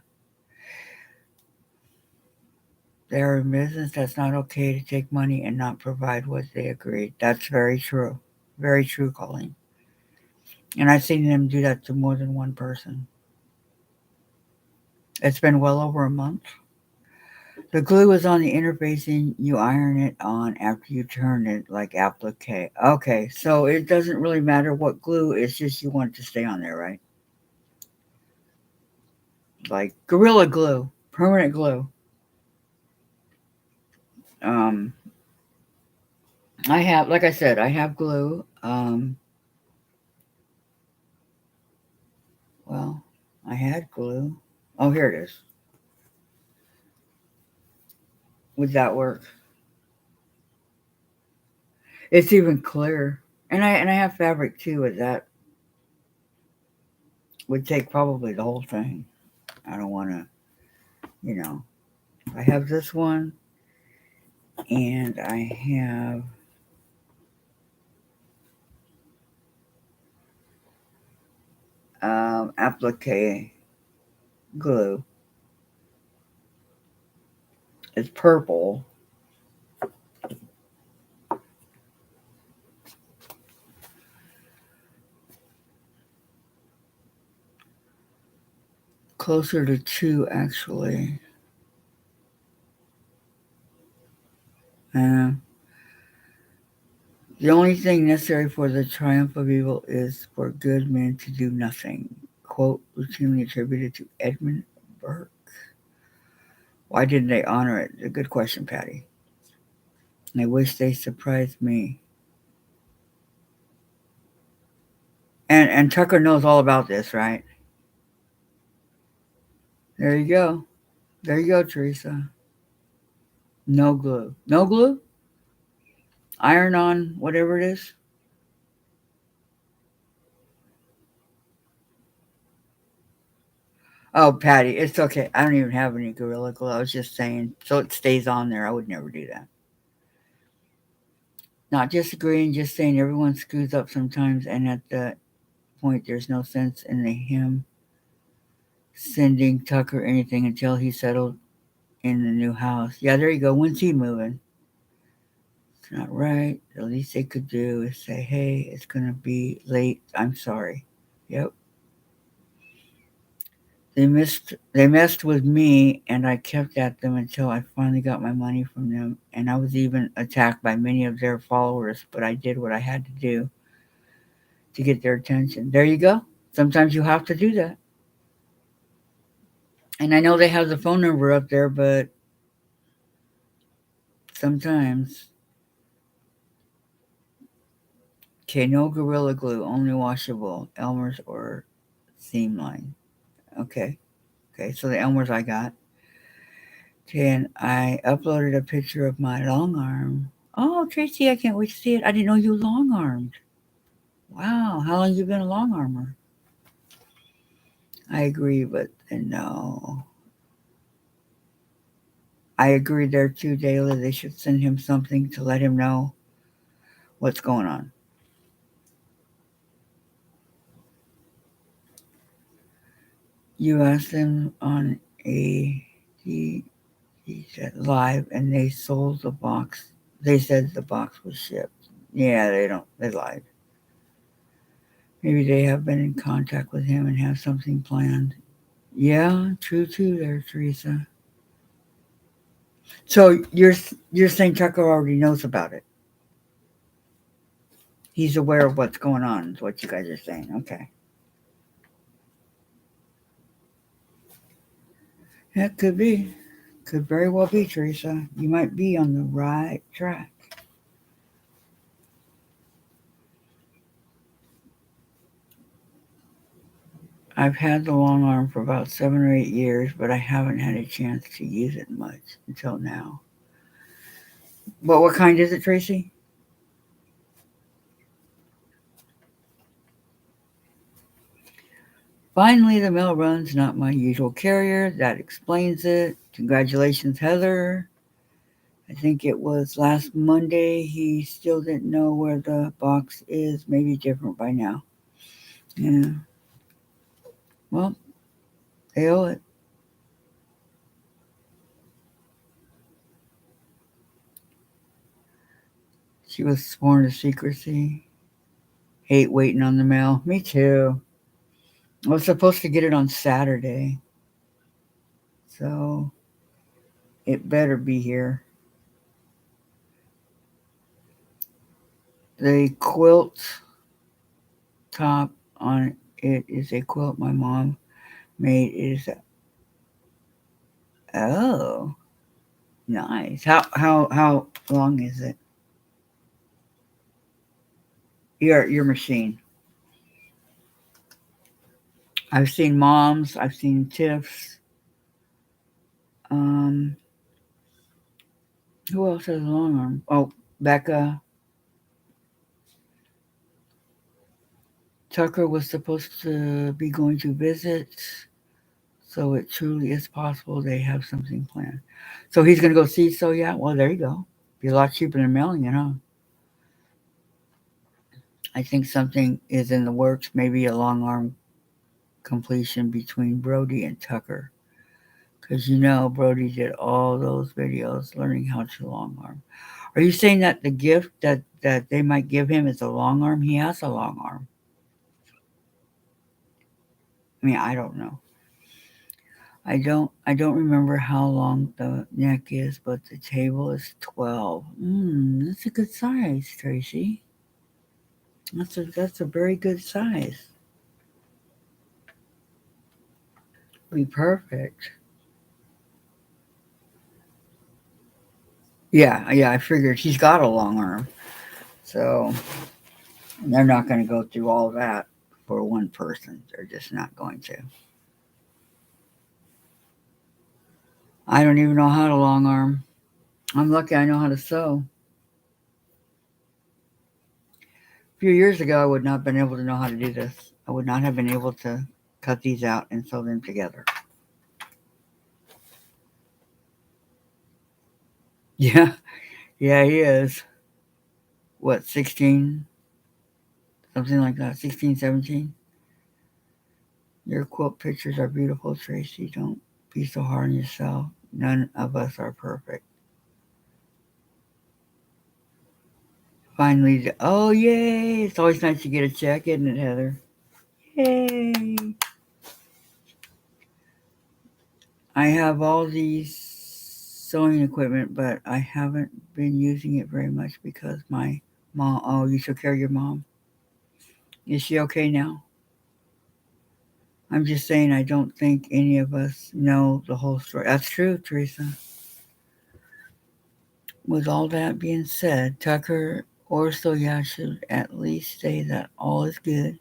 A: they're in business. That's not okay to take money and not provide what they agreed. That's very true. Very true, Colleen. And I've seen them do that to more than one person. It's been well over a month. The glue is on the interfacing. You iron it on after you turn it like applique. Okay, so it doesn't really matter what glue. It's just you want it to stay on there, right? Like Gorilla Glue, permanent glue. Um, I have, like I said, I have glue. Well, I had glue. Oh, here it is. Would that work? It's even clearer. And I have fabric too. With that would take probably the whole thing. I don't want to, you know. I have this one, and I have applique glue. It's purple. Closer to 2, actually. Uh, the only thing necessary for the triumph of evil is for good men to do nothing. Quote routinely attributed to Edmund Burke. Why didn't they honor it? A good question, Patty. I wish they surprised me. And Tucker knows all about this, right? There you go. There you go, Teresa. No glue. No glue? Iron on whatever it is? Oh, Patty, it's okay. I don't even have any Gorilla Glue. I was just saying, so it stays on there. I would never do that. Not disagreeing, just saying everyone screws up sometimes, and at that point, there's no sense in him sending Tucker anything until he settled in the new house. Yeah, there you go. When's he moving? It's not right. The least they could do is say, hey, it's going to be late. I'm sorry. Yep. They messed with me, and I kept at them until I finally got my money from them, and I was even attacked by many of their followers, but I did what I had to do to get their attention. There you go. Sometimes you have to do that. And I know they have the phone number up there, but sometimes. Okay, no Gorilla Glue, only washable. Elmer's or seam line. Okay. Okay, so the Elmer's I got. Okay, and I uploaded a picture of my long arm. Oh, Tracy, I can't wait to see it. I didn't know you long armed. Wow, how long you been a long armor? I agree, but no. I agree there too, Dayla. They should send him something to let him know what's going on. You asked them on a he said live, and they sold the box. They said the box was shipped. Yeah, they don't. They lied. Maybe they have been in contact with him and have something planned. Yeah, true too, there, Teresa. So you're saying Tucker already knows about it. He's aware of what's going on. Is what you guys are saying. Okay, that could be. Could very well be, Teresa. You might be on the right track. I've had the long arm for about 7 or 8 years, but I haven't had a chance to use it much until now. But what kind is it, Tracy? Finally, the mail runs, not my usual carrier. That explains it. Congratulations, Heather. I think it was last Monday. He still didn't know where the box is. Maybe different by now. Yeah. Well, they owe it. She was sworn to secrecy. Hate waiting on the mail. Me too. I was supposed to get it on Saturday. So it better be here. The quilt top on it is a quilt my mom made. It is oh, nice. How long is it? Your machine. I've seen Mom's. I've seen Tiff's. Um, who else has a long arm? Oh, Becca. Tucker was supposed to be going to visit, so it truly is possible they have something planned. So he's going to go see. So yeah, well there you go. Be a lot cheaper than mailing it, huh? I think something is in the works. Maybe a long arm completion between Brody and Tucker. Because Brody did all those videos learning how to long arm. Are you saying that the gift that they might give him is a long arm? He has a long arm. I mean, I don't know. I don't remember how long the neck is, but the table is 12. That's a good size, Tracy. That's a very good size. Be perfect. Yeah, I figured he's got a long arm. So they're not going to go through all that for one person. They're just not going to. I don't even know how to long arm. I'm lucky I know how to sew. A few years ago, I would not have been able to know how to do this. I would not have been able to cut these out and sew them together. Yeah, yeah, he is. What, 16? Something like that. 16, 17? Your quilt pictures are beautiful, Tracy. Don't be so hard on yourself. None of us are perfect. Finally, oh, yay. It's always nice to get a check, isn't it, Heather? Yay. I have all these sewing equipment, but I haven't been using it very much because my mom. Oh, you took care of your mom. Is she okay now? I'm just saying, I don't think any of us know the whole story. That's true, Teresa. With all that being said, Tucker or Soya should at least say that all is good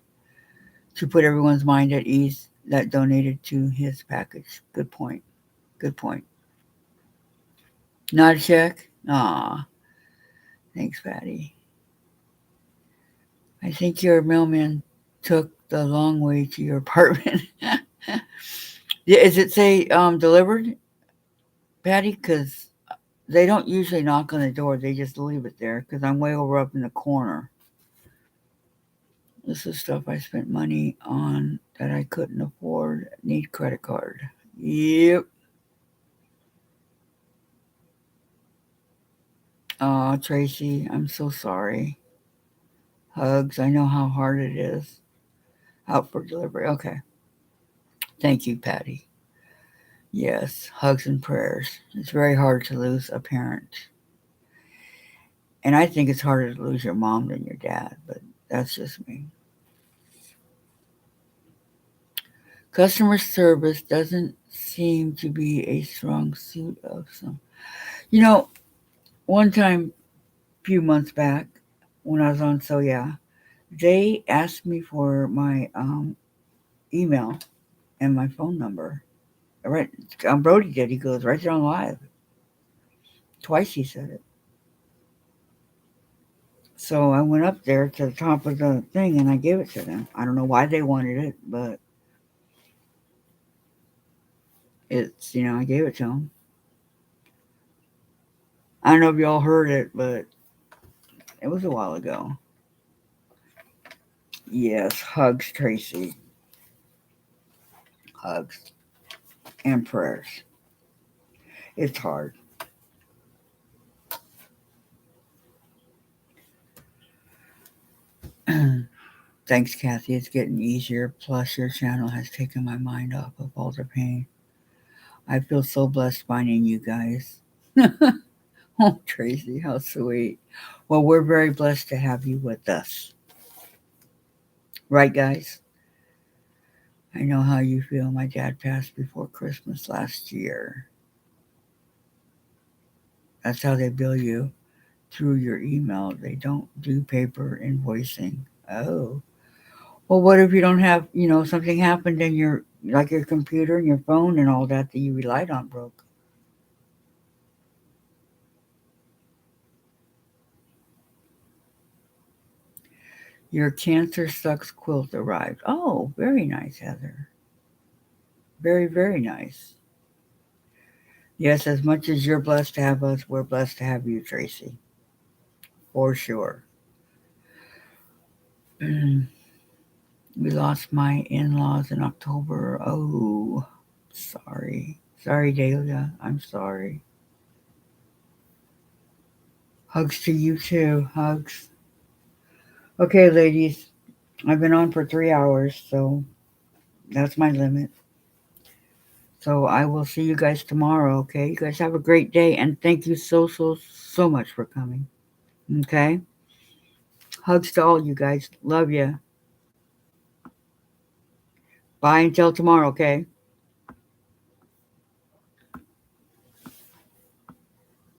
A: to put everyone's mind at ease that donated to his package. Good point. Good point. Not a check? Aw. Thanks, Patty. I think your mailman took the long way to your apartment. Yeah, is it say delivered, Patty? Because they don't usually knock on the door. They just leave it there. Because I'm way over up in the corner. This is stuff I spent money on that I couldn't afford. Need credit card. Yep. Oh, Tracy, I'm so sorry. Hugs. I know how hard it is. Out for delivery. Okay. Thank you, Patty. Yes, hugs and prayers. It's very hard to lose a parent. And I think it's harder to lose your mom than your dad, but that's just me. Customer service doesn't seem to be a strong suit of some. You know, one time, a few months back, when I was on So Yeah, they asked me for my email and my phone number. Right, Brody did. He goes right there on live. Twice he said it. So I went up there to the top of the thing and I gave it to them. I don't know why they wanted it, but I gave it to them. I don't know if y'all heard it, but it was a while ago. Yes, hugs, Tracy. Hugs and prayers. It's hard. Thanks, Kathy. It's getting easier. Plus, your channel has taken my mind off of all the pain. I feel so blessed finding you guys. Oh, Tracy, how sweet. Well, we're very blessed to have you with us. Right, guys? I know how you feel. My dad passed before Christmas last year. That's how they bill you through your email. They don't do paper invoicing. Oh. Well, what if you don't have, something happened and like your computer and your phone and all that you relied on broke? Your cancer sucks quilt arrived. Oh, very nice, Heather. Very, very nice. Yes, as much as you're blessed to have us, we're blessed to have you, Tracy. For sure. We lost my in laws in October. Oh, sorry. Sorry, Dahlia. I'm sorry. Hugs to you too. Hugs. Okay, ladies. I've been on for 3 hours, so that's my limit. So I will see you guys tomorrow, okay? You guys have a great day, and thank you so, so, so much for coming, okay? Hugs to all you guys. Love you. Bye until tomorrow, okay?